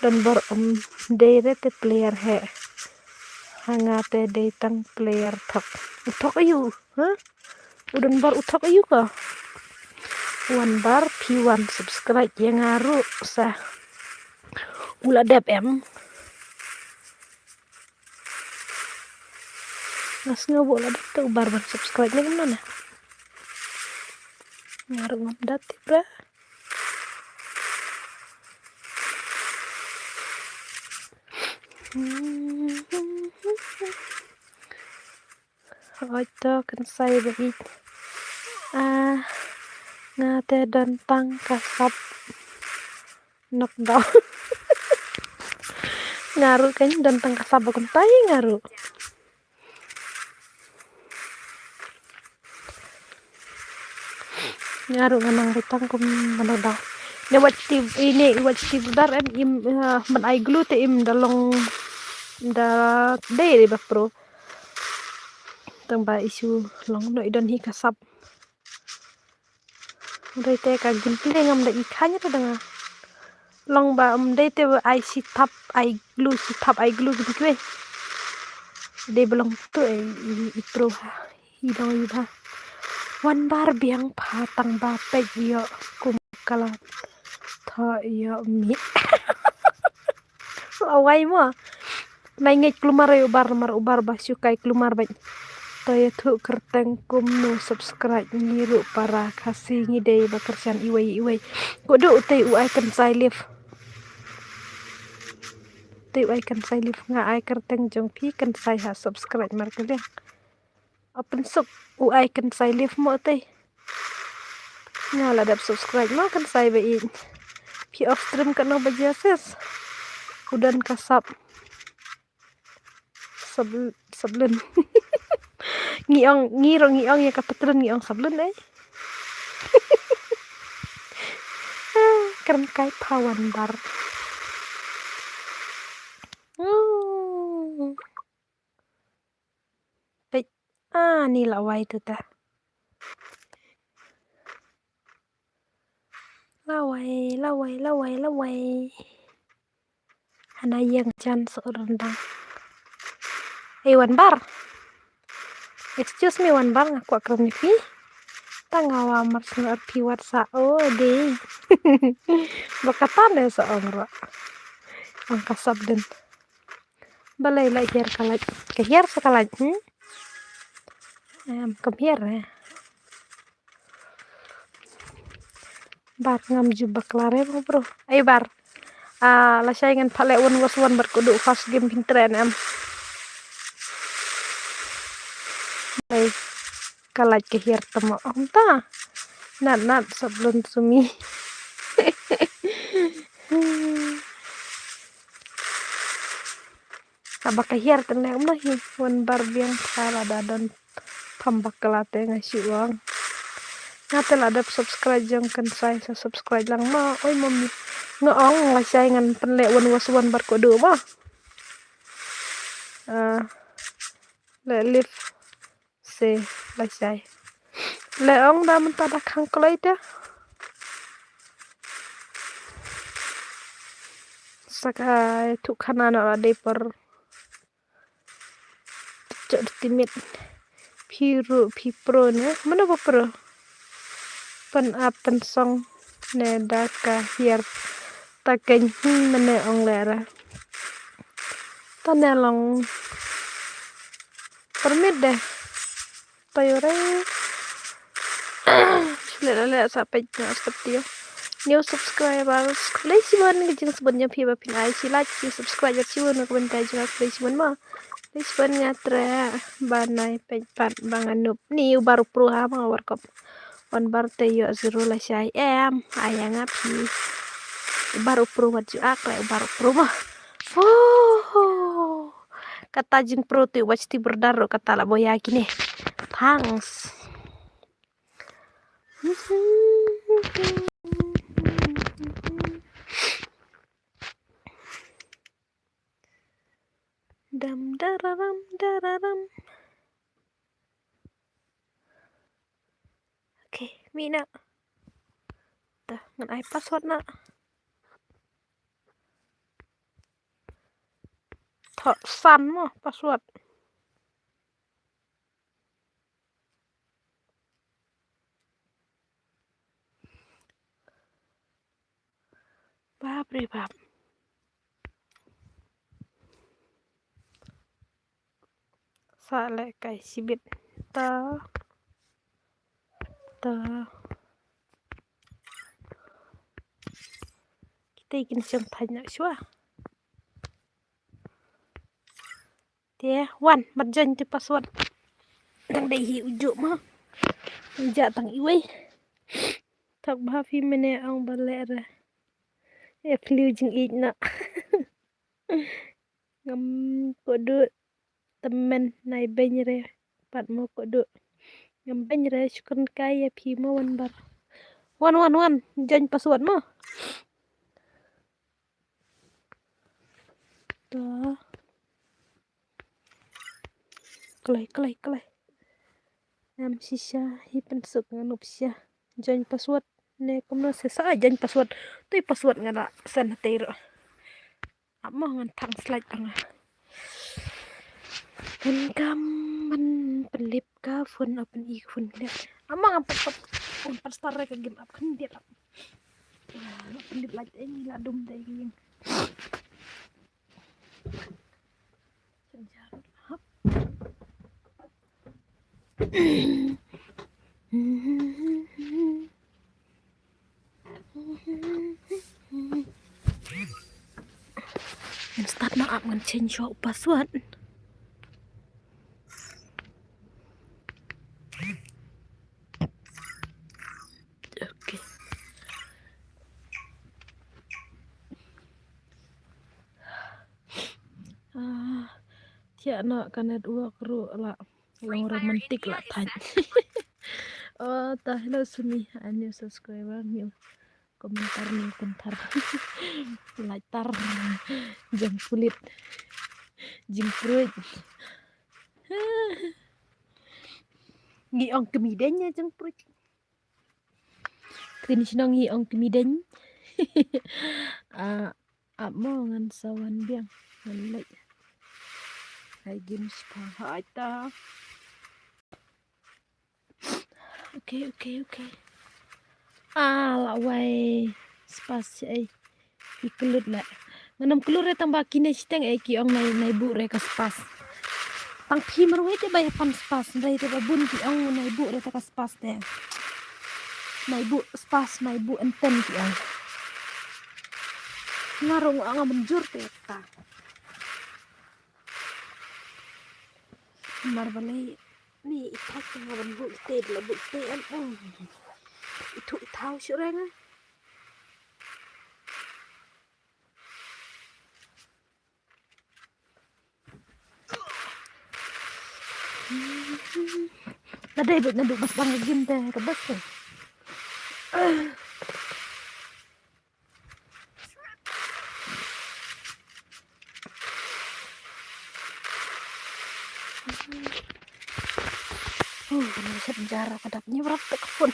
dan bar dere te player he hangate de tang player thok ayu ha udan bar uthok ayu ka one bar P1 subscribe yang ngaruh sa ula dep em ngas ngobo la dep bar subscribe nya kemana ngaruh ngamdat bra Oito kan saya bagi ngate dantang kasap knockdown ngaruh kan dantang kasap bakun tai ngaruh nganang betang kum knockdown ne wajib dar em im man ai glu te im dalong da dei ba pro tamba isu long no idon hi kasap dei te ka gintle ngam da ikhanya ta danga long ba dei te ai si tap ai glu gitu de belong tu i pro hi dong i ba wan bar biang patang ba pe yo kum kala tha yo mi awai mo mai ngai klumar yo bar mar ubar ba sukai klumar ba Toya tu kerteng kum no subscribe ngiru para kasih ngidei bakersian iwai kudu utei uai kan sai live tei uai kan sai live nga ai kerteng jong pi kan sai ha subscribe mar kalian open sub uai kan sai live mo tei nga la dap subscribe mo kan sai ba in pi off stream kan no bajases udan kasap sablen ngirong ya kapatren ngiong sablen keren kai pawan bar ni lawai tu ta lawai hana yang chan so rendang wan bar excuse me wan bar ngaku akram ni fi tangawa mars na pi whatsapp oh de bakatan ya seorang angka sabden balai la hier kalaj ke hier sekalaj come here bar ngam jubak lare bro ayo bar la saingan pale one was one berkudu fast game pinter em balai kalaj ke hier temo ta nat sebelum sumi kabak hier tene hi one bar biang sala dadon pambak kelate ngasih uang ngatel ada subscribe jong kan saya subscribe lang ma oi mami ngoong la saya ngan penle one was one bar kodo ma le live se la saya leong da mentada kang kloita saka tu kanana ade per cok timit pipro ne mana ba pro pen song ne daka hier taken mene ong lera tanelong permit deh tayore lele sampai seperti new subscribers lazy one ngejeng sebenarnya pia bapin ai si like si subscribe si one komentar juga lazy one ma lazy one ngatre banai penpat bangan nup ni baru pro ha ma warkop on bar te yo zero la sai em ayang api baru pro maju akre baru pro mah kata jing pro tu wasti berdaro kata la boya gini thanks Dam dararam dararam. Oke, Mina. Dah, ngan ai password na. Thọ san mo password. Bab re bab. Sa lại cái si biết ta kita ikin siyang tanya siya. Dia wan madjan ti password. Dang dai hi ujuk mo. Ja tang iway. Tak bahafi mene ang balera. Ya fliu jing na. Ngam kodo temen nai benyre pat mo kodo. Ngam benyre syukun kaya pi mo wan bar. Wan jan password mo. Tuh. Kelai. Nam sisa hi pensuk nganup sia. Jan password ne komno sesa jan password. Tu password ngana sanatero. Amo ngan tang slide anga. Pen kam man pelip ka phone open I phone dia. Amo ngam pat star ka game up kan dia. Pelip like ini la dum dai ging. And start now I'm gonna change your password. Okay. Tia nak kana dua kru lah long romantik lah tanya. Oh, tah hello Sumi, a new subscriber, new komentar, new kontar. Laitar, jeng kulit, jeng perut. Ngiong kemidenya jeng perut. Kini sinong ngiong kemiden. Amo ngan sawan biang ngan lai. Hai games pa hai ta. Okay. Lawai spas ai. Ikelut la. Nganam kelur tambah kini siteng ki ong nai bu re ka spas. Tang pi marwe te bay pan spas dai te babun ki ong nai bu re ka spas te. Nai bu spas nai bu enten ki ong. Ngarong anga menjur te ta. Marbalai ni itak ngaban bu te la bu te an. Itu tahu syureng. Nadai bet naduk bas bang game teh kebas teh. Benar sejarah kadapnya berapa kefun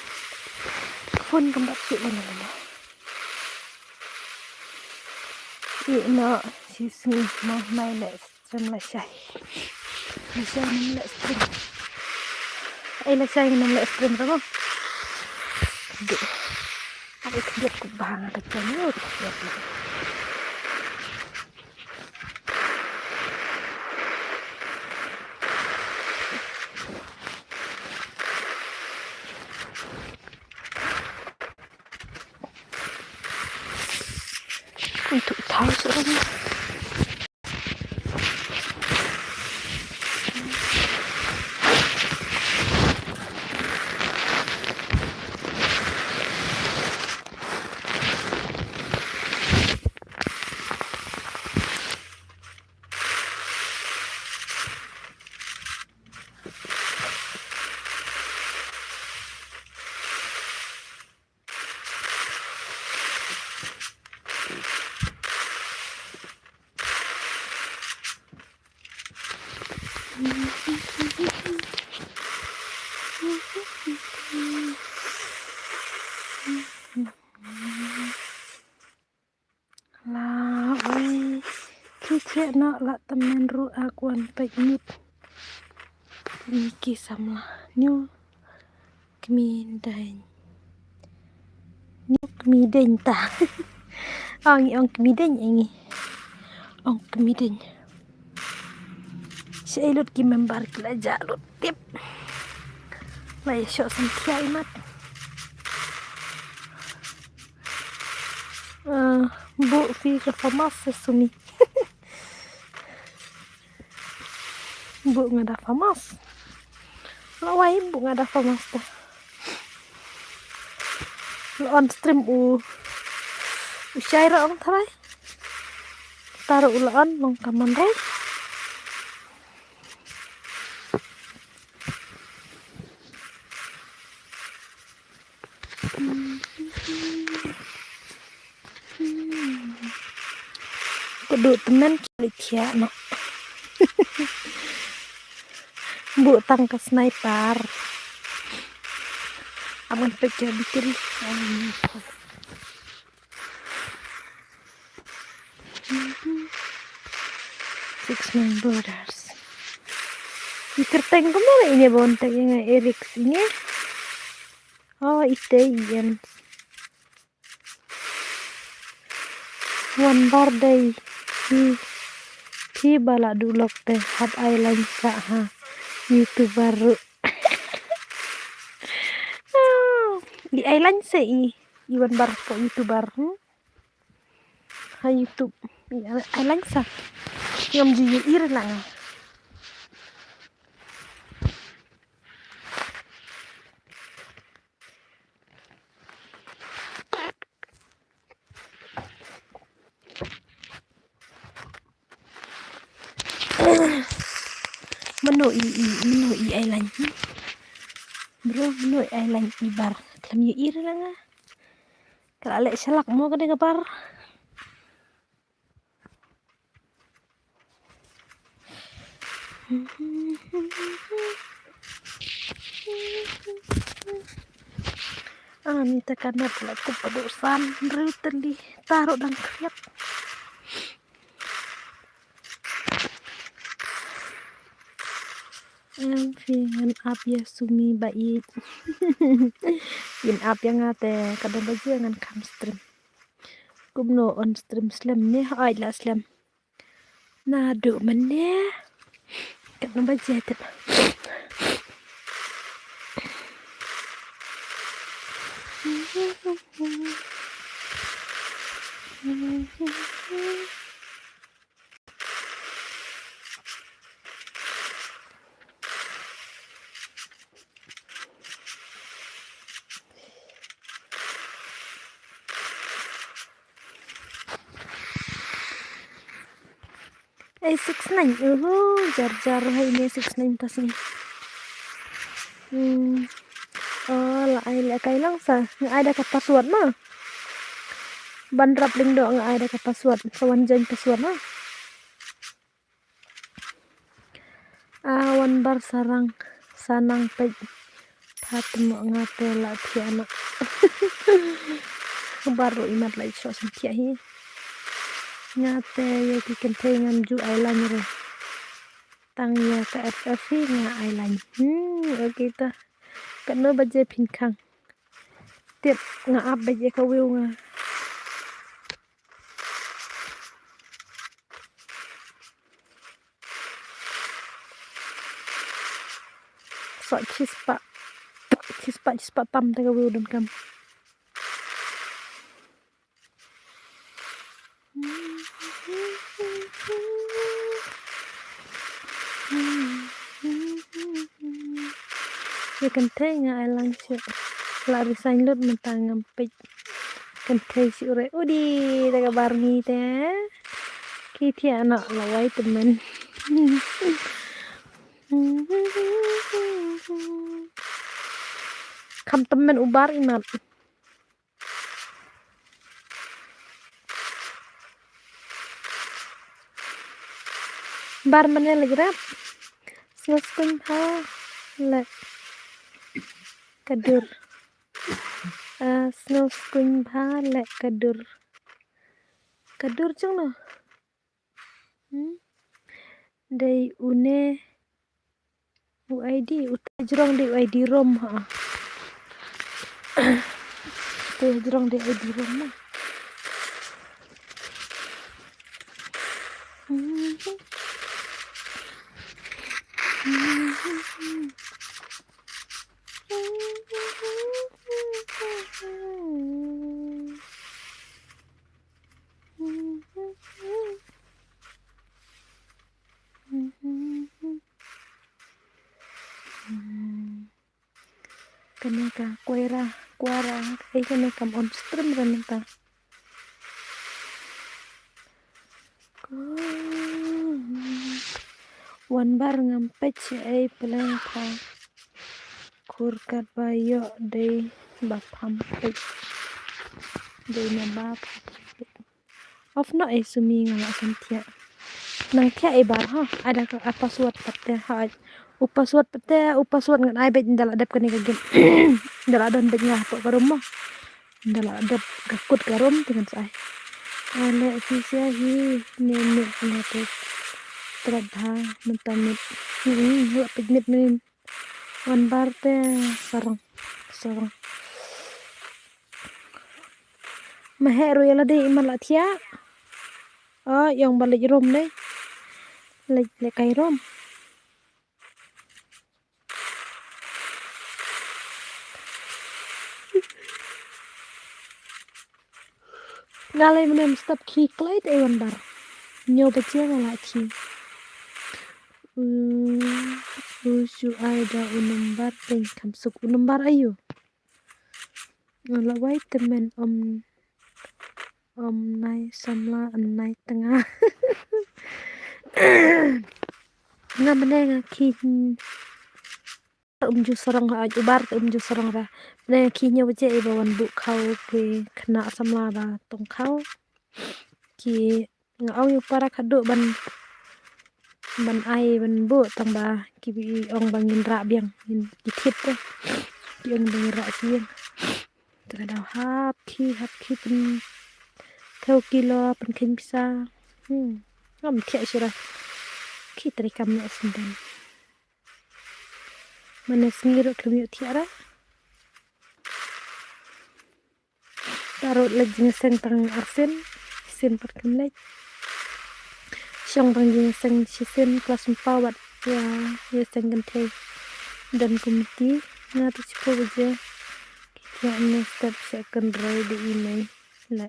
kembak sih mana. Ina sisni mah main stream lah syai. Bisa main stream. Lah syai main stream apa? Ada kerja kubang kecilnya. Untuk tahu seorang. Lah ơi, khi chuyện nọ là tầm men ru a quần bệnh nhịp mi kỳ sầm là nhu mi đành nhu mi đành ta ông mi đành anh ông mi đành saya lut ki membar kila jalur tip lai syok santiai mat bu fi ke famas sesumi bu ngada famas lawai bu ngada famas ta on stream usyaira on tharai taruh ulaan nong kaman rai kudu temen kia no bu tangka sniper aman pecah bikin 6 brothers ikerteng kemana ini bonteng yang Erik ini oh itu Ian one birthday hi bala dulok teh hat island ha youtuber di island i iwan bar po youtuber ha YouTube island sa ngam ji ir lang menu i island bro menu island ibar klam ye ir lang kalau lek salak mau kene kabar minta karena telah kepedusan teli taruh dan kriap Dengan up ya sumi baik in up yang ngate kadang baju dengan kam stream kumno on stream slam nih ai la slam nah do meneh kadang baju itu eh 69 jar ini 69 tas ini oh lah ai kailang sa ngai ada ka password na ban rap link do ngai ada ka password sawan jan password na awan bar sarang sanang pe patmo ngate la piano baru imat lai so sentia hi ngate ya kiken ngam ju island re tangnya ke FF nga island oke ta kena baje pinkang tiap nga up baje ka wiu nga so chispa tam ta ka wiu dan kam ya kente nga island sih lari sain lut mentangam pe kente si ure udi daga barmi teh kiti anak lawai temen kam temen ubar imat bar mana lagi rap selesai ha lek kadur snow skuin bhalek kadur chung no day une UID utajrong day UID rom ha utajrong day UID rom ma kaneka kuara kaneka on stream kaneka wan bar ngampech pelengka kurkat bayo day bapam pech day na bap of no sumi nga santia nang tia bar ha ada ka password patte ha password patte password ngan ai bet ndala dep kan game ndala don bet nga to karum mo ndala dep gakut karum dengan sai ale sisia hi ne te tradha mentamit hu pignet min wan bar te sarang maheru yala de imala thia yang balik rom deh le kai rom ngalai menem stop ki klait wan bar nyo bacia ngala ki usu ada unumbar teng kamsuk unumbar ayo ngala wai temen om nai samla nai tengah nga menenga ki ju sarang ha ubar ju sarang ra ne ki nyo bacia bawan bu khau ke khna samla ba tong khau ki ngau yu para khadu ban ai ban bu tong ba ki bi ong bangin ra biang ki thit te ki ong bangin ra sien kada hap ki pen theo kilo pen kin bisa ngam thia sira ki tri kam na sindan mana sengiro kemio tiara taruh lagi ngeseng tang arsen sen perkemlek Siang panggil sang sisen kelas 4 wat ya sang genteng dan komiti ngatu cipo aja kita step second row di email la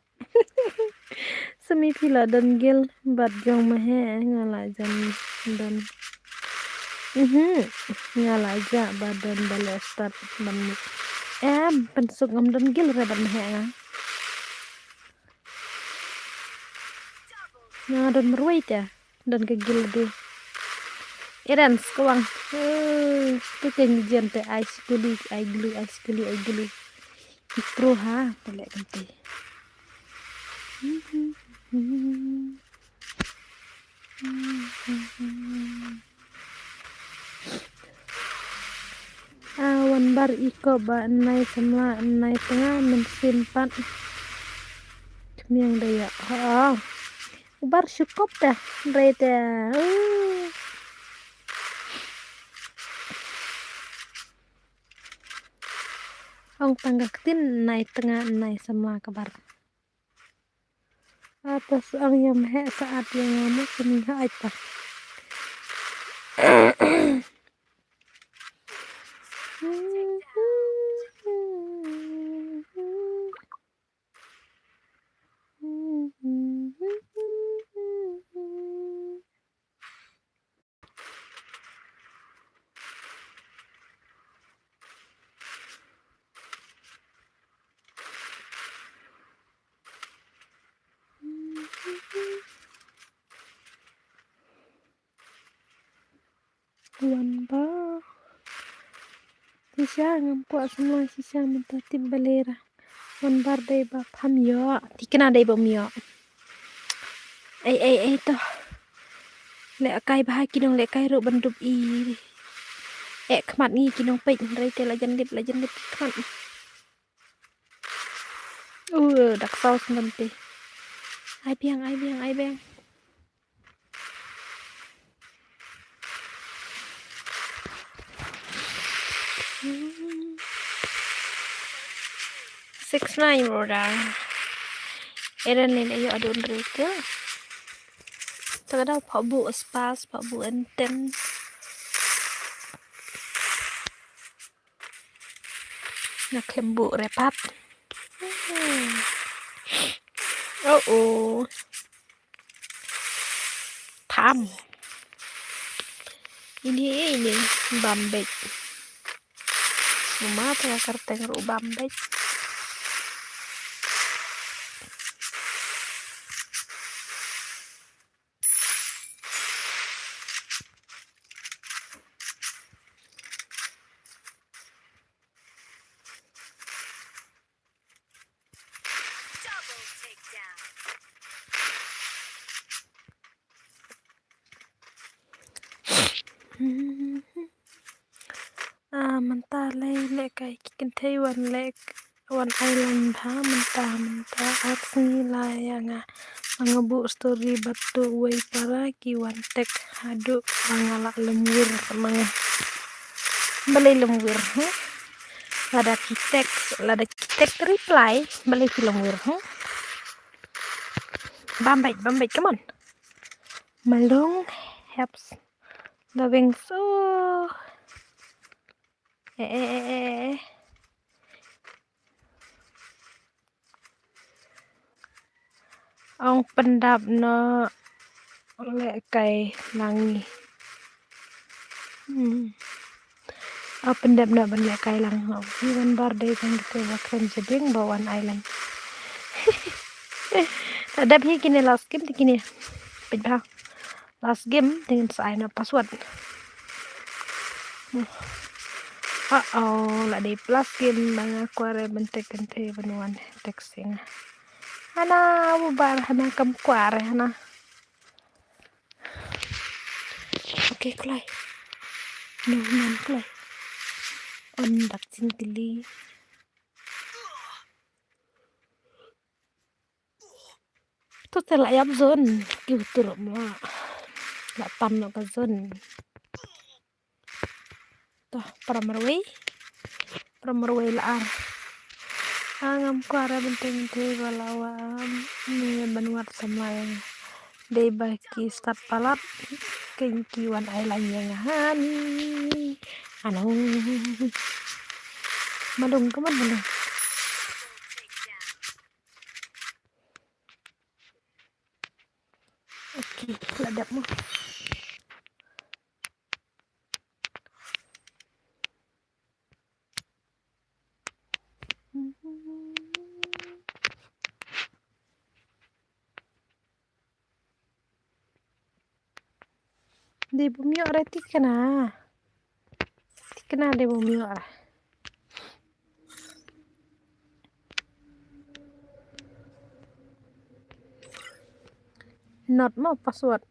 semi pila dan gel bat jong mahe ngala jam dan ngala aja badan balik start ban pensuk ngam dan gel rebat mahe dan meruit ya dan kegil deh Iran sekuang tu kenjian te ice glue mikro ha pelek nanti awan bar iko ba nai semua nai tengah mensimpan kemiang daya bar cukup dah rate ong tangga ketin naik tengah naik semua kabar atas ang yang saat yang ngamu seminggu aja Wamba sisa ngam kuat semua sisa mentatip balera wanbar dai ba pham yo tikna dai ba mio ai toh le kai ba kinong le kai ro bandup i Kmat ngi kinong pej rai te legend dip kmat. Dak saus nanti. Ai biang. Hmm. 69 roda. Eran len ayo adun reke. Tagadaw pa bu spas, pa bu enten. Naklembu repat. Oh. Tham. Ini Bambek. Mama tengah kerteng ru Bambek. Mentah le kai kikin thei wan island ha mentah arsni la yang mangebu story batu wei para ki wan tek hadu mangala lemur semang beli lemur lada kitek reply beli lemur Bambek come on malung helps loving so Ong pendap no le kai langi. Pendap no ban le kai lang ho. Iwan bar day kan kita wakren jeding bawan island. Ada hi kini last game di kini. Pejah. Last game dengan sign up password. La di plus game mga kware bentek kente benuan texting. Hana bubar hana kam kware hana. Oke klay. Numan klay. Ondak sintili. Tu tela yap zon kiu turun ma. La tam no ka zon. Toh pramarway la angam kwara benteng te balawam ni banwat sama yang day baki start palat kengkiwan island yang hani madung keman madung oke ladap mo di bumi ora tikena di bumi ora not mau password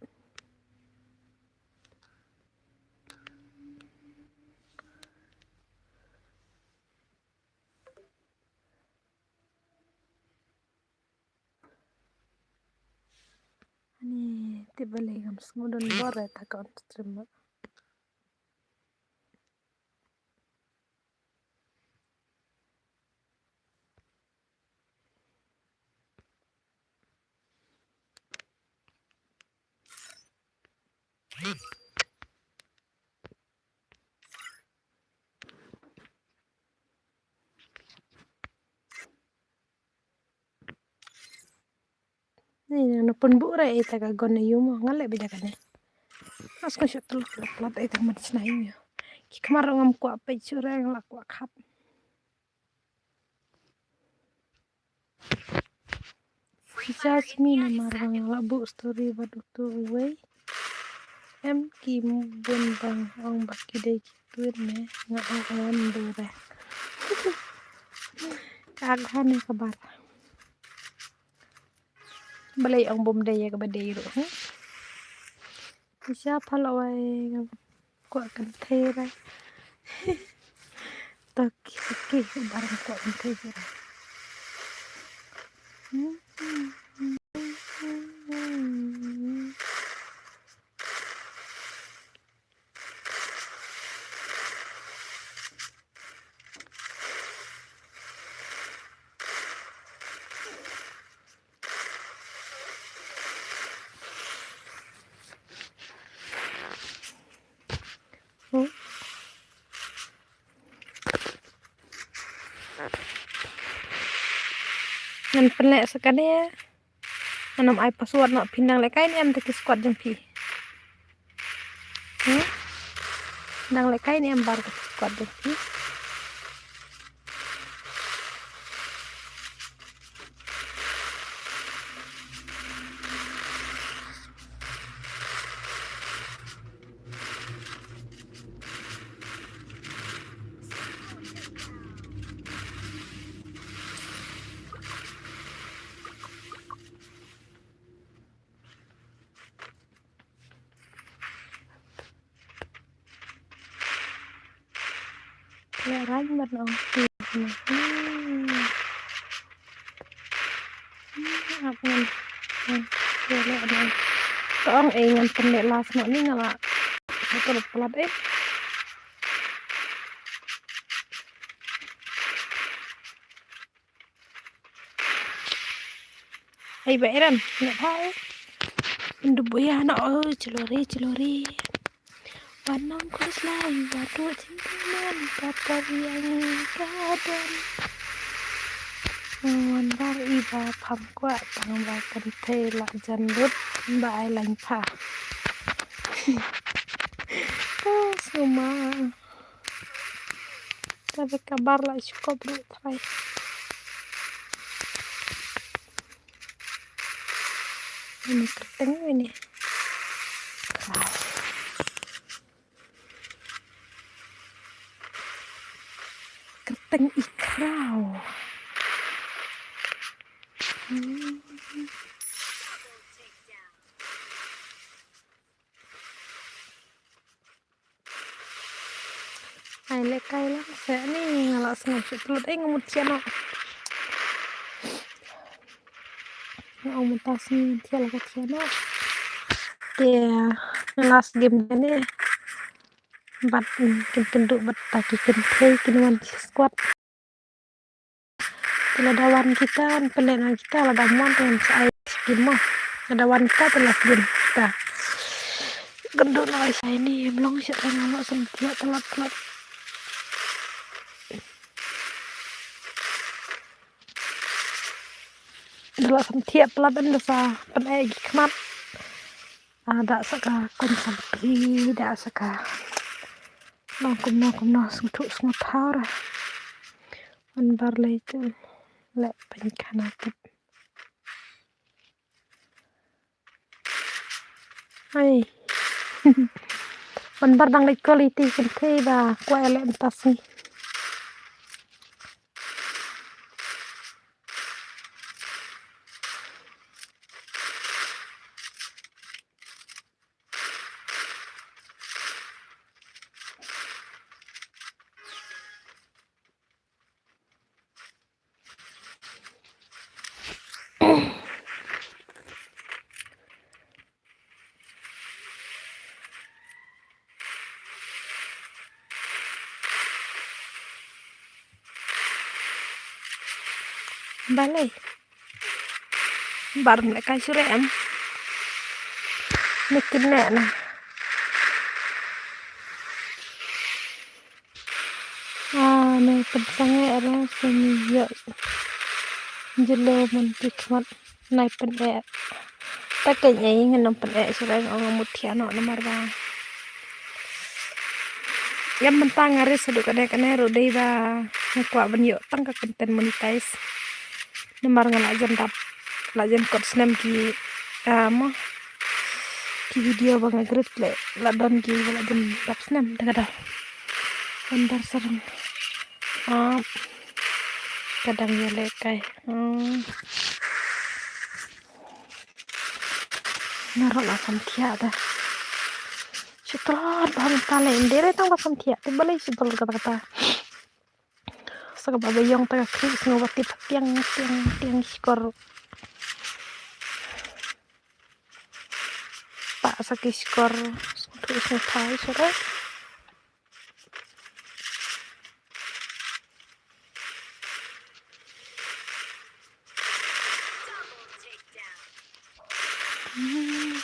ni tiba legam semudon bore ta ka on stream ni no pun bu re ita ka gon yumo ngale beda kan as ko shot plat ita mat snai mi ki kamar ngam ko pe chure ngla ko khap Jasmine marang labu story badutu we em kim bun bang ong baki de kituen me nga on dure kaghan kabar balay ang bom de ka badero siya palaway ko kan thera Taki barang kok integer. Ngan pelek sekali ya. Anam ai password nak pindang lek kain em teki squad jeng pi. Nang lek kain em bar teki squad jeng pi. Ya raj mat no. Apa ngan. Ya ada. Toong ngan pendek las no ni ngala. Betul pelat Hai Bairan, nak hai. Ndu boya na celori. Panang kus layu batu cintaman kapal yang kadang. Wan iba pham kwa tang ba kan the la jan lut ba ai lành pha. Semua. Tapi kabar lah cukup bro try. Ini keteng ini. Keteng ikrau. Ai lekai lah saya ni ngalak sengaja pelut ngemut siano. Mutas ni tiala kat siano. Dia ngelas game ni. Bat kenduk bat taki kentai kinuan squad. Peladawan kita pelena kita lada muan dengan saya game peladawan kita telah game kita. Gendut lah saya ni belum siap ngalak sentia telat. Dalam setiap pelatan desa penegi kemat ada saka konsentri ada saka nokum no sengtuk thar anbar itu lek penkanatip hai anbar dang lek quality kente ba kwa lek entasi balai bar mereka surem nikin nek nah ne pensange era senior jelo mentik mat nai pende tak kayaknya ingin pende surem orang mutiano nomor bang yang mentang hari seduk kene rodai ba kuat banyak tang ke konten monetize nomor ngalajan tap lajan kod snap ki mah ki video bang agret le ladon ki lajan tap snap dah bentar serem kadang ya lekai naruh lah santia dah setelah bahan tale indere tang ba santia te balai setel kata-kata saka babayong taga kris ngawati tiang skor pak saki skor terus ngetai sore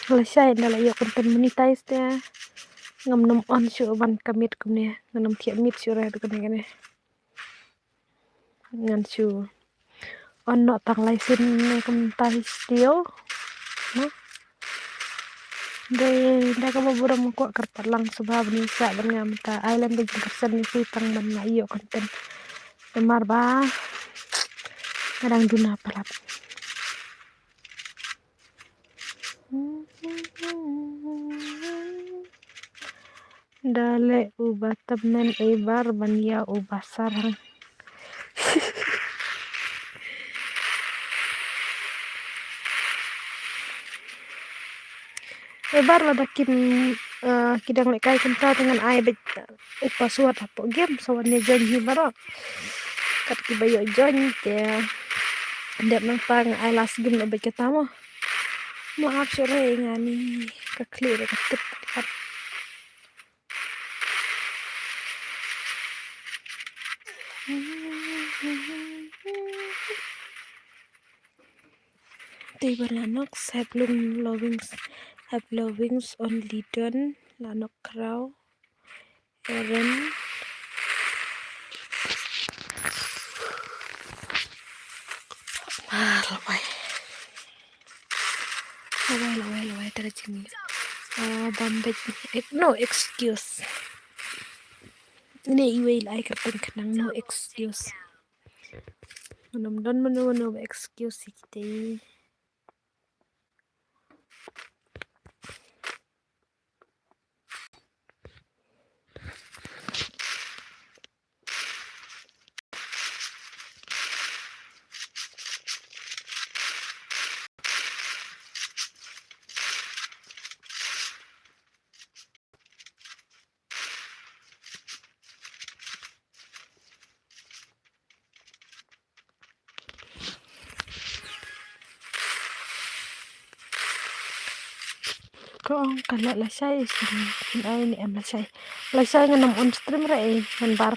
selesai dah yo konten monetize dia ngam nom on syu ban kamit kumne ngam thiam mit syu ra kene ngan syu on no tang lai sin kum tai stio no de ka buram ko karpat lang subha bani sa ban ngam ta island de kersan ni tang ban na yo konten temar ba kadang duna palat dale ubah temen ibar bania ubah sarang ibar ada kidang lekai kenta dengan ai bet upah suat apa game sawannya janji barok kat kibayo join ya ndak nang pang ai last game bet ketamo maaf sore ngani ke clear ke tip tiba lanok have lovings only done lanok crow Eren lawai terjadi Bombay no excuse ini email ay kerting kenang no excuse Mudah-mudahan no excuse kita kong kala lasay sin ay ni am lasay nga nam on stream ra hanbar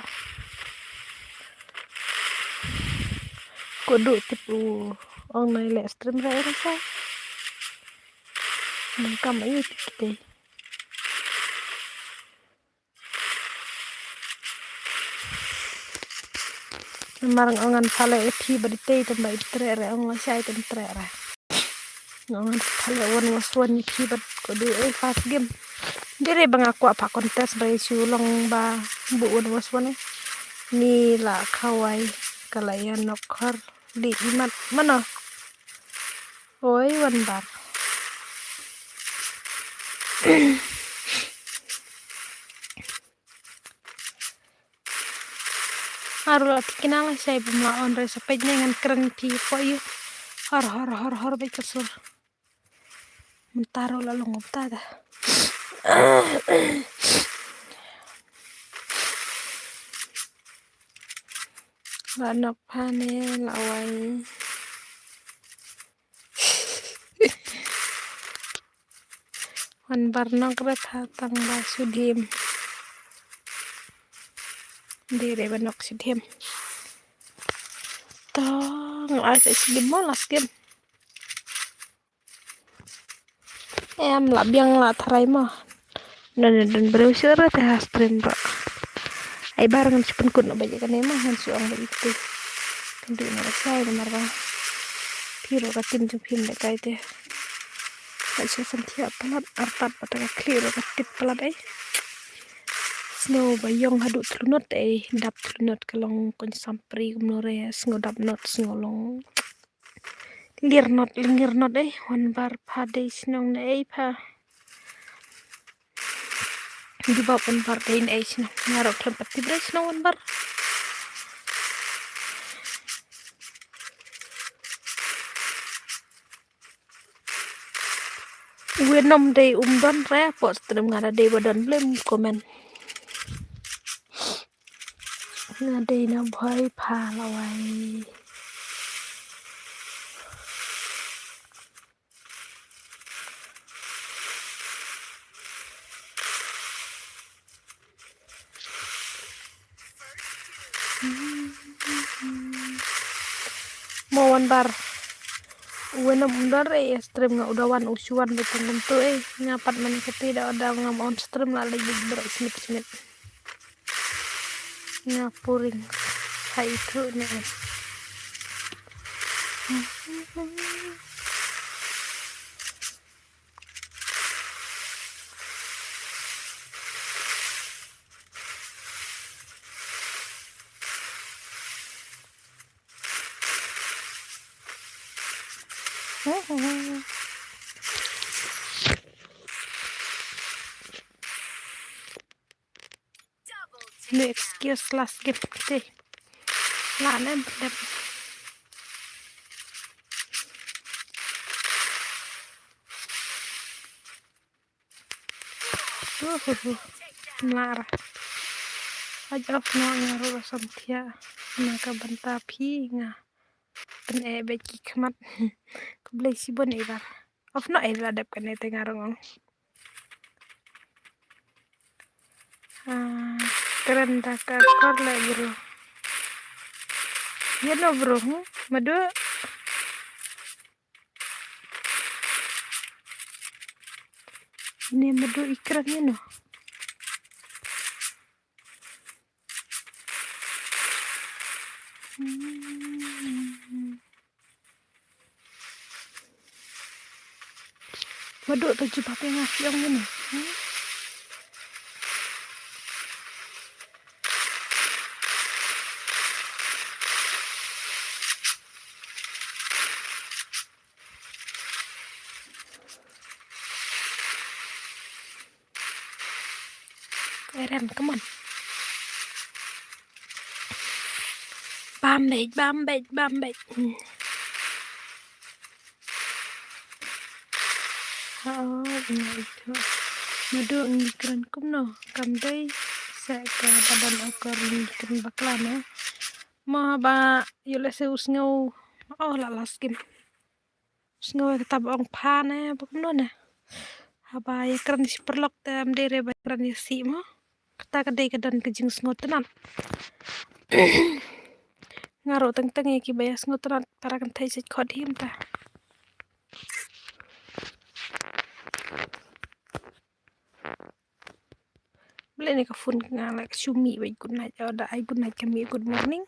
kudu tipu ong nay le stream ra lasay nang kam ayo tikite marang ongan pala epi badite tambah itre ra ong lasay tentre ra ngongan pala wan ni kibat kudu fast game dire bang aku apa kontes bay sulong ba bu wan ni la kawai kalayan nokor di imat mana oi wan bar harus kinala saya bumla on re sampai dengan keren pi po yu hor bay kasur mentaro lalu ngopta dah lanok pane lawai wan barnok re tang ba sudim dire banok sudim tong asa sudim molas game em là biang là thay mah dan browser teh stream bro ai barengan cepet kun baje kan emang han suang begitu tentu na sai na marwa piro katin jupin de kai teh kasi santia palat artat pataka clear katit palat ai snow bayong haduk trunot dap trunot kalong kon sampri kumnore sngodap not snolong lingir not wan bar pade snong na pa di bawah wan bar dein snong ngarok tempat tibre snong wan bar Wenom day umban re pot stream ngara day badan blem komen Ngadei na boy pha lawai. Mawan bar. Uwena mundar stream nga udawan usuan beteng tentu ngapat man ketida ada ngam on stream la lagi berak smit ngapuring hai itu nih. No excuse last gift deh. Lana berdep. Melarah. Aja na ngaruh samtia naka bantapi nga pen beki kemat keblai sibon ibar. Of no adap kan ete ngarong. Keren taka kor la bro. Ya no bro, madu ini madu ikrannya no. Madu tujuh pakai ngasih yang ini. Keren, come on. Bambek. Oh, itu. Madu ngikran kum no. Kamdai saya ke badan akor ngikran baklana. Mau ba yule se usngau. Oh, lalas kim. Usngau tetap ong pane bukan no. Haba ya keren si perlok tam dere ba keren ya si mo. Kata kedai kedan kejing usngau tenan. Ngaro teng-teng ya ki bayas usngau tenan para kan thai sit khod him ta. Boleh nih ke phone ngalak Shumi baik good night. Ada I good night kami good morning.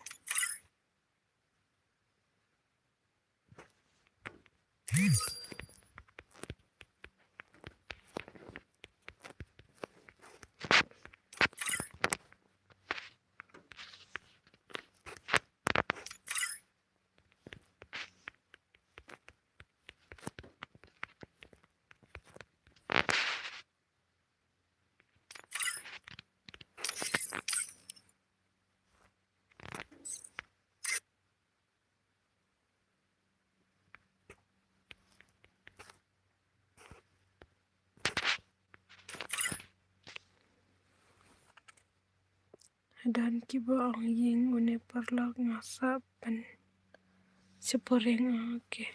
Dan kiba ang ying une perlok ngasap pen seporeng oke.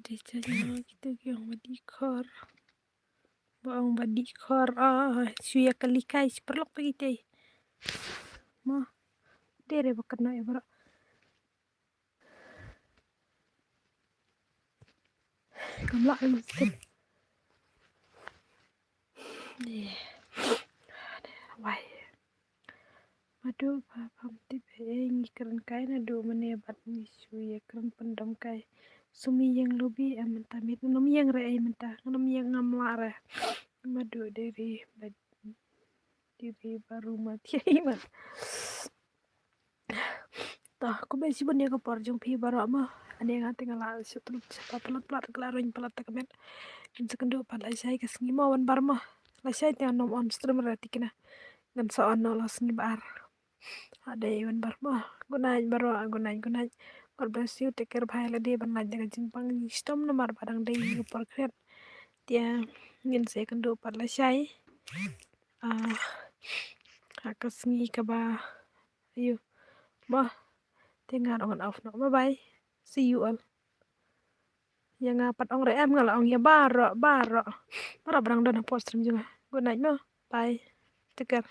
Kita cari kita yang medikor. Boong badi kor suya kalikai perlok pagitay. Mo dere bakit na bro. Kamla listed. Why? Aduh, pam tipe keren kai na do menebat ni suya keren pendam kai. Sumi yang lobi mentamit nom yang re mentah nom yang ngamare. Madu dari diri baru mati iman. Tah, aku besi bun ya kapor jong pi baru mah. Ane yang tinggal lah sutru pelat kelaruin pelat kamen. Sekendo palai saya ke sengi mau bar mah. Lah saya tiang nom on stream berarti kena. Ngan soal no los sengi bar. Ada iwan bar mah. Gunain baru gunain. God bless you, take care bhai la dia ban jaga jimpang stom nomor padang dei kapor kret. Dia ngin saya kendo palai saya. Akas sengi ka ba. Ayo. Bah. Tinggal on off no. Bye bye. See you all. Yang ngapat ong reem ngala ong ya baro. Bara barang dona post stream juga. Good night no. Bye. Take care.